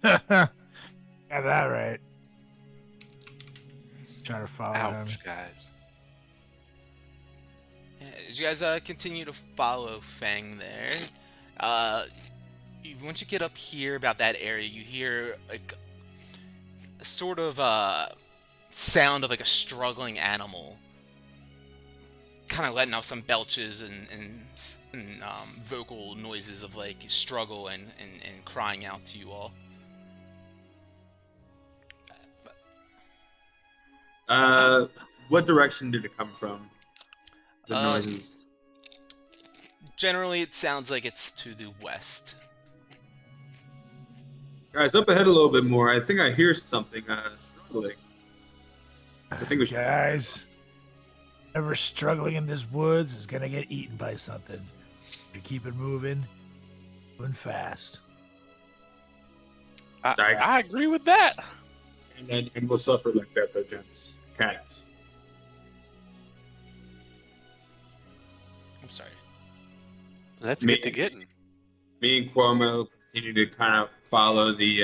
Got that right. Try to follow him. ouch, guys. Yeah, as you guys continue to follow Fang there, once you get up here about that area, you hear like a sort of sound of like a struggling animal, kind of letting out some belches and vocal noises of like struggle and crying out to you all. What direction did it come from? The noises. Generally, it sounds like it's to the west. Guys, up ahead a little bit more. I think I hear something struggling. I think we should. Guys, whoever struggling in this woods is gonna get eaten by something. You keep it moving fast. I agree with that. And we'll suffer like that, though, gents. Cats. I'm sorry. Let's Me- get to getting. Me and Cuomo continue to kind of follow the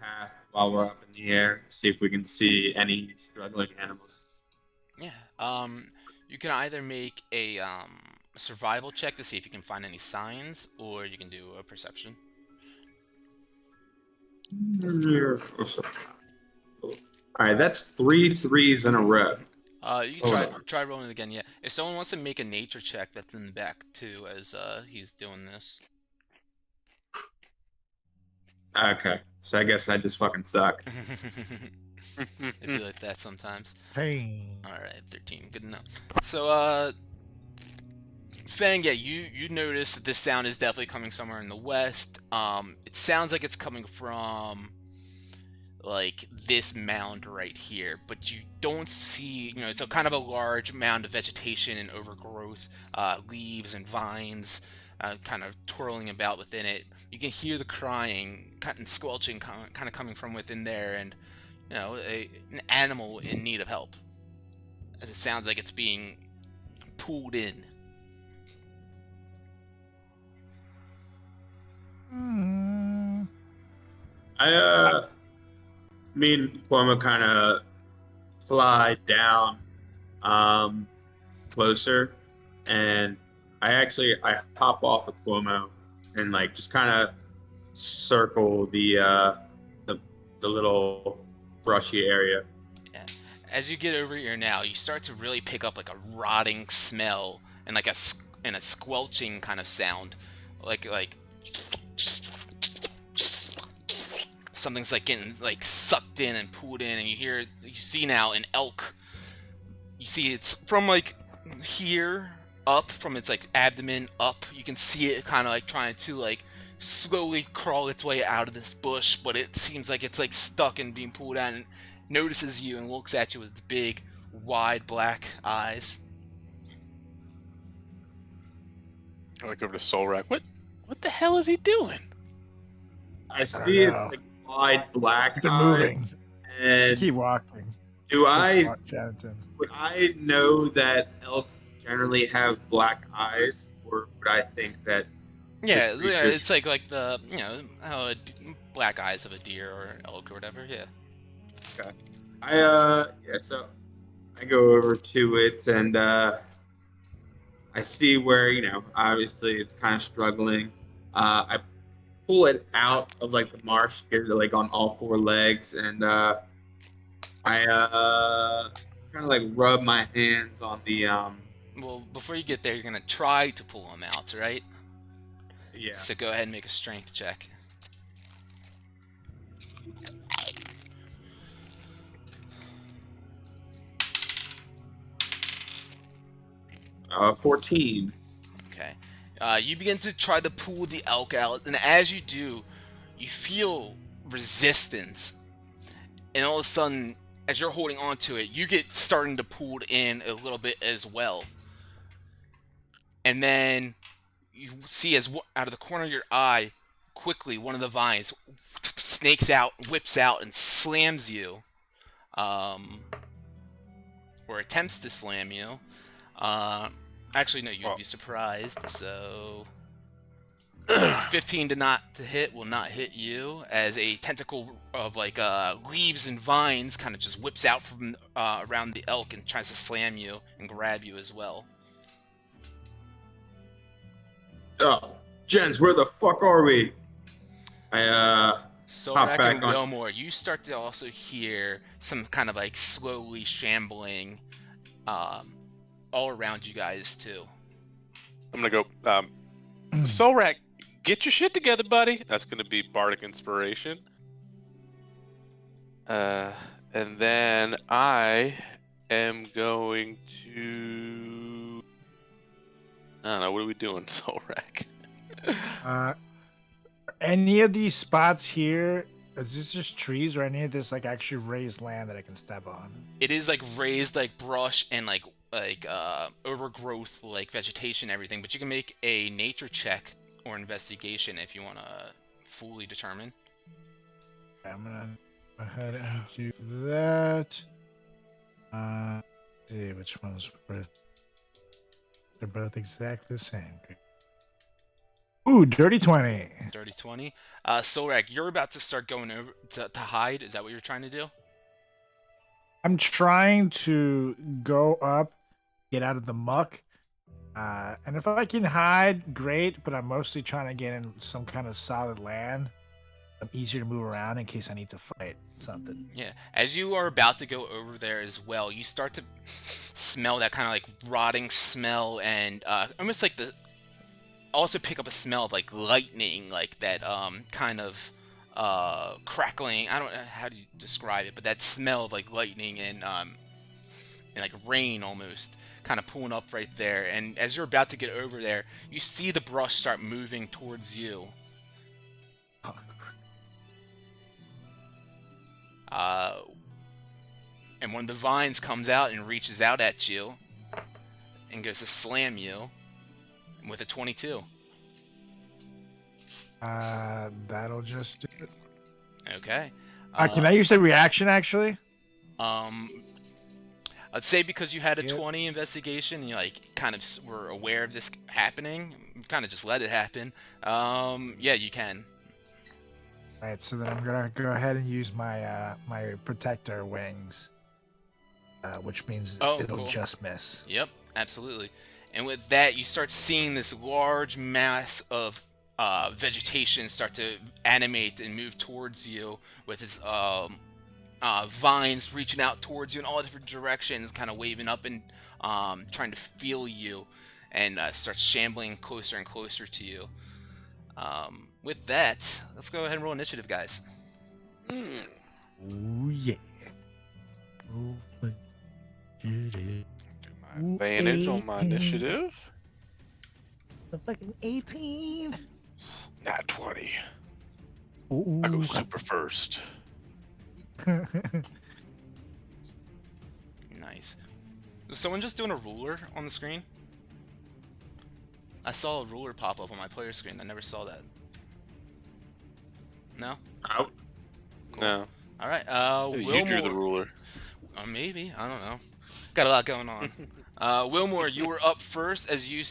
path while we're up in the air, see if we can see any struggling animals. Yeah. You can either make a survival check to see if you can find any signs, or you can do a perception. All right, that's 3 threes in a row. You can Hold try on. try rolling it again. Yeah. If someone wants to make a nature check, that's in the back too, as he's doing this. Okay, so I guess I just fucking suck. It'd be like that sometimes. Pain. All right, 13. Good enough. So, Fang, yeah, you notice that this sound is definitely coming somewhere in the west. It sounds like it's coming from like this mound right here, but you don't see, it's a kind of a large mound of vegetation and overgrowth, leaves and vines, kind of twirling about within it. You can hear the crying and squelching kind of coming from within there, and an animal in need of help, as it sounds like it's being pulled in. Me and Cuomo kind of fly down closer, and I hop off of Cuomo and like just kind of circle the little brushy area. Yeah. As you get over here now, you start to really pick up like a rotting smell and like a squelching kind of sound, like something's like getting like sucked in and pulled in, and you see now an elk. You see it's from like here up, from its like abdomen up. You can see it kind of like trying to like slowly crawl its way out of this bush, but it seems like it's like stuck and being pulled out, and notices you and looks at you with its big, wide black eyes. I look over to Solrak. What the hell is he doing? I see its know. like wide black They're eye, moving. and Keep walking. do I Watch Chatterton. would I know that elk generally have black eyes, or would I think that Yeah, this yeah, creature- it's like the how black eyes of a deer or elk or whatever. Yeah. so I go over to it, and I see where obviously it's kind of struggling. I pull it out of like the marsh, get it like on all four legs, and I kind of like rub my hands on the Well, before you get there, you're gonna try to pull him out, right? yeah. So go ahead and make a strength check. 14. Okay. You begin to try to pull the elk out, and as you do, you feel resistance. And all of a sudden, as you're holding on to it, you get starting to pull in a little bit as well. And then you see, as out of the corner of your eye, quickly one of the vines snakes out, whips out, and slams you. Or attempts to slam you. Actually, no, you'd be surprised. So, 15 to hit will not hit you, as a tentacle of like leaves and vines kind of just whips out from around the elk and tries to slam you and grab you as well. Oh, Jens, where the fuck are we? Solrak back and on. Wilmore, you start to also hear some kind of like slowly shambling all around you guys too. I'm gonna go. Solrak, get your shit together, buddy. That's gonna be bardic inspiration. And then I am going to. I don't know. What are we doing, Solrak? Any of these spots here, is this just trees, or any of this like actually raised land that I can step on? It is like raised like brush and like overgrowth, like vegetation, everything. But you can make a nature check or investigation if you want to fully determine. I'm gonna go ahead and do that. See which one's worth. They're both exactly the same. Ooh, dirty 20. Dirty 20. Solrak, you're about to start going over to hide. Is that what you're trying to do? I'm trying to go up, get out of the muck. And if I can hide, great, but I'm mostly trying to get in some kind of solid land. I'm easier to move around in case I need to fight something. Yeah. As you are about to go over there as well, you start to smell that kind of like rotting smell and almost like also pick up a smell of like lightning, like that kind of crackling. I don't know how do you describe it, but that smell of like lightning and like rain almost kind of pulling up right there. And as you're about to get over there, you see the brush start moving towards you. And one of the vines comes out and reaches out at you and goes to slam you with a 22. That'll just do it. Okay. Can I use a reaction, actually? I'd say because you had a 20 investigation, you like kind of were aware of this happening, you kind of just let it happen. Yeah, you can. All right, so then I'm gonna go ahead and use my my protector wings, which means it'll cool. just miss. Yep, absolutely. And with that, you start seeing this large mass of vegetation start to animate and move towards you with its vines reaching out towards you in all different directions, kind of waving up and trying to feel you, and starts shambling closer and closer to you. With that, let's go ahead and roll initiative, guys. Ooh, yeah. Advantage on my initiative. The fucking 18. Not 20. Ooh. I go super first. Nice. Was someone just doing a ruler on the screen? I saw a ruler pop up on my player screen. I never saw that. No? Out. Cool. No. All right. Maybe you drew the ruler. Maybe. I don't know. Got a lot going on. Wilmore, you were up first as you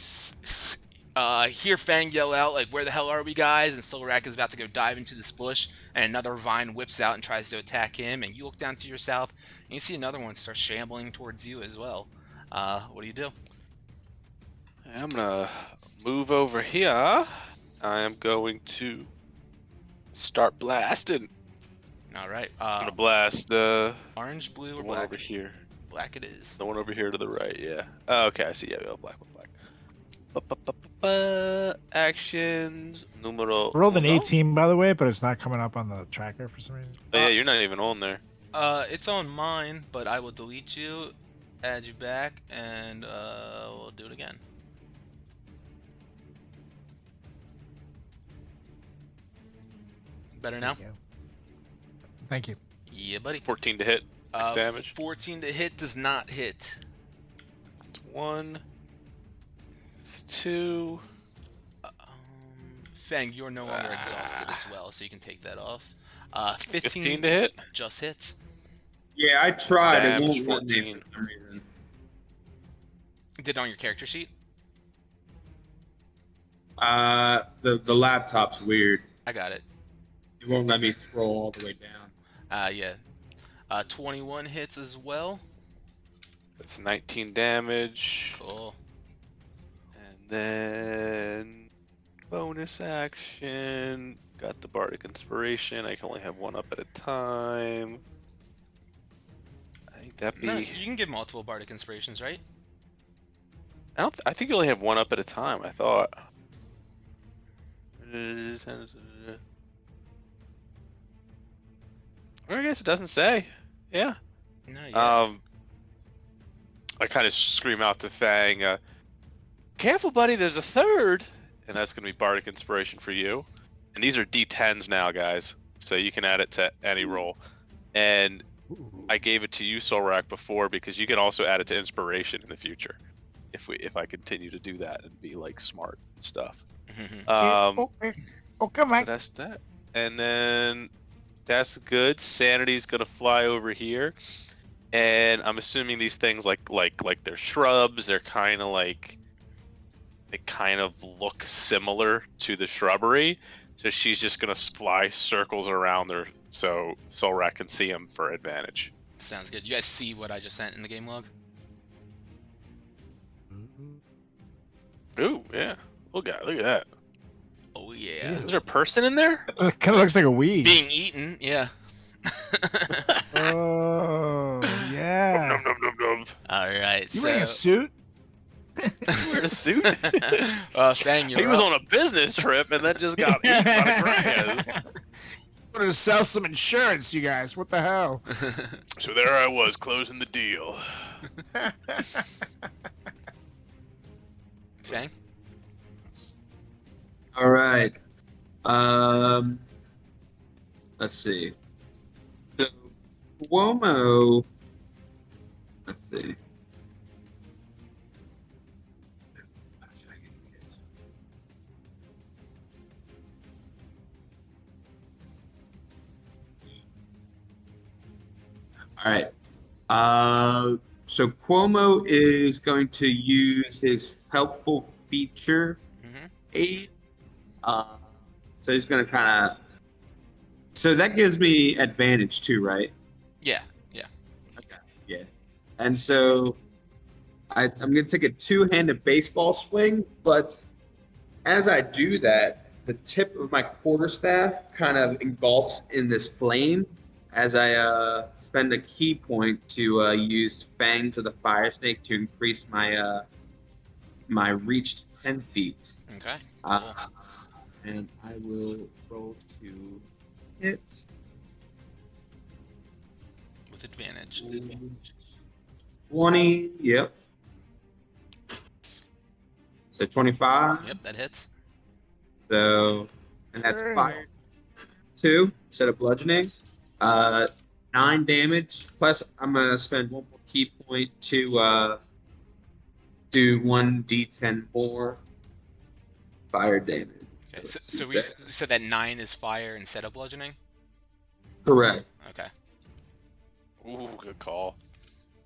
hear Fang yell out, like, "Where the hell are we, guys?" And Solrak is about to go dive into this bush, and another vine whips out and tries to attack him. And you look down to your south, and you see another one start shambling towards you as well. What do you do? I'm gonna move over here. I am going to start blasting. All right. I'm gonna blast Orange, blue, or the one black? over here. Black it is. The one over here to the right, yeah. Oh, okay, I see. Yeah, black, black. Actions. Numero. Rolled an uno? 18, by the way, but it's not coming up on the tracker for some reason. Oh, yeah, you're not even on there. It's on mine, but I will delete you, add you back, and we'll do it again. Better now? Thank you. Yeah, buddy. 14 to hit. Max damage. 14 to hit does not hit. It's 1. It's 2. Fang, you're no longer exhausted as well, so you can take that off. 15 to hit. Just hits. Yeah, I tried. It Damage, won't let me 14. for some reason. Did it on your character sheet? The laptop's weird. I got it. It won't let me scroll all the way down. Yeah. 21 hits as well. That's 19 damage. Cool. And then bonus action. Got the Bardic Inspiration. I can only have one up at a time. I think that'd be. No, you can give multiple Bardic Inspirations, right? I think you only have one up at a time. I thought. Or I guess it doesn't say. Yeah. No, yeah. I kind of scream out to Fang, "Careful, buddy! There's a third!" And that's gonna be Bardic Inspiration for you. And these are D10s now, guys, so you can add it to any roll. And I gave it to you, Solrak, before because you can also add it to Inspiration in the future, if I continue to do that and be like smart and stuff. Okay, So Mike. that's that. And then that's good. Sanity's gonna fly over here, and I'm assuming these things like they're shrubs. They're kind of like they kind of look similar to the shrubbery. So she's just gonna fly circles around there so Solrak can see him for advantage. Sounds good. You guys see what I just sent in the game log? Ooh, yeah. Look at that. Oh yeah. Is there a person in there? It kind of looks like a weed. Being eaten, yeah. Oh, yeah. Nom, nom, nom, nom. All right. You so... wearing a suit? You wearing a suit? Fang, you're He was up. on a business trip and then just got eaten by a grass. Wanted to sell some insurance, you guys. What the hell? So there I was, closing the deal. Fang? All right. Let's see. So Cuomo. Let's see. All right. So Cuomo is going to use his helpful feature Mm-hmm. aid. So he's going to kind of. So that gives me advantage too, right? Yeah, yeah. Okay. Yeah. And so I'm going to take a two-handed baseball swing, but as I do that, the tip of my quarterstaff kind of engulfs in this flame as I spend a key point to use Fangs of the Fire Snake to increase my my reach to 10 feet. Okay, cool. And I will roll to hit. With advantage. 20, yep. So 25. Yep, that hits. So, and that's Damn. fire 2 instead of bludgeoning. 9 damage. Plus, I'm going to spend one more key point to do 1d10 more fire damage. Okay, Let's so see we that. said that 9 is fire instead of bludgeoning? Correct. Okay. Ooh, good call.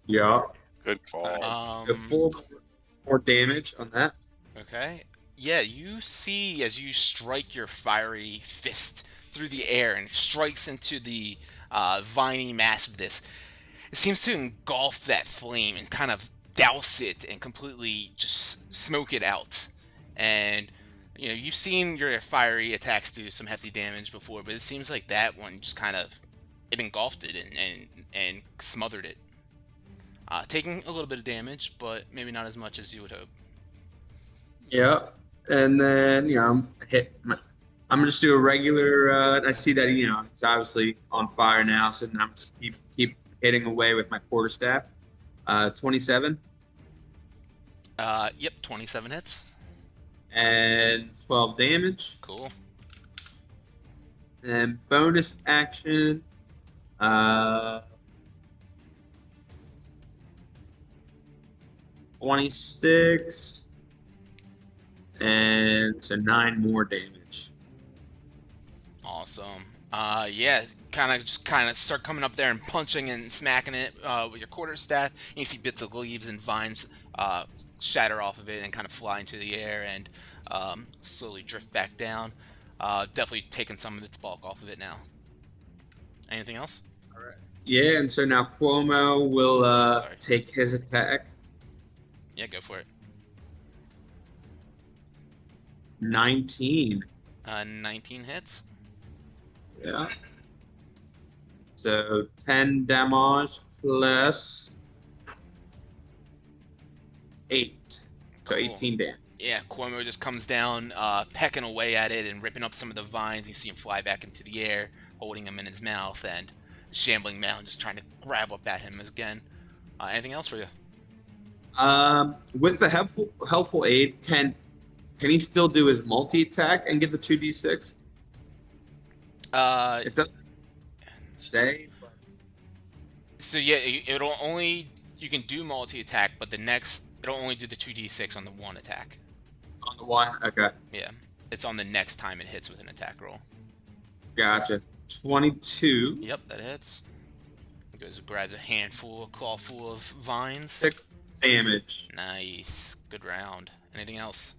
Yeah. Good call. So 4 more damage on that. Okay. Yeah, you see as you strike your fiery fist through the air and strikes into the viney mass of this. It seems to engulf that flame and kind of douse it and completely just smoke it out. And you know, you've seen your fiery attacks do some hefty damage before, but it seems like that one just kind of it engulfed it and smothered it. Taking a little bit of damage, but maybe not as much as you would hope. Yeah. And then, I'm just do a regular, I see that, it's obviously on fire now, so now I'm just keep hitting away with my quarterstaff. 27. Yep, 27 hits. And 12 damage. Cool. And bonus action, 26. And so 9 more damage. Awesome. Yeah, kind of start coming up there and punching and smacking it with your quarterstaff. And you see bits of leaves and vines shatter off of it and kind of fly into the air and slowly drift back down. Definitely taking some of its bulk off of it now. Anything else? All right. Yeah, and so now Cuomo will Sorry. take his attack. Yeah, go for it. 19. 19 hits. Yeah. So 10 damage plus 8. So Cool. 18 damage. Yeah, Cuomo just comes down, pecking away at it and ripping up some of the vines. You see him fly back into the air, holding him in his mouth, and shambling mound just trying to grab up at him again. Anything else for you? With the helpful aid, can he still do his multi-attack and get the 2d6? It doesn't say. But... So yeah, you can do multi-attack, but it'll only do the 2d6 on the one attack. On the one? Okay. Yeah, it's on the next time it hits with an attack roll. Gotcha. 22. Yep, that hits. He goes and grabs a claw full of vines. 6 damage. Nice, good round. Anything else?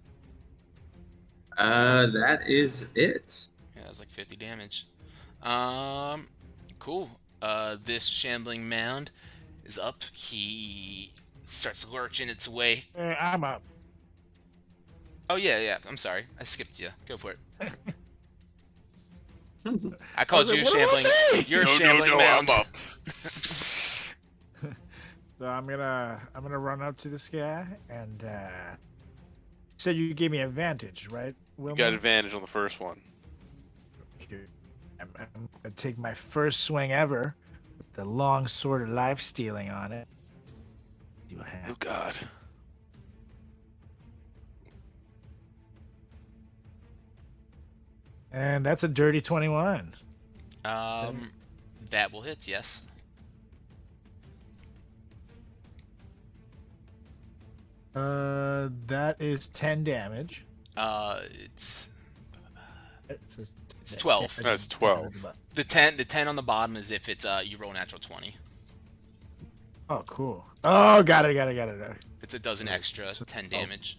That is it. Yeah, that's like 50 damage. Cool. This shambling mound is up. He starts lurching its way. I'm up. Oh yeah. I'm sorry, I skipped you. Go for it. I called you like, what shambling. about me? You're a shambling mound. I'm up. So I'm gonna run up to this guy and said you gave me advantage, right? You got advantage on the first one. I'm gonna take my first swing ever with the long sword of life stealing on it. See what Oh happens. God. And that's a dirty 21. That will hit. Yes. That is 10 damage. It's It's 12. That's 12. The 10 on the bottom is if it's you roll natural 20. Oh, cool. Oh, got it. It does an extra 10 damage.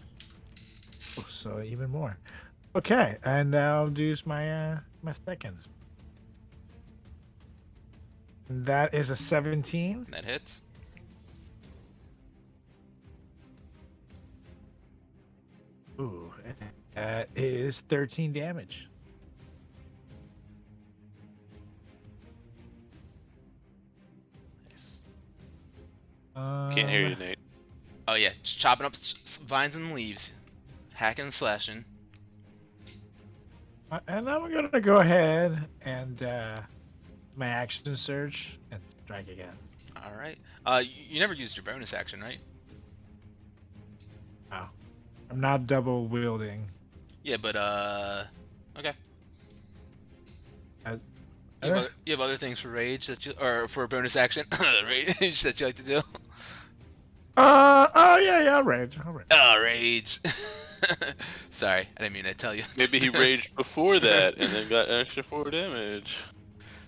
So even more. Okay, and I'll use my my second. That is a 17. That hits. Ooh, that is 13 damage. Nice. Can't hear you, Nate. Oh yeah, just chopping up vines and leaves, hacking and slashing. And I'm gonna go ahead and my action surge and strike again. All right. You never used your bonus action, right? Oh, I'm not double wielding. Yeah, but okay. Uh, You have other things for rage that you, or for bonus action rage that you like to do. Oh yeah, I'll rage. Oh, rage. Sorry, I didn't mean to tell you. Maybe he raged before that and then got extra 4 damage.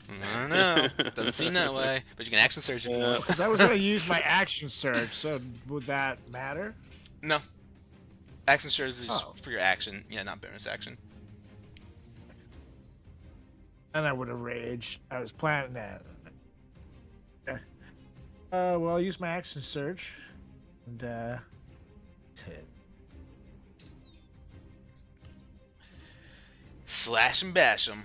I don't know. Doesn't seem that way. But you can action surge if you want. Because I was gonna use my action surge, so would that matter? No. Action surge is just Oh. for your action. Yeah, not bonus action. And I would have raged. I was planning that. Okay. Well, I'll use my action surge, and hit. Slash and bash them.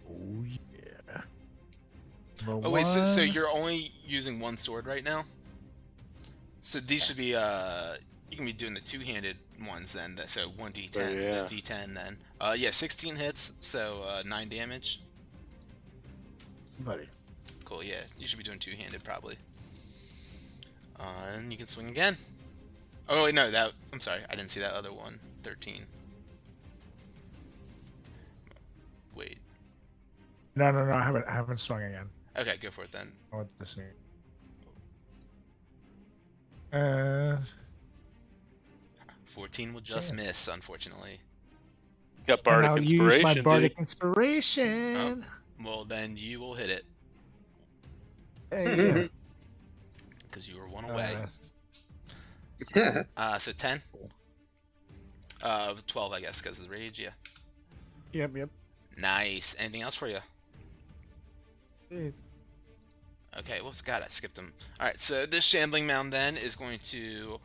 Oh yeah. Oh wait, so you're only using one sword right now? So these should be you can be doing the two-handed ones then. So 1d10, Oh, yeah. the d10 then. Yeah, 16 hits, so 9 damage. buddy. Cool, yeah. You should be doing two-handed probably. And you can swing again. Oh wait, no, I'm sorry, I didn't see that other one. 13. Wait. No, I haven't swung again. Okay, go for it then. I want this thing. 14 will just miss, unfortunately. Got And bardic I'll inspiration. use my bardic dude. inspiration. Well, then you will hit it Hey, because you were one yeah. away. So 10. 12, I guess, because of the rage. Yeah. Yep. Nice. Anything else for you? Hey, Okay, well, God, I skipped them. Alright, so this shambling mound then is going to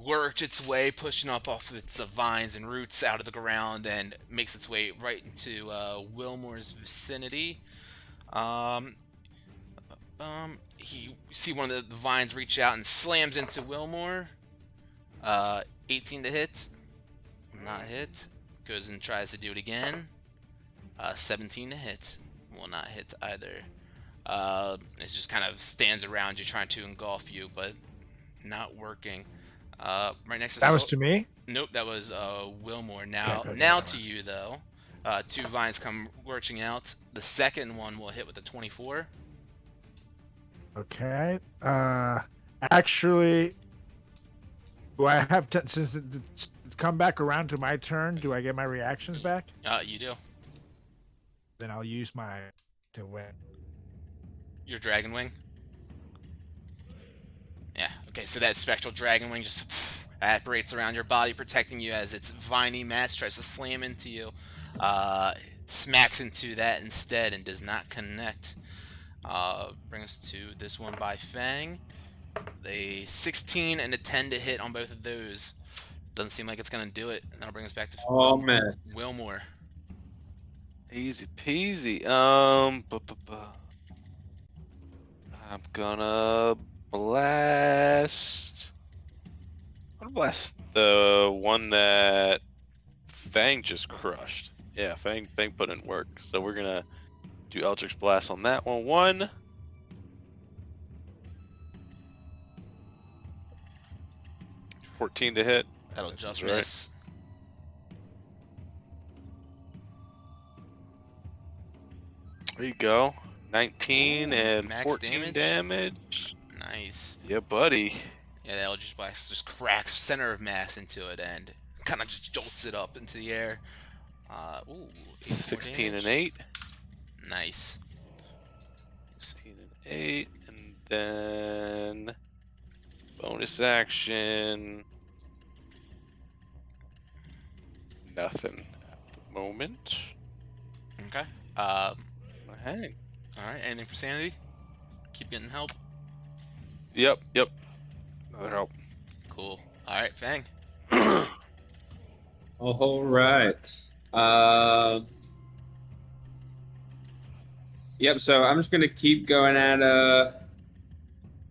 lurch its way, pushing up off of its vines and roots out of the ground, and makes its way right into Wilmore's vicinity. You see one of the vines reach out and slams into Wilmore. 18 to hit. Not hit. Goes and tries to do it again. 17 to hit. Will not hit either. It just kind of stands around you trying to engulf you, but not working. Right next to that was to me. Nope, that was Wilmore. Now, Okay, now never to you though. Two vines come lurching out. The second one will hit with a 24. Okay. Actually, do I have to, since it's come back around to my turn? Do I get my reactions back? You do. Then I'll use my to win. Your dragon wing. Yeah. Okay. So that spectral dragon wing just apparates around your body, protecting you as its viney mass tries to slam into you. Smacks into that instead and does not connect. Brings us to this one by Fang. A 16 and a 10 to hit on both of those. Doesn't seem like it's going to do it. And that'll bring us back to Oh, man. Wilmore. Easy peasy. I'm gonna blast. I'm gonna blast the one that Fang just crushed. Yeah, Fang put in work. So we're gonna do Eldritch Blast on that one. 14 to hit. That'll This just is right. miss. There you go. 19 and Max 14 damage. Nice. Yeah, buddy. Yeah, the Eldritch Blast just cracks center of mass into it and kind of just jolts it up into the air. Ooh, 8 more 16 and damage. 8. Nice. 16 and 8. And then bonus action. Nothing at the moment. Okay. Hang. All right. Anything for sanity? Keep getting help. Yep. Another help. Cool. All right, Fang. All right. Yep. So I'm just gonna keep going at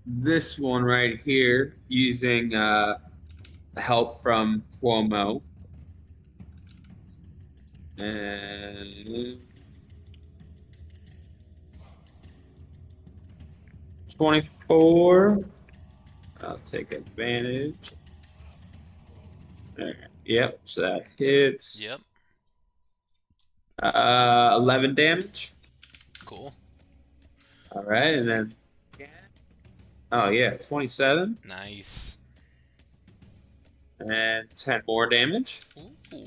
this one right here using help from Cuomo. And 24. I'll take advantage. There. Yep, so that hits. Yep. 11 damage. Cool. All right, and then. Oh, yeah, 27. Nice. And 10 more damage. Ooh.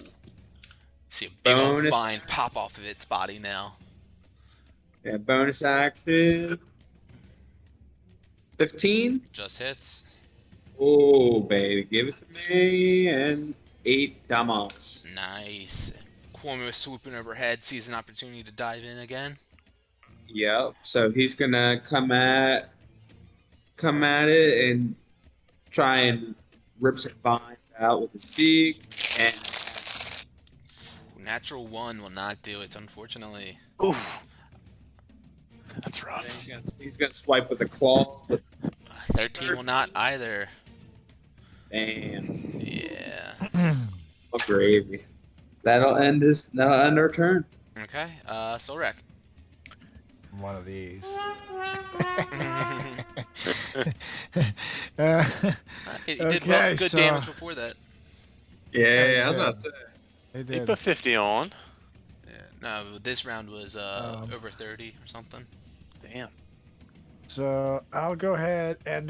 See a big old Bonus. vine pop off of its body now. Yeah, bonus action. 15. Just hits. Oh, baby, give it to me. And 8 damage. Nice. Cuomo swooping overhead, sees an opportunity to dive in again. Yep. So he's gonna come at it and try and rip some vines out with his beak. And Natural 1 will not do it, unfortunately. Ooh. That's rough. he's gonna swipe with a claw. 13 will not either. Damn. Yeah. Oh, gravy. That'll end our turn. Okay. Solrak. One of these. He did Okay, good so- damage before that. Yeah, I was about to say. They He did. put 50 on. Yeah. No, this round was over 30 or something. Damn. So I'll go ahead and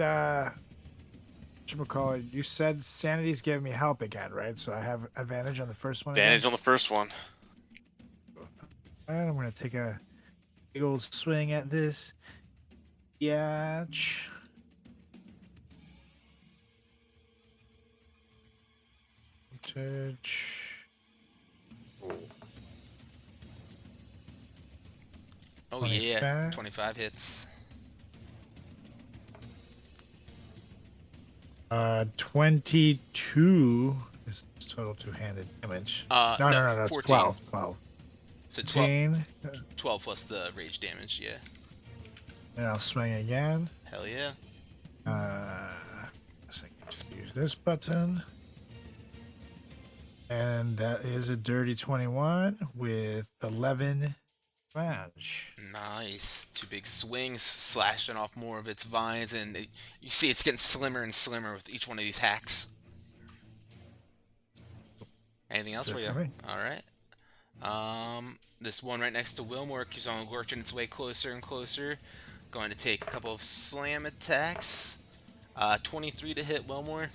whatchamacallit, you said Sanity's giving me help again, right? So I have advantage on the first one. Advantage again? on the first one. And I'm gonna take a big old swing at this. Yeah. Oh yeah, 25. 25 hits. 22 is total two-handed damage. No, No, it's 14. 12. So 14. 12 plus the rage damage, yeah. And I'll swing again. Hell yeah. I guess I can just use this button. And that is a dirty 21 with 11 damage. Nice. 2 big swings, slashing off more of its vines, and you see it's getting slimmer and slimmer with each one of these hacks. Anything else That's for it you? for me. All right. This one right next to Wilmore keeps on working its way closer and closer. Going to take a couple of slam attacks. 23 to hit Wilmore.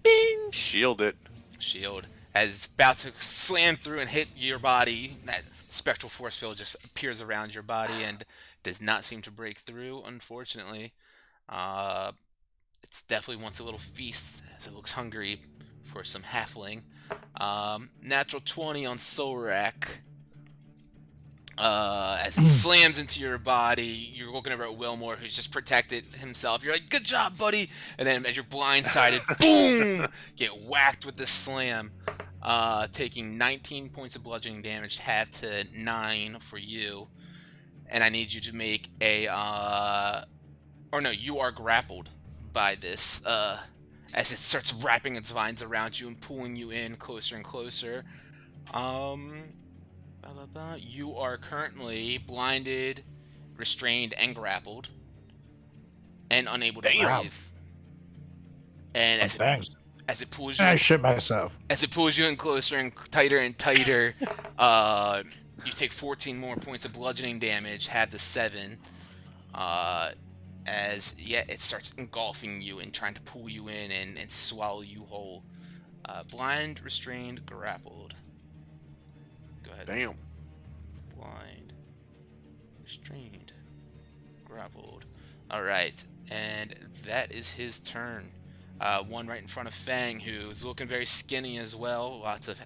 Bing! Shield it. Shield. As it's about to slam through and hit your body, that spectral force field just appears around your body and does not seem to break through, unfortunately. It's definitely wants a little feast as it looks hungry for some halfling. Natural 20 on Solrak. As it slams into your body, you're looking over at Wilmore, who's just protected himself. You're like, "Good job, buddy!" And then, as you're blindsided, boom, get whacked with this slam, taking 19 points of bludgeoning damage, half to 9 for you. And I need you to make a, or no, you are grappled by this, as it starts wrapping its vines around you and pulling you in closer and closer. You are currently blinded, restrained, and grappled, and unable to Damn. breathe. And Thanks. as it pulls you, I shit myself. as it pulls you in closer and tighter, you take 14 more points of bludgeoning damage, half to 7. As it starts engulfing you and trying to pull you in and swallow you whole. Blind, restrained, grappled. Go ahead. Damn. Blind, restrained, grappled. Alright, and that is his turn. One right in front of Fang, who's looking very skinny as well. Lots of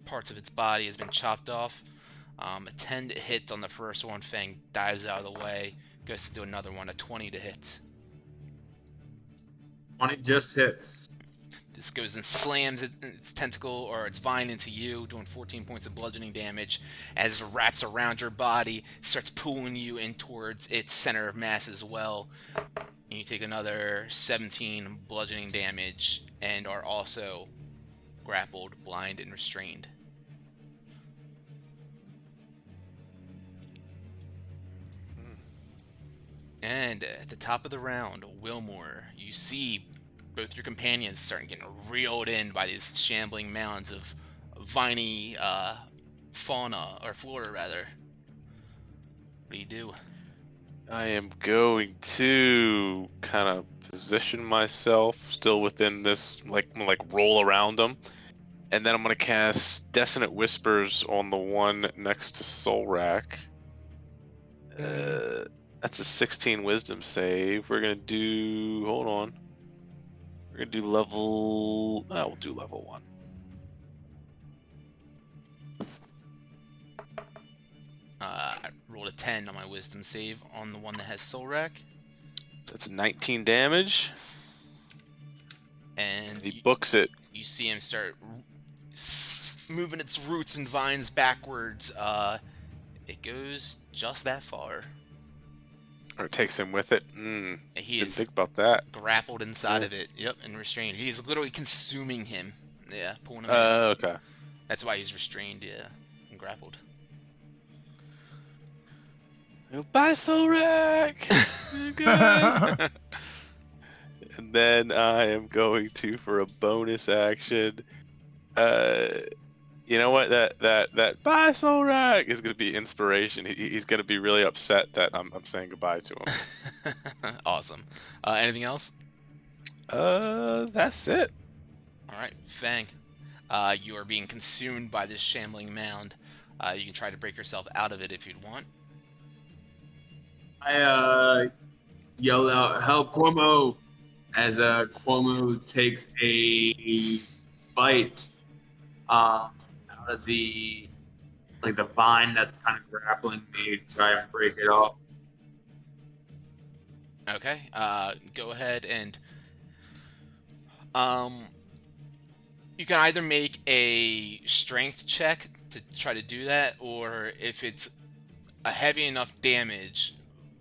parts of its body has been chopped off. A 10 to hit on the first one. Fang dives out of the way. Goes to do another one, a 20 to hit. 20 just hits. This goes and slams its tentacle or its vine into you, doing 14 points of bludgeoning damage. As it wraps around your body, starts pulling you in towards its center of mass as well. And you take another 17 bludgeoning damage and are also grappled, blind, and restrained. And at the top of the round, Wilmore, you see both your companions starting getting reeled in by these shambling mounds of viney fauna, or flora rather. What do you do? I am going to kind of position myself still within this, like roll around them, and then I'm gonna cast Dissonant Whispers on the one next to Solrak. That's a 16 Wisdom save. We're gonna do. Hold on. We're gonna do level. We'll do level 1. I rolled a 10 on my wisdom save on the one that has Soul Rack. That's 19 damage. And He books it. You see him start moving its roots and vines backwards. It goes just that far. Or it takes him with it. He Didn't is think about that. grappled inside of it. Yep, and restrained. He's literally consuming him. Yeah, pulling him in. Okay. That's why he's restrained, yeah, and grappled. Bye, Solrak! Good. And then I am going to, for a bonus action, you know what? That bye, Solrak is going to be inspiration. He's going to be really upset that I'm saying goodbye to him. Awesome. Anything else? That's it. All right, Fang. You are being consumed by this shambling mound. You can try to break yourself out of it if you'd want. I yell out, "Help, Cuomo!" As Cuomo takes a bite out of the vine that's kind of grappling me to try and break it off. Okay. Go ahead and you can either make a strength check to try to do that, or if it's a heavy enough damage,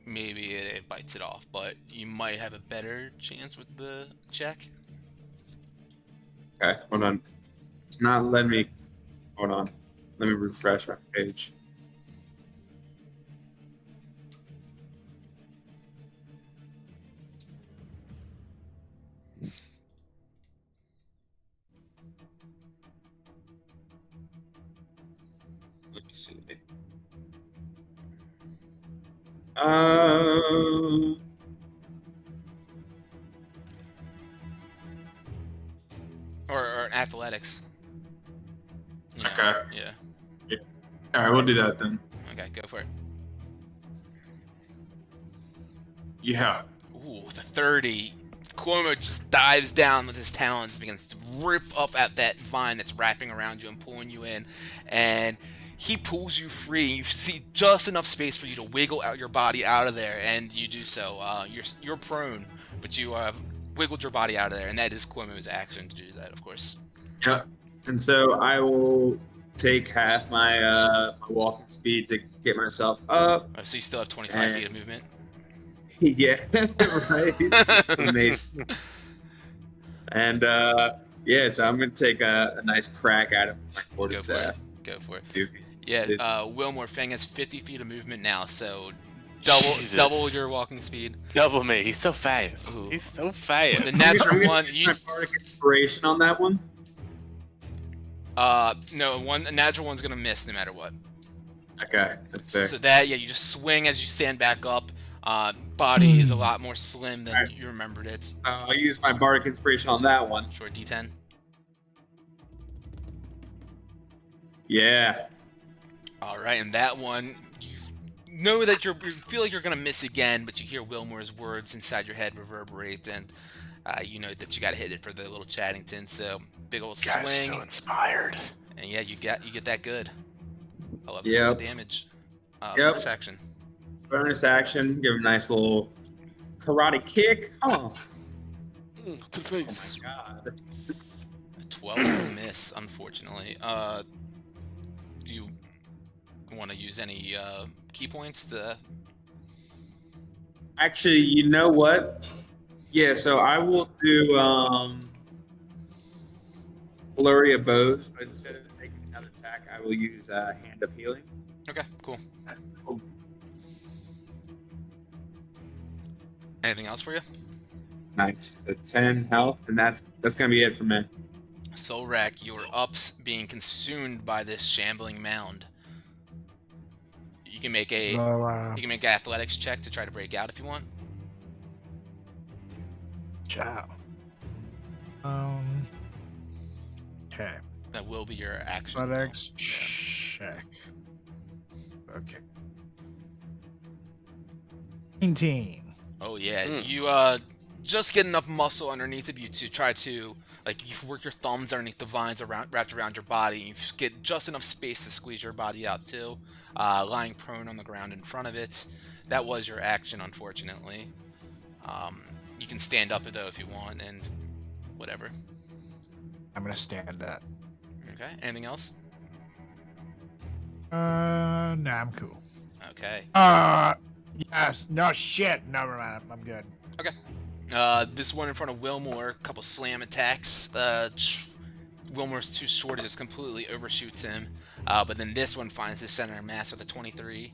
maybe it bites it off, but you might have a better chance with the check. Okay, hold on. It's not letting me. Hold on. Let me refresh my page. Let me see. Or athletics. You know, Okay. Yeah. All right, we'll do that then. Okay, go for it. Yeah. Ooh, with a 30, Cuomo just dives down with his talons, begins to rip up at that vine that's wrapping around you and pulling you in, and he pulls you free. You see just enough space for you to wiggle out your body out of there, and you do so. You're prone, but you wiggled your body out of there, and that is Cuomo's action to do that, of course. Yep. And so I will take half my my walking speed to get myself up. So you still have 25 feet of movement. Yeah, right. Amazing. And yeah, so I'm gonna take a nice crack at him with my Go for quarterstaff. it. Go for it. Dude. Yeah, Wilmore Fang has 50 feet of movement now, so double your walking speed. Double me. He's so fast. Ooh. He's so fast. The natural I'm gonna one, use my bardic inspiration on that one. no, a natural one's gonna miss no matter what. Okay, that's fair. So that, yeah, you just swing as you stand back up. Body is a lot more slim than you remembered it. I'll use my bardic inspiration on that one. Sure, D10. Yeah. All right, and that one, you know that you feel like you're gonna miss again, but you hear Wilmore's words inside your head reverberate, and you know that you got to hit it for the little Chaddington. So big old Guys, swing, so inspired. and yeah, you get that good. 11 Yep. points of damage. Yep. Bonus action. Bonus action. Give him a nice little karate kick. Oh, To the face. my god. 12 will miss, unfortunately. Do you want to use any key points to? Actually, you know what? Yeah, so I will do flurry of bows, but instead of taking another attack, I will use hand of healing. Okay, cool. Cool. Anything else for you? Nice. So 10 health, and that's gonna be it for me. Soul Rack, you're up being consumed by this shambling mound. You can make a So, you can make an athletics check to try to break out if you want. ciao. Okay. That will be your action. Athletics check. Okay. 19. Oh yeah, you just get enough muscle underneath of you to try to, like, you work your thumbs underneath the vines wrapped around your body. You get just enough space to squeeze your body out too, lying prone on the ground in front of it. That was your action, unfortunately. You can stand up though if you want, and whatever. I'm gonna stand up. Okay. Anything else? Nah, I'm cool. Okay. Yes. No shit. Never mind. I'm good. This one in front of Wilmore, a couple slam attacks. Wilmore's too short, it just completely overshoots him. But then this one finds his center of mass with a 23.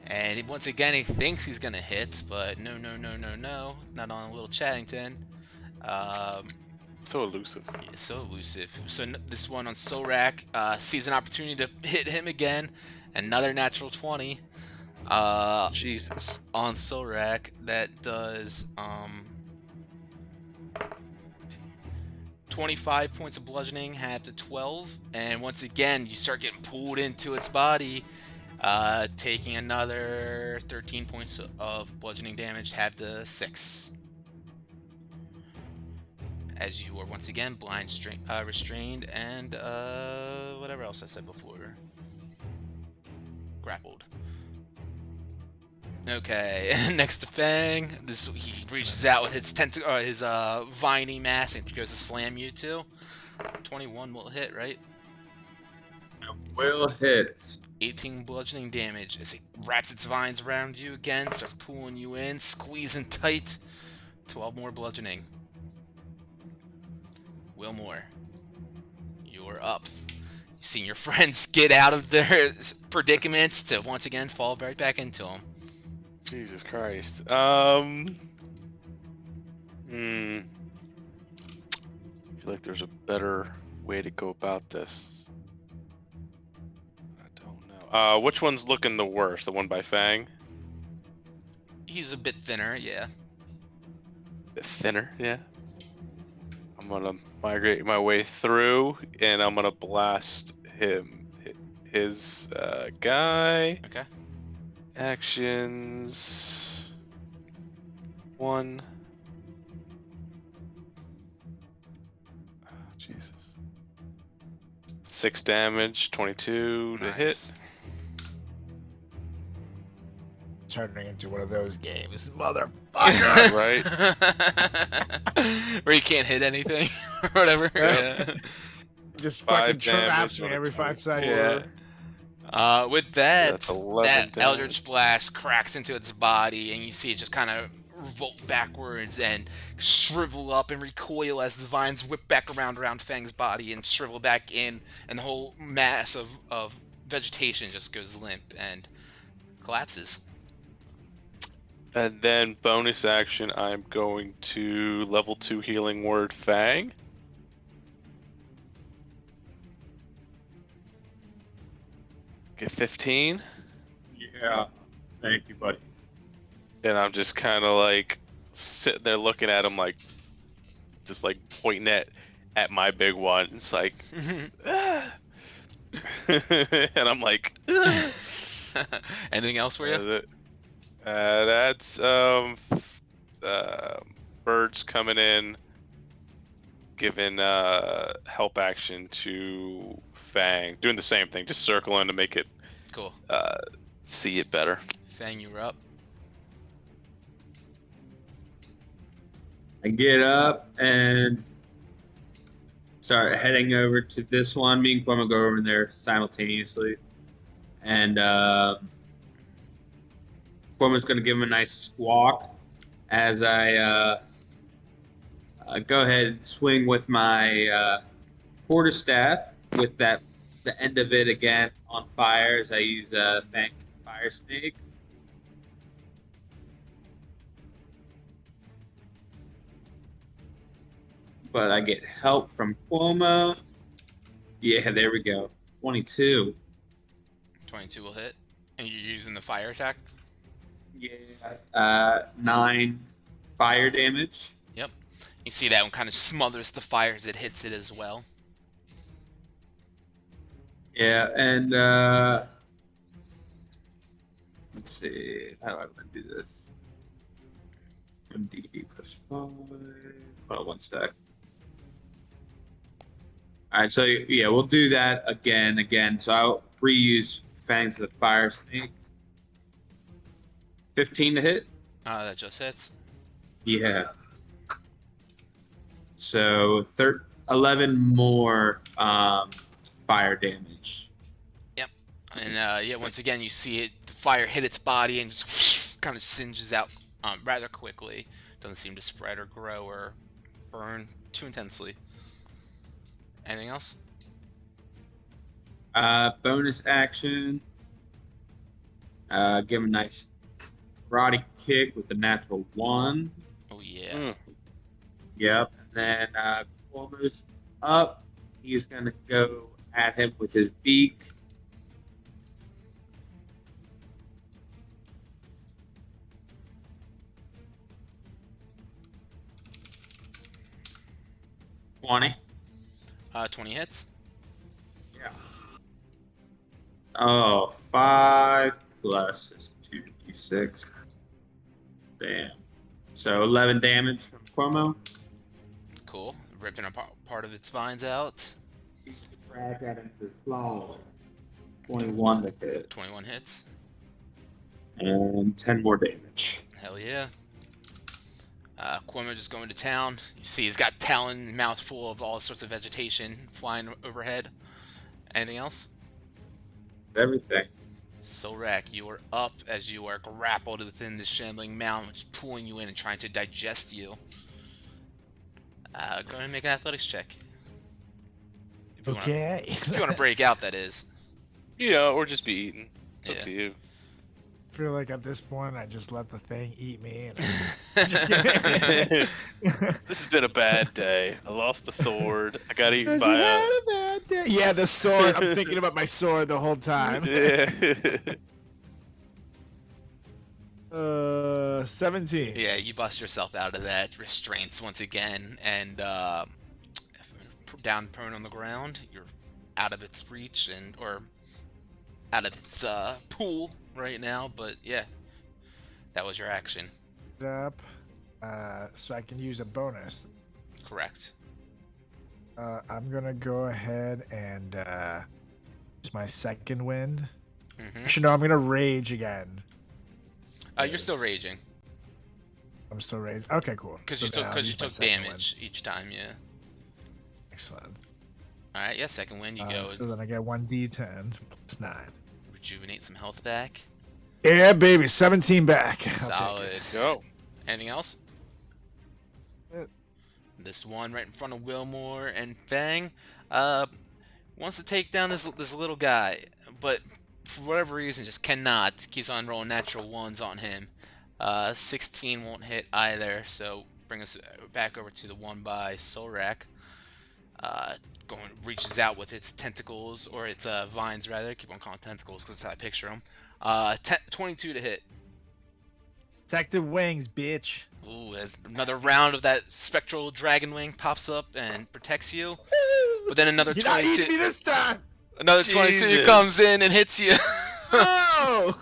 And once again, he thinks he's gonna hit, but no, not on a little Chaddington. So elusive. Yeah, so elusive. So this one on Sorak sees an opportunity to hit him again. Another natural 20. Jesus. On Sorak, that does 25 points of bludgeoning, half to 12, and once again you start getting pulled into its body, taking another 13 points of bludgeoning damage, half to 6. As you are once again blind, restrained, and whatever else I said before. Grappled. Okay, next to Fang, he reaches out with his viney mass and goes to slam you too. 21 will hit, right? Will hit. 18 bludgeoning damage as it wraps its vines around you again, starts pulling you in, squeezing tight. 12 more bludgeoning. Wilmore, you're up. You've seen your friends get out of their predicaments to once again fall right back into them. Jesus Christ. I feel like there's a better way to go about this. I don't know. Which one's looking the worst? The one by Fang? He's a bit thinner, yeah. Bit thinner, yeah. I'm gonna migrate my way through, and I'm gonna blast his guy. Okay. Actions. 1. Oh, Jesus. 6 damage, 22 to hit. Nice. Turning into one of those games, motherfucker. Right? Where you can't hit anything or whatever. Yeah. Just 5 fucking traps damage me on a every 5 seconds. With that, That's 11 that damage. Eldritch Blast cracks into its body, and you see it just kind of revolt backwards and shrivel up and recoil as the vines whip back around Fang's body and shrivel back in, and the whole mass of vegetation just goes limp and collapses. And then bonus action, I'm going to level 2 healing word Fang. Get 15. Yeah. Thank you, buddy. And I'm just kind of like sitting there looking at him, like just like pointing at my big one. It's like, "Ah." And I'm like, "Ah." Anything else for you? That's birds coming in, giving help action to Fang, doing the same thing, just circling to make it Cool. see it better. Fang, you're up. I get up and start heading over to this one. Me and Kwame go over there simultaneously. And Kwame's going to give him a nice squawk as I go ahead and swing with my quarterstaff with the end of it again on fire as I use Fang Fire Snake. But I get help from Cuomo. Yeah, there we go. 22. 22 will hit. And you're using the fire attack? Yeah. 9 fire damage. Yep. You see that one kind of smothers the fire as it hits it as well. Yeah, and let's see. How do I want to do this? 1d8 plus 5. Hold on one sec. All right, so yeah, we'll do that again. So I'll reuse Fangs of the Fire Snake. 15 to hit. That just hits. Yeah. So 11 more fire damage. Yep. And yeah, once again, you see it. The fire hit its body and just kind of singes out rather quickly. Doesn't seem to spread or grow or burn too intensely. Anything else? Bonus action. Give him a nice karate kick with a natural 1. Oh yeah. Mm. Yep. And then Cuomo's up. He's going to go at him with his beak. $20. 20 hits. Yeah. Oh, 5 plus is 2d6. Damn. So 11 damage from Cuomo. Cool. Ripping a part of its vines out. He crack at him with claw. 21 to hit. 21 hits. And 10 more damage. Hell yeah. Cuomo just going to town. You see he's got talon and mouth full of all sorts of vegetation flying overhead. Anything else? Everything. Solrak, you are up as you are grappled within this shambling mound, which is pulling you in and trying to digest you. Go ahead and make an athletics check. If you Okay. If you want to break out, that is. You know, or just be eaten. It's Yeah. up to you. I feel like at this point I just let the thing eat me. And just kidding. This has been a bad day. I lost my sword. I got eaten Has by he had a bad day? Yeah, the sword. I'm thinking about my sword the whole time. Yeah. 17. Yeah, you bust yourself out of that restraints once again, and down prone on the ground. You're out of its reach or out of its pool right now. But yeah, that was your action. Up. So I can use a bonus. Correct. I'm gonna go ahead and use my second wind. Mm-hmm. Actually, no, I'm gonna rage again. You're still Yes. raging I'm still raging. Okay, cool. because So you took now I'll use my second damage each time. Yeah. Excellent. All right. Yeah. Second win. You go. So then I get 1d10 plus 9. Rejuvenate some health back. Yeah, baby, 17 back. I'll Solid. take it. Go. Anything else? This one right in front of Wilmore and Fang wants to take down this little guy, but for whatever reason just cannot. Keeps on rolling natural ones on him. 16 won't hit either, so bring us back over to the one by Solrak. Reaches out with its tentacles, or its vines rather. Keep on calling tentacles because that's how I picture them. 22 to hit. Protective wings, bitch. Ooh, another round of that spectral dragon wing pops up and protects you. But then another You're not 22. eating me this time. Another 22 Jesus. comes in and hits you. No.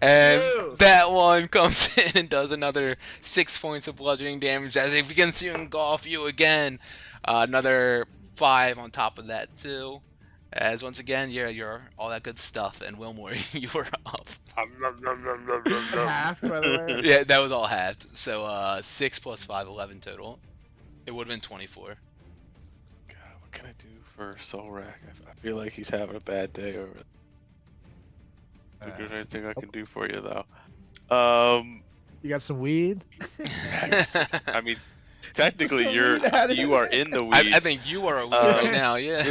And No. that one comes in and does another 6 points of bludgeoning damage as it begins to engulf you again. Another 5 on top of that too. As once again, you're all that good stuff. And Wilmore, you were up. Half, by the way. Yeah, that was all halved. So 6 plus 5, 11 total. It would have been 24. God, what can I do for Solrak? I feel like he's having a bad day over it. Is there anything I can do for you though? You got some weed? I mean, technically Some you weed out of are here. in the weeds. I think you are a weed right now, yeah.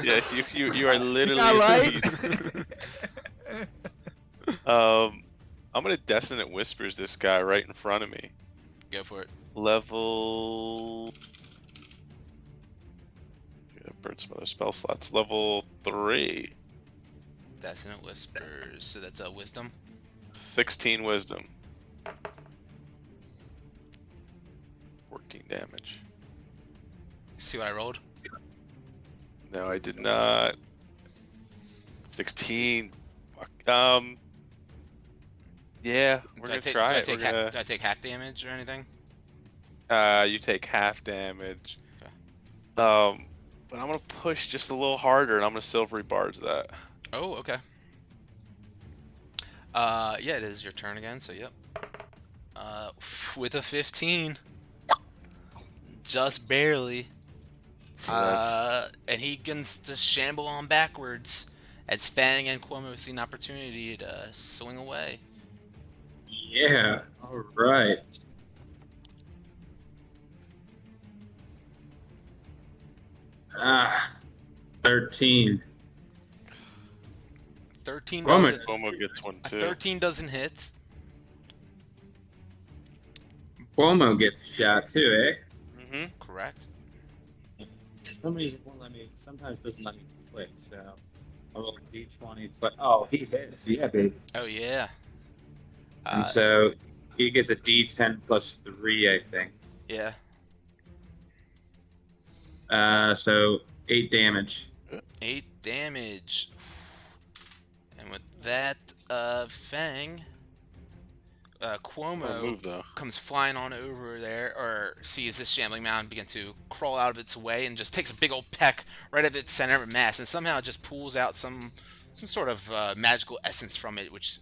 Yeah, you are literally Not in right? the weeds. I'm gonna Dissonant Whispers this guy right in front of me. Go for it. Level. Yeah, burn some other spell slots. Level 3. Dissonant Whispers. So that's a wisdom. 16 wisdom. 14 damage. See what I rolled? No, I did not. 16. Fuck. Yeah, we're gonna try it. Do I take half damage or anything? You take half damage. Okay. But I'm gonna push just a little harder, and I'm gonna Silvery Bards that. Oh, okay. Yeah, it is your turn again, so yep. With a 15. Just barely. So that's And he begins to shamble on backwards as Fang and Cuomo see an opportunity to swing away. Yeah. All right. Ah, 13. 13 Cuomo. doesn't, Cuomo gets one a too. 13 doesn't hit. Cuomo gets shot too, eh? Mm-hmm. Correct. For some reason, it won't let me. Sometimes it doesn't let me click. So I roll a d20. But oh, he hits. Yeah, baby. Oh, yeah. And so he gets a d10 plus 3, I think. Yeah. So 8 damage. 8 damage. And with that, Fang, Cuomo Move though. comes flying on over there, or sees this shambling mound begin to crawl out of its way, and just takes a big old peck right at its center of mass, and somehow just pulls out some sort of magical essence from it, which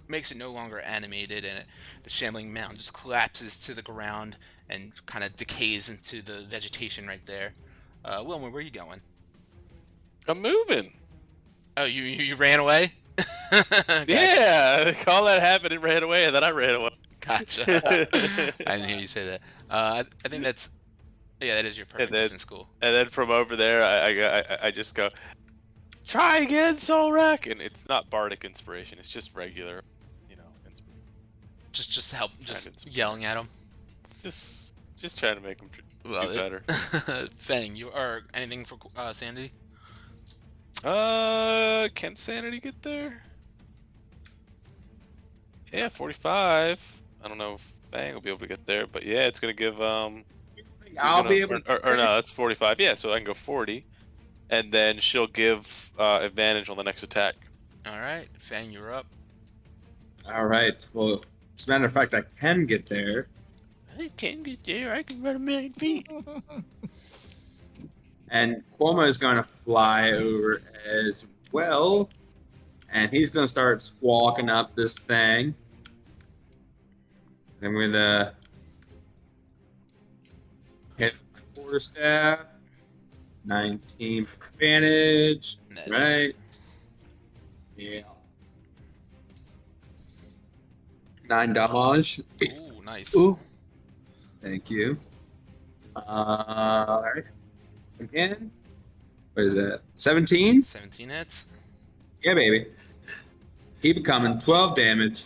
makes it no longer animated, and the shambling mound just collapses to the ground and kind of decays into the vegetation right there. Wilmer, where are you going? I'm moving. Oh, you ran away? Gotcha. Yeah, call that happened. It ran away, and then I ran away. Gotcha. I didn't hear you say that. I think that's, yeah, that is your perfect then- distance school. And then from over there, I just go, try again, Solrak, and it's not bardic inspiration. It's just regular, inspiration. Just help, just Guidance. yelling at him. Just trying to make them do better. Fang, you are anything for Sandy? Can Sanity get there? Yeah, 45. I don't know if Fang will be able to get there, but yeah, it's gonna give I'll be able to. or no, that's 45. Yeah, so I can go 40, and then she'll give advantage on the next attack. All right, Fang, you're up. All right. Well, as a matter of fact, I can get there. I can't get there. I can run 1,000,000 feet. And Cuomo is going to fly over as well. And he's going to start squawking up this thing. I'm going to hit my quarterstaff. 19 advantage. That Right. Yeah. 9 damage. Ooh, nice. Ooh. Thank you. Alright. Again. What is that? 17? 17 hits. Yeah, baby. Keep it coming. 12 damage.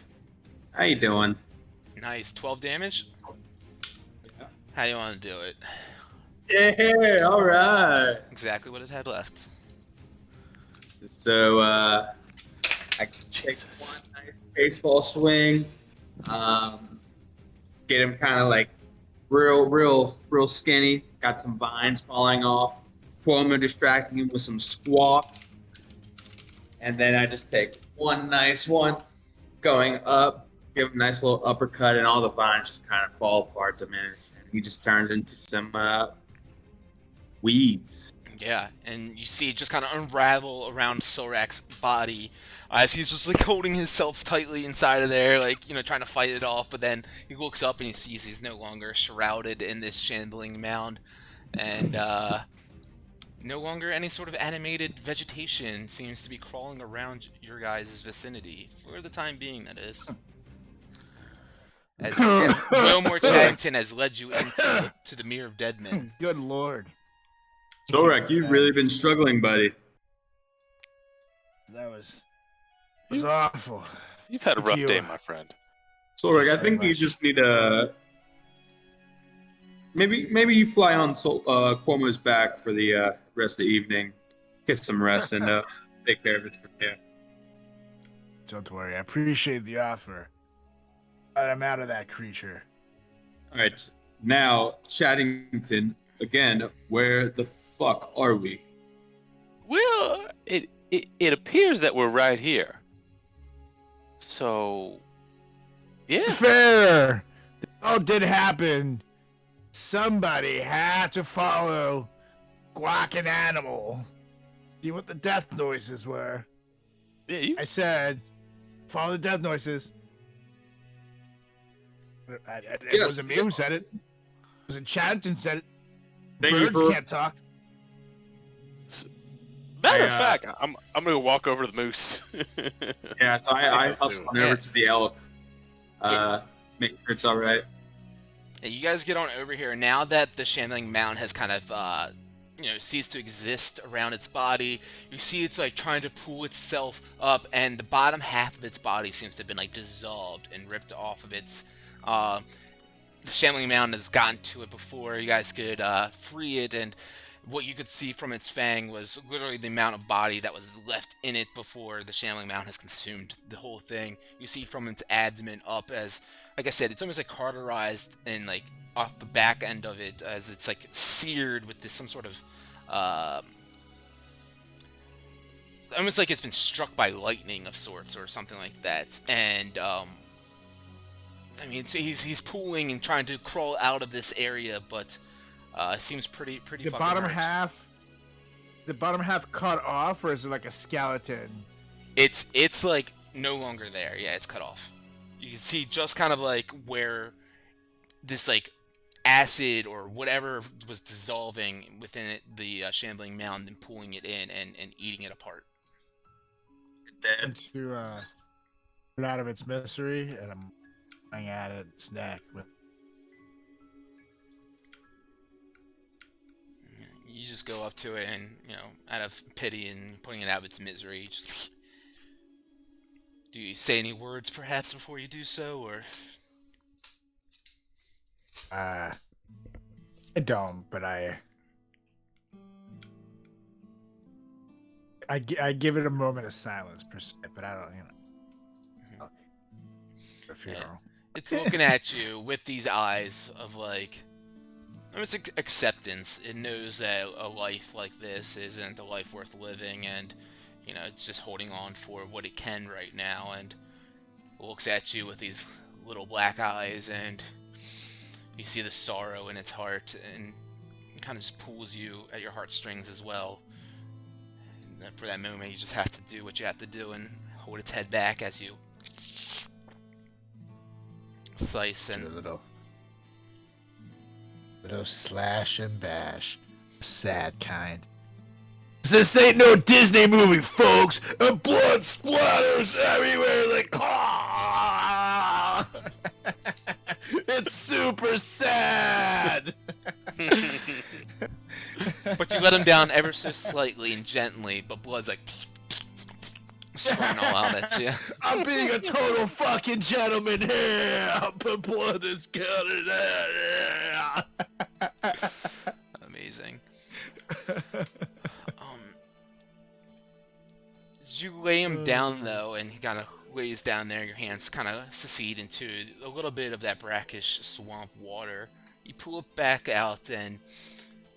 How you doing? Nice. 12 damage. How do you want to do it? Yeah, alright. Exactly what it had left. So, I can take Jesus. one nice baseball swing. Get him kind of like real skinny. Got some vines falling off. Cuomo distracting him with some squawk. And then I just take one nice one going up, give him a nice little uppercut, and all the vines just kind of fall apart, diminish. And he just turns into some weeds. Yeah, and you see it just kind of unravel around Sorak's body as he's just like holding himself tightly inside of there, like, you know, trying to fight it off. But then he looks up and he sees he's no longer shrouded in this shambling mound, and no longer any sort of animated vegetation seems to be crawling around your guys' vicinity for the time being. That is, as Wilmore Chaddington has led you into the Mere of Dead Men. Good lord. Zorak, you've really been struggling, buddy. That was awful. You've had a Thank rough you. day, my friend. Zorak, I so think you much. just need a. Maybe you fly on Cuomo's back for the rest of the evening, get some rest, and take care of it from here. Don't worry. I appreciate the offer. But I'm out of that creature. All right, now Chaddington again. Where the fuck are we? Well, it appears that we're right here. So, yeah. Fair. It all did happen. Somebody had to follow Guac an animal. See what the death noises were. Yeah, I said, follow the death noises. It Yes. wasn't me who said it. It wasn't Chaddington said it. Thank you Birds for- can't talk. Matter of I, fact, I'm gonna walk over to the moose. Yeah, so I hustled Yeah. over to the elk. Make sure it's all right. Yeah, you guys get on over here now that the shambling mound has kind of ceased to exist around its body. You see it's like trying to pull itself up, and the bottom half of its body seems to have been like dissolved and ripped off of its the shambling mound has gotten to it before you guys could free it, and what you could see from its fang was literally the amount of body that was left in it before the shambling mound has consumed the whole thing. You see from its abdomen up, as like I said, it's almost like cauterized and like off the back end of it, as it's like seared with this some sort of almost like it's been struck by lightning of sorts or something like that. And I mean, he's pulling and trying to crawl out of this area, but seems pretty The fucking bottom hurt. half cut off, or is it like a skeleton? It's like no longer there. Yeah, it's cut off. You can see just kind of like where this like acid or whatever was dissolving within it, the shambling mound, and pulling it in and eating it apart. And to get out of its misery, and I'm going at its neck with. You just go up to it and, you know, out of pity and putting it out of its misery, just... Do you say any words, perhaps, before you do so, or...? I don't, but I give it a moment of silence per se, but I don't, a funeral. It's looking at you with these eyes of, like... It's acceptance. It knows that a life like this isn't a life worth living, and, you know, it's just holding on for what it can right now, and looks at you with these little black eyes, and You see the sorrow in its heart, and it kind of just pulls you at your heartstrings as well. And for that moment, you just have to do what you have to do and hold its head back as you slice A and little slash and bash. Sad kind. This ain't no Disney movie, folks. And blood splatters everywhere. Like, it's super sad. but you let him down ever so slightly and gently, but blood's like spraying all out at you. I'm being a total fucking gentleman here. But blood is coming out. Amazing. You lay him down though, and he kind of lays down there. Your hands kind of secede into a little bit of that brackish swamp water. You pull it back out, and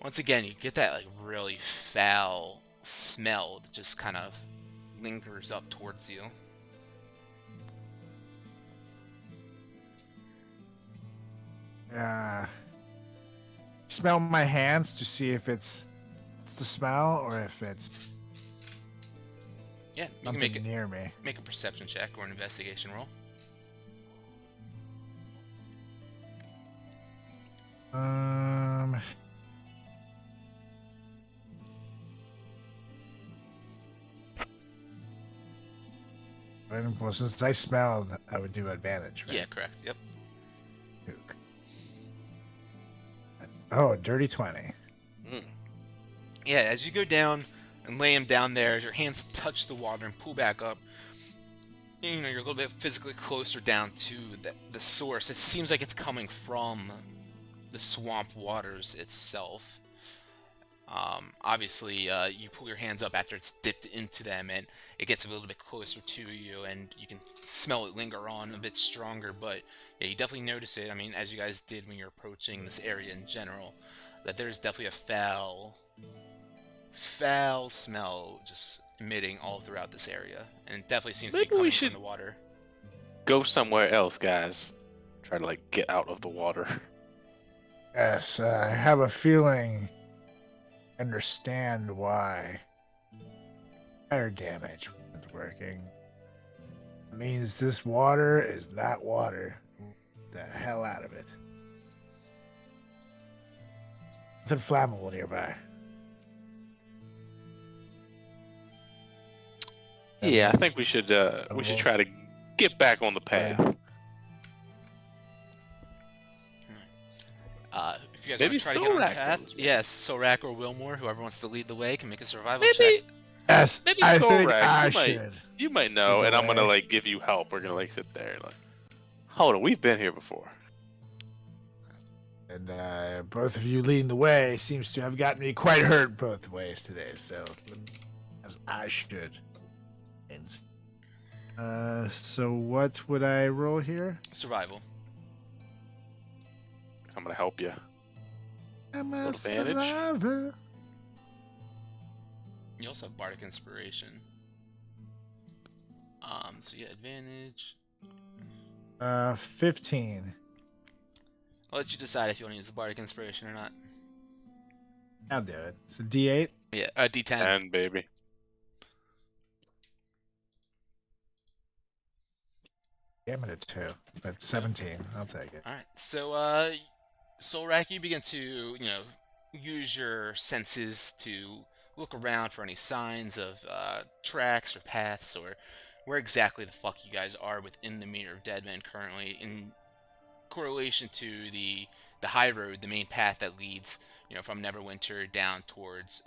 once again, you get that like really foul smell that just kind of lingers up towards you. Smell my hands to see if it's the smell or if it's Yeah, you can something near me. make a perception check or an investigation roll. Well, since I smelled, I would do advantage, right? Yeah, correct. Yep. Ook. Oh, dirty 20. Yeah, as you go down and lay him down there, as your hands touch the water and pull back up, you know, you're a little bit physically closer down to the source. It seems like it's coming from the swamp waters itself. Obviously, you pull your hands up after it's dipped into them, and it gets a little bit closer to you, and you can smell it linger on a bit stronger, but yeah, you definitely notice it. I mean, as you guys did when you're approaching this area in general, that there's definitely a foul smell just emitting all throughout this area, and it definitely seems to be Maybe we coming should from the water. Go somewhere else, guys. Try to like get out of the water. Yes, I have a feeling. Understand why fire damage isn't working. It means this water is not water. The hell out of it. Nothing flammable nearby. Yeah, I think we should try to get back on the path. If you guys Maybe want to try to get on the Solrak path, goes. yes, Solrak or Wilmore, whoever wants to lead the way, can make a survival Maybe, check. Yes, maybe I think Solrak, I you should. You might know, Lead and the I'm gonna way. like give you help. We're gonna like sit there, like, hold on, we've been here before. And both of you leading the way seems to have gotten me quite hurt both ways today, so as I should. And so what would I roll here? Survival. I'm gonna help you. I'm a Little advantage. survivor. You also have Bardic Inspiration. So yeah, advantage. 15. I'll let you decide if you want to use the Bardic Inspiration or not. I'll do it. It's a D8. Yeah, D10. And baby. Yeah, I'm at a 2, but 17. I'll take it. Alright, so, Solrak, you begin to, you know, use your senses to look around for any signs of, tracks or paths or where exactly the fuck you guys are within the Meter of Dead Men currently in correlation to the high road, the main path that leads, you know, from Neverwinter down towards,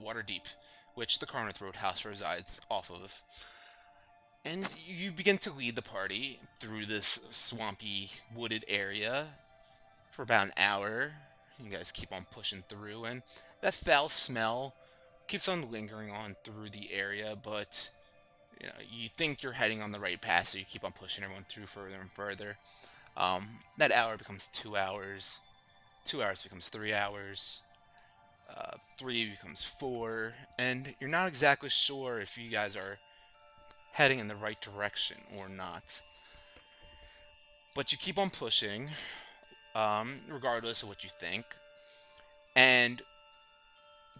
Waterdeep, which the Carneth Roadhouse resides off of. And you begin to lead the party through this swampy, wooded area for about an hour. You guys keep on pushing through, and that foul smell keeps on lingering on through the area, but you know, you think you're heading on the right path, so you keep on pushing everyone through further and further. That hour becomes 2 hours. 2 hours becomes 3 hours. 3 becomes 4, and you're not exactly sure if you guys are heading in the right direction or not. But you keep on pushing. regardless of what you think. And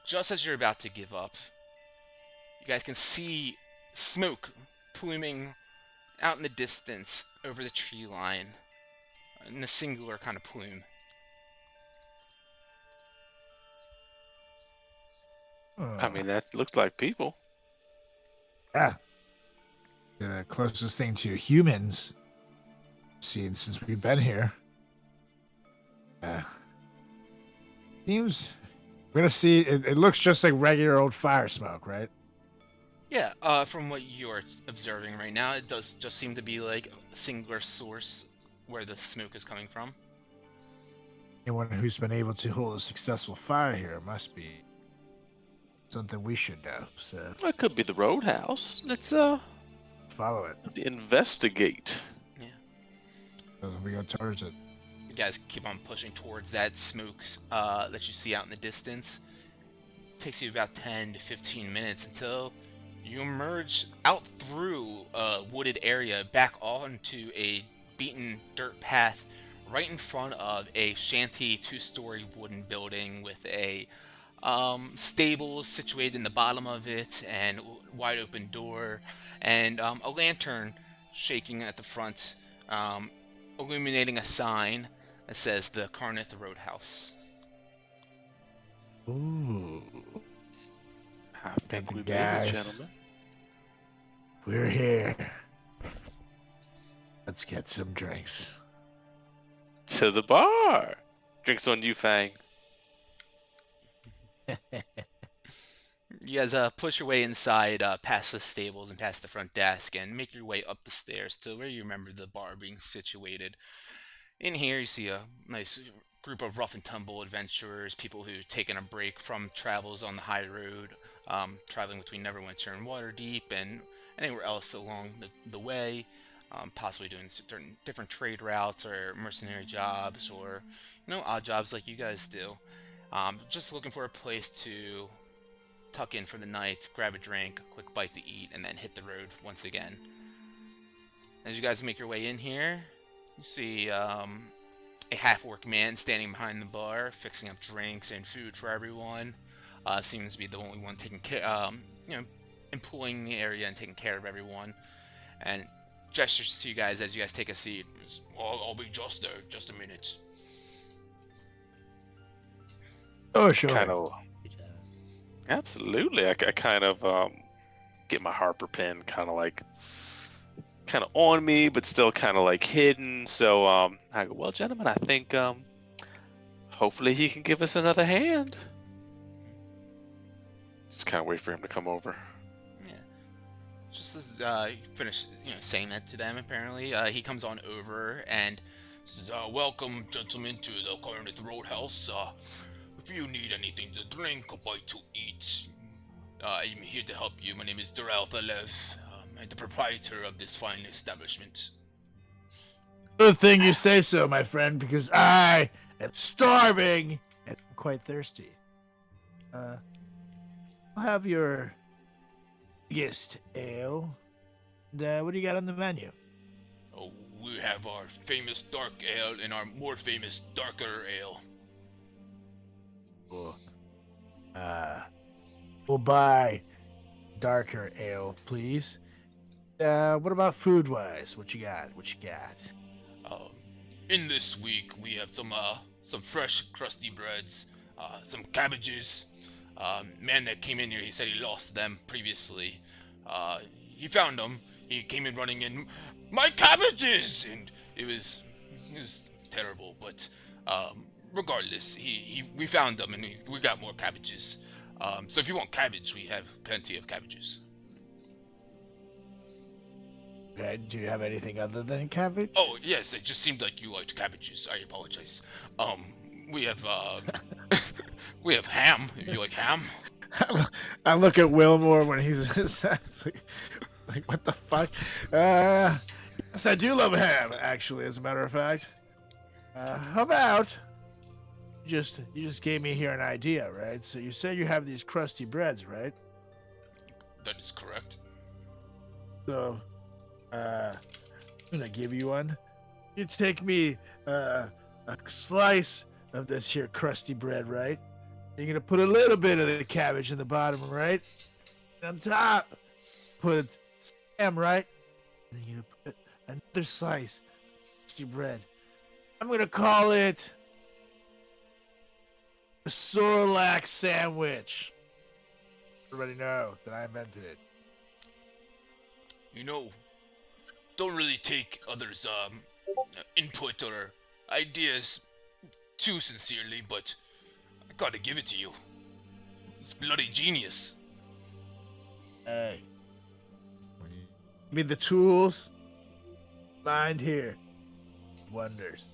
just as you're about to give up, you guys can see smoke pluming out in the distance over the tree line in a singular kind of plume. I mean, that looks like people. Yeah. The closest thing to humans seen since we've been here. Seems we're gonna see. It looks just like regular old fire smoke, right? Yeah, from what you're observing right now, it does just seem to be like a singular source where the smoke is coming from. Anyone who's been able to hold a successful fire here must be something we should know. So That could be the roadhouse. Let's follow it. investigate. Yeah. So we go towards it. You guys keep on pushing towards that smoke that you see out in the distance. It takes you about 10 to 15 minutes until you emerge out through a wooded area back onto a beaten dirt path right in front of a shanty 2-story wooden building with a stable situated in the bottom of it and wide open door and a lantern shaking at the front, illuminating a sign that says the Carnith Roadhouse. Ooh, I think the we made it, guys. gentlemen. We're here. Let's get some drinks. To the bar. Drinks on you, Fang. You guys push your way inside, past the stables and past the front desk, and make your way up the stairs to where you remember the bar being situated. In here, you see a nice group of rough and tumble adventurers, people who've taken a break from travels on the high road, traveling between Neverwinter and Waterdeep, and anywhere else along the way, possibly doing certain different trade routes or mercenary jobs or odd jobs like you guys do. Just looking for a place to tuck in for the night, grab a drink, a quick bite to eat, and then hit the road once again. As you guys make your way in here, you see a half-orc man standing behind the bar, fixing up drinks and food for everyone. Seems to be the only one taking care, employing the area and taking care of everyone. And gestures to you guys as you guys take a seat. I'll be just there, just a minute. Oh, sure. Kind of. Absolutely. I kind of get my Harper pen kind of on me, but still kind of like hidden. So I go, well, gentlemen, I think hopefully he can give us another hand. Just kind of wait for him to come over. Yeah. Just as you finish, saying that to them, apparently, he comes on over and says, "Welcome, gentlemen, to the Carnith Roadhouse. If you need anything to drink, a bite to eat, I'm here to help you. My name is Dural Thalev. I'm the proprietor of this fine establishment." Good thing you say so, my friend, because I am starving and quite thirsty. I'll have your biggest ale. And, what do you got on the menu? Oh, we have our famous dark ale and our more famous darker ale. Cool. We'll buy darker ale, please. What about food-wise? What you got? In this week, we have some fresh, crusty breads, some cabbages. Man that came in here, he said he lost them previously. He found them. He came in running in, "My cabbages!" And it was terrible. But regardless, we found them and we got more cabbages. So if you want cabbage, we have plenty of cabbages. Okay, do you have anything other than cabbage? Oh yes, it just seemed like you liked cabbages. I apologize. We have we have ham. If you like ham. I look at Wilmore when he's it's like what the fuck? Yes, I do love ham, actually, as a matter of fact. How about you just gave me here an idea, right? So you said you have these crusty breads, right? That is correct. So I'm gonna give you one. You take me a a slice of this here crusty bread, right? You're gonna put a little bit of the cabbage in the bottom, right? And on top, put ham, right? And then you're gonna put another slice of crusty bread. I'm gonna call it a Sorlac sandwich. Everybody know that I invented it. You know, don't really take others' input or ideas too sincerely, but I gotta give it to you. It's bloody genius. Hey. Give me the tools. Mind here. Wonders.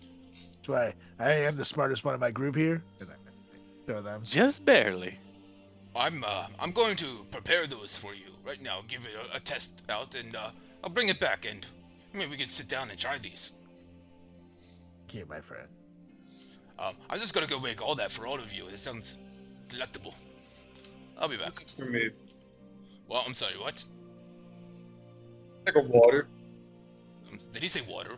That's why I am the smartest one in my group here. And I show them. Just barely. I'm going to prepare those for you right now. Give it a test out, and I'll bring it back, and maybe we can sit down and try these. Thank you, my friend. I'm just gonna go make all that for all of you. It sounds delectable. I'll be back. For me, Well, I'm sorry, what? like a water. Did he say water?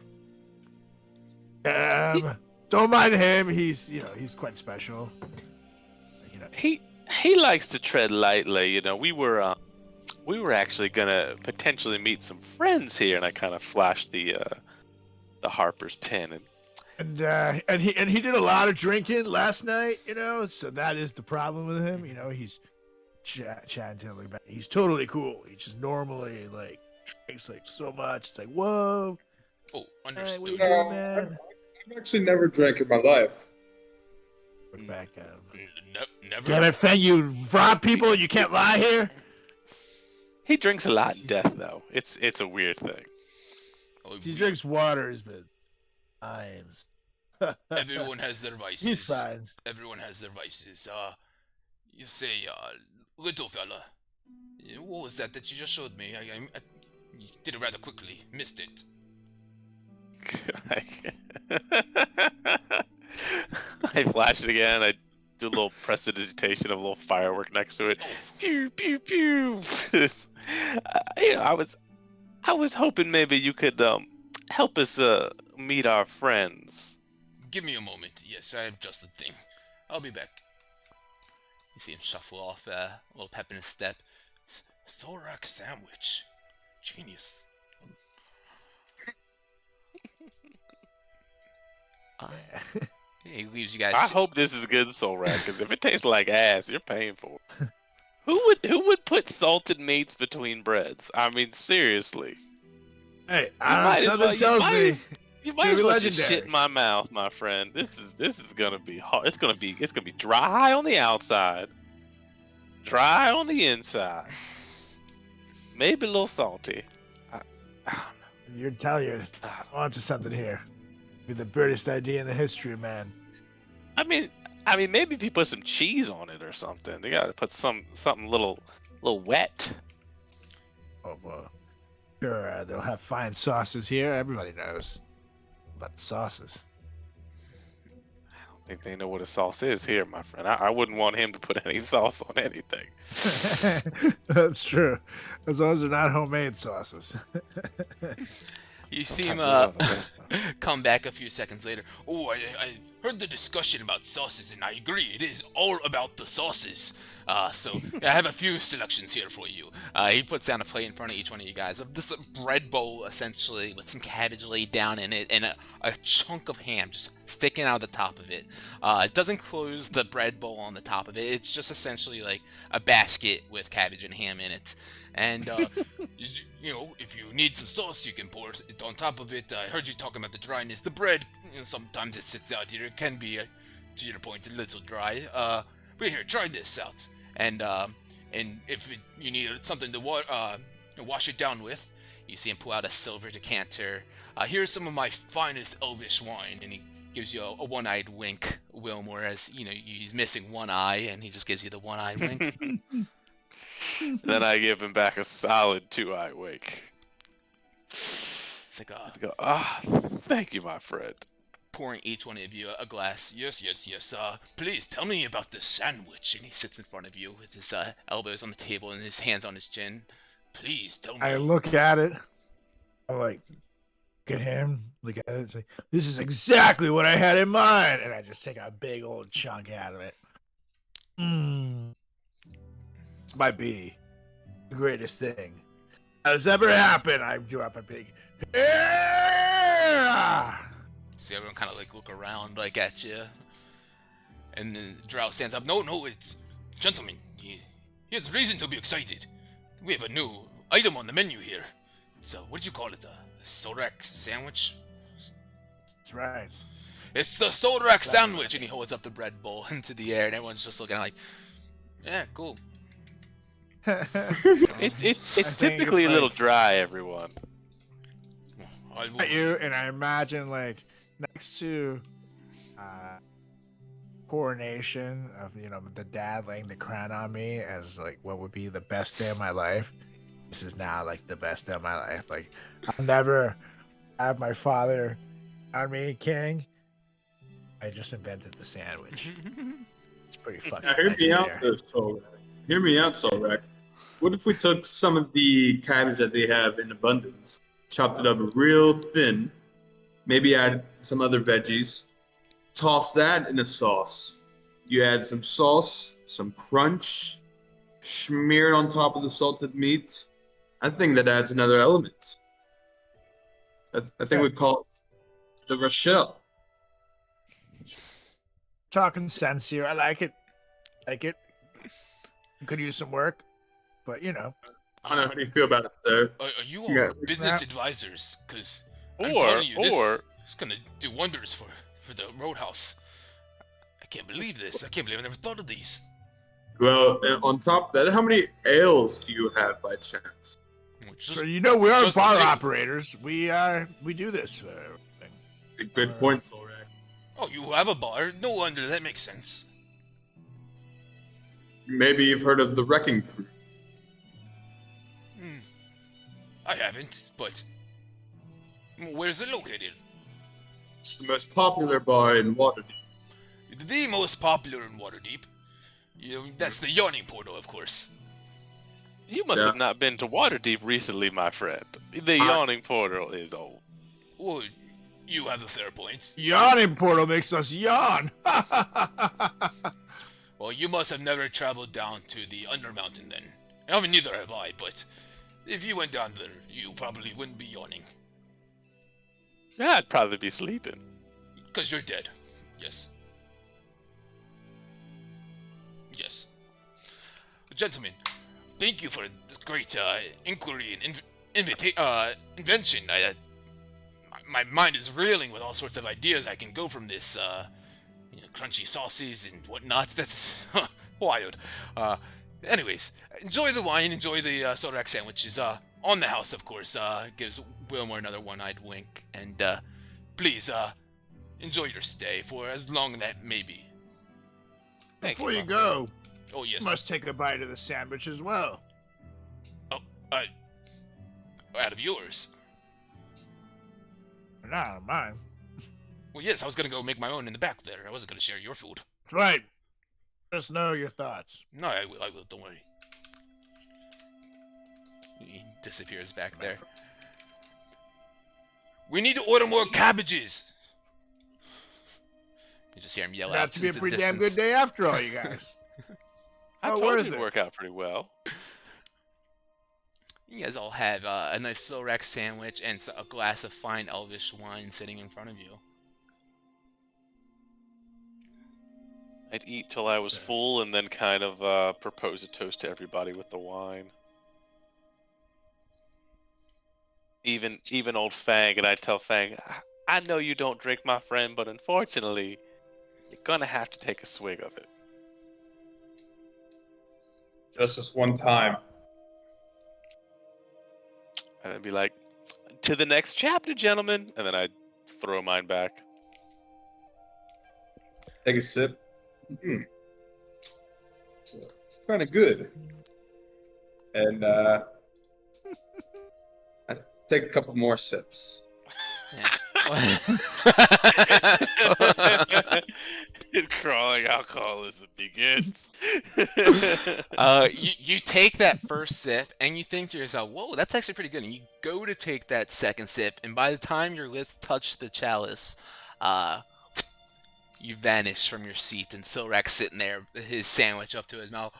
Don't mind him. He's quite special. He likes to tread lightly. You know, we were actually gonna potentially meet some friends here, and I kind of flashed the Harper's pin, and he did a lot of drinking last night. So that is the problem with him. He's chatting to him about. He's totally cool. He just normally drinks so much. It's like, whoa. Oh, Hey, what understood. you doing, man? I've actually never drank in my life. Look back at him. Never. Damn it, Fen, you rob people. You can't lie here. he drinks a lot in death, though. It's a weird thing. Oh, He drinks waters, but times. Everyone has their vices. He's fine. Everyone has their vices. You say, little fella. What was that you just showed me? I you did it rather quickly. Missed it. I flash it again. I do a little prestidigitation of a little firework next to it. Pew pew pew. I was hoping maybe you could help us meet our friends. Give me a moment. Yes, I have just the thing. I'll be back. You see him shuffle off, a little pep in his step. Thorax sandwich. Genius. He leaves you guys. I hope this is good Soul Rat, because if it tastes like ass, you're paying for it. Who would put salted meats between breads? I mean, seriously. Hey, Something tells me. You might as well just legendary. shit in my mouth, my friend. This is gonna be hard. It's gonna be dry on the outside, dry on the inside, maybe a little salty. I don't know. You're telling you onto something here. Be the greatest idea in the history of man. I mean, maybe if you put some cheese on it or something. They gotta put something little wet. Oh well, sure. They'll have fine sauces here. Everybody knows about the sauces. I don't think they know what a sauce is here, my friend. I wouldn't want him to put any sauce on anything. That's true, as long as they're not homemade sauces. You see him come back a few seconds later. Oh, I heard the discussion about sauces, and I agree. It is all about the sauces. So I have a few selections here for you. He puts down a plate in front of each one of you guys of this bread bowl, essentially, with some cabbage laid down in it, and a chunk of ham just sticking out of the top of it. It doesn't close the bread bowl on the top of it. It's just essentially like a basket with cabbage and ham in it. And, if you need some sauce, you can pour it on top of it. I heard you talking about the dryness. The bread, sometimes it sits out here. It can be, to your point, a little dry. But here, try this out. And if you need something to wash it down with, you see him pull out a silver decanter. Here's some of my finest elvish wine. And he gives you a one-eyed wink, Wilmore, as, he's missing one eye, and he just gives you the one-eyed wink. Then I give him back a solid 2-eye wink. It's like, thank you, my friend. pouring each one of you a glass. Yes. Please tell me about the sandwich. And he sits in front of you with his elbows on the table and his hands on his chin. Please tell me. I look at it. I'm like, at him, look at it, say, "This is exactly what I had in mind," and I just take a big old chunk out of it. Might be the greatest thing that's ever happened. I drop a big. Yeah! See everyone kind of like look around like at you, and then Drow stands up. No, it's gentlemen. He has reason to be excited. We have a new item on the menu here. So what did you call it? A Sorak sandwich? That's right. It's the Sorak sandwich, and he holds up the bread bowl into the air, and everyone's just looking like, yeah, cool. It's typically a little dry, everyone. At you, and I imagine like next to coronation of the dad laying the crown on me as like what would be the best day of my life. This is now like the best day of my life. Like I'll never have my father on me king. I just invented the sandwich. It's pretty fucking. Now, hear me out, legendary. Solrak. Hear me out, Solrak. What if we took some of the cabbage that they have in abundance, chopped it up real thin, maybe add some other veggies, toss that in a sauce. You add some sauce, some crunch, smear it on top of the salted meat. I think that adds another element. I think we call it the Rochelle. Talking sense here. I like it. Could use some work, but I don't know, how do you feel about it, sir? Are you all Yeah. business advisors? Because I'm Or- telling you, this or- is gonna do wonders for the roadhouse. I can't believe this. I can't believe I never thought of these. Well, on top of that, how many ales do you have by chance? Just- so we are just bar the two. operators. We do this for everything. Good point, Solrak. Oh, you have a bar? No wonder. That makes sense. Maybe you've heard of the Wrecking Crew. I haven't, but where's it located? It's the most popular bar in Waterdeep. The most popular in Waterdeep. That's the Yawning Portal, of course. You must Yeah. have not been to Waterdeep recently, my friend. The yawning portal is old. Well, you have a fair point. Yawning portal makes us yawn. Well, you must have never traveled down to the Undermountain then. I mean, neither have I, but if you went down there, you probably wouldn't be yawning. Yeah, I'd probably be sleeping. Because you're dead. Yes. Yes. Gentlemen, thank you for this great inquiry and invention. My mind is reeling with all sorts of ideas I can go from this. Crunchy sauces and whatnot. That's wild. Anyways, enjoy the wine, enjoy the Sorak sandwiches. On the house, of course. Gives Wilmore another one-eyed wink. And please, enjoy your stay for as long as that may be. Before you go, Oh, yes. you must take a bite of the sandwich as well. Oh, out of yours. Not out of mine. Well, yes, I was gonna go make my own in the back there. I wasn't gonna share your food. That's right. Just know your thoughts. No, I will, don't worry. He disappears back there. We need to order more cabbages! You just hear him yell out Got to be a into the pretty damn good distance. day after all, you guys. I Oh, told worth you it'd it. work out pretty well. You guys all have a nice Sorak sandwich and a glass of fine elvish wine sitting in front of you. I'd eat till I was full and then kind of propose a toast to everybody with the wine. Even old Fang, and I'd tell Fang, I know you don't drink, my friend, but unfortunately, you're gonna have to take a swig of it. Just this one time. And I'd be like, to the next chapter, gentlemen! And then I'd throw mine back. Take a sip. It's kind of good. And I take a couple more sips. Crawling alcoholism begins. You take that first sip and you think to yourself, "Whoa, that's actually pretty good." And you go to take that second sip, and by the time your lips touch the chalice, you vanish from your seat, and Silrak's sitting there, his sandwich up to his mouth.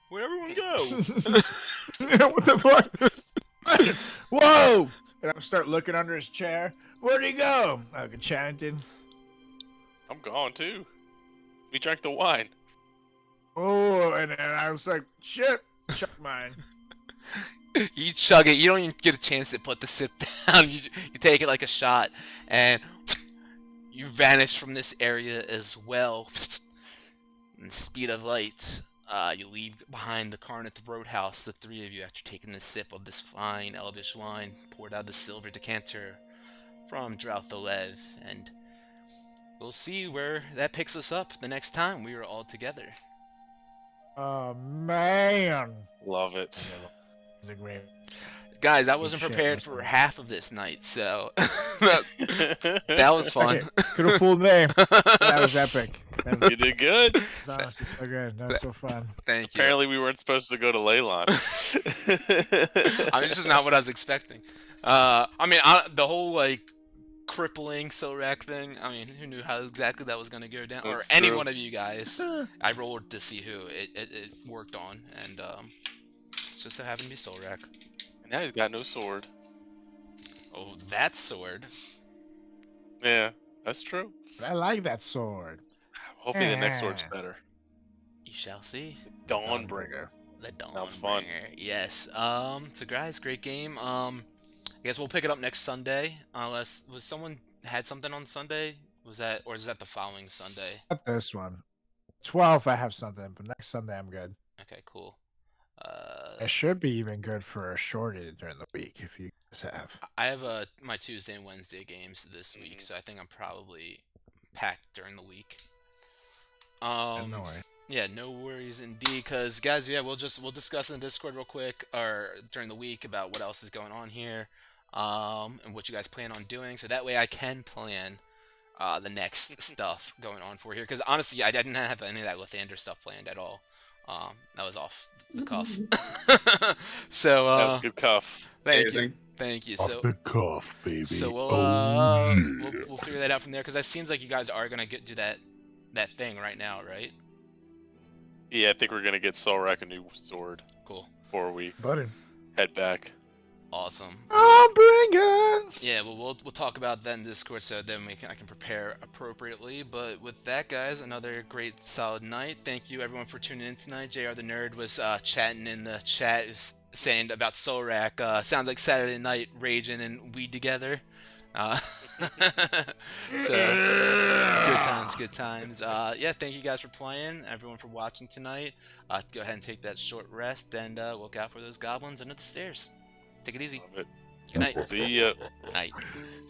Where'd everyone go? What the fuck? Whoa! And I'm start looking under his chair. Where'd he go? Good Charrington. I'm gone too. We drank the wine. Oh, and then I was like, shit, chuck mine. You chug it. You don't even get a chance to put the sip down. You take it like a shot, and you vanish from this area as well. In the speed of light, you leave behind the Carneth Roadhouse, the three of you, after taking the sip of this fine elvish wine poured out of the silver decanter from Drouth the Lev, and we'll see where that picks us up the next time we are all together. Oh, man. Love it. It's a great... Guys, I wasn't prepared for half of this night, so that was fun. Could have fooled me. That was epic. You did good. That was so good. That was so fun. Thank you. Apparently, we weren't supposed to go to Leyland. I mean, this is not what I was expecting. I mean, the whole like crippling Silrak thing. I mean, who knew how exactly that was going to go down? Or That's any true. one of you guys. I rolled to see who it worked on, and it's just so happened to be Silrak. And now he's got no sword. Oh, that sword. Yeah, that's true. But I like that sword. Hopefully the next sword's better. You shall see. Dawnbringer. The Dawnbringer. Sounds fun. Yes. So guys, great game. I guess we'll pick it up next Sunday. Unless someone had something on Sunday? Was that, or is that the following Sunday? Not this one. 12th, I have something, but next Sunday I'm good. Okay, cool. It should be even good for a shorty during the week if you guys have. I have my Tuesday and Wednesday games this week, so I think I'm probably packed during the week. No worries. Yeah, no worries indeed. Cause guys, yeah, we'll discuss in the Discord real quick or during the week about what else is going on here, and what you guys plan on doing, so that way I can plan the next stuff going on for here. Cause honestly, I didn't have any of that Lathander stuff planned at all. That was off the cuff. So That was a good cuff. thank you. Off So the cuff, baby. so we'll Oh, yeah. we'll figure that out from there, because it seems like you guys are gonna do that thing right now, right? Yeah, I think we're gonna get Solrak a new sword Cool. before we Buddy. head back. Awesome. I'll bring it. Yeah, well, we'll talk about that in Discord, so then I can prepare appropriately. But with that, guys, another great solid night. Thank you everyone for tuning in tonight. JR the Nerd was chatting in the chat, saying about Solrak. Sounds like Saturday night raging and weed together. So good times. Yeah, thank you guys for playing. Everyone for watching tonight. Go ahead and take that short rest, and look out for those goblins under the stairs. Take it easy. Love it. Good night. See ya. Night.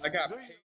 I got paid.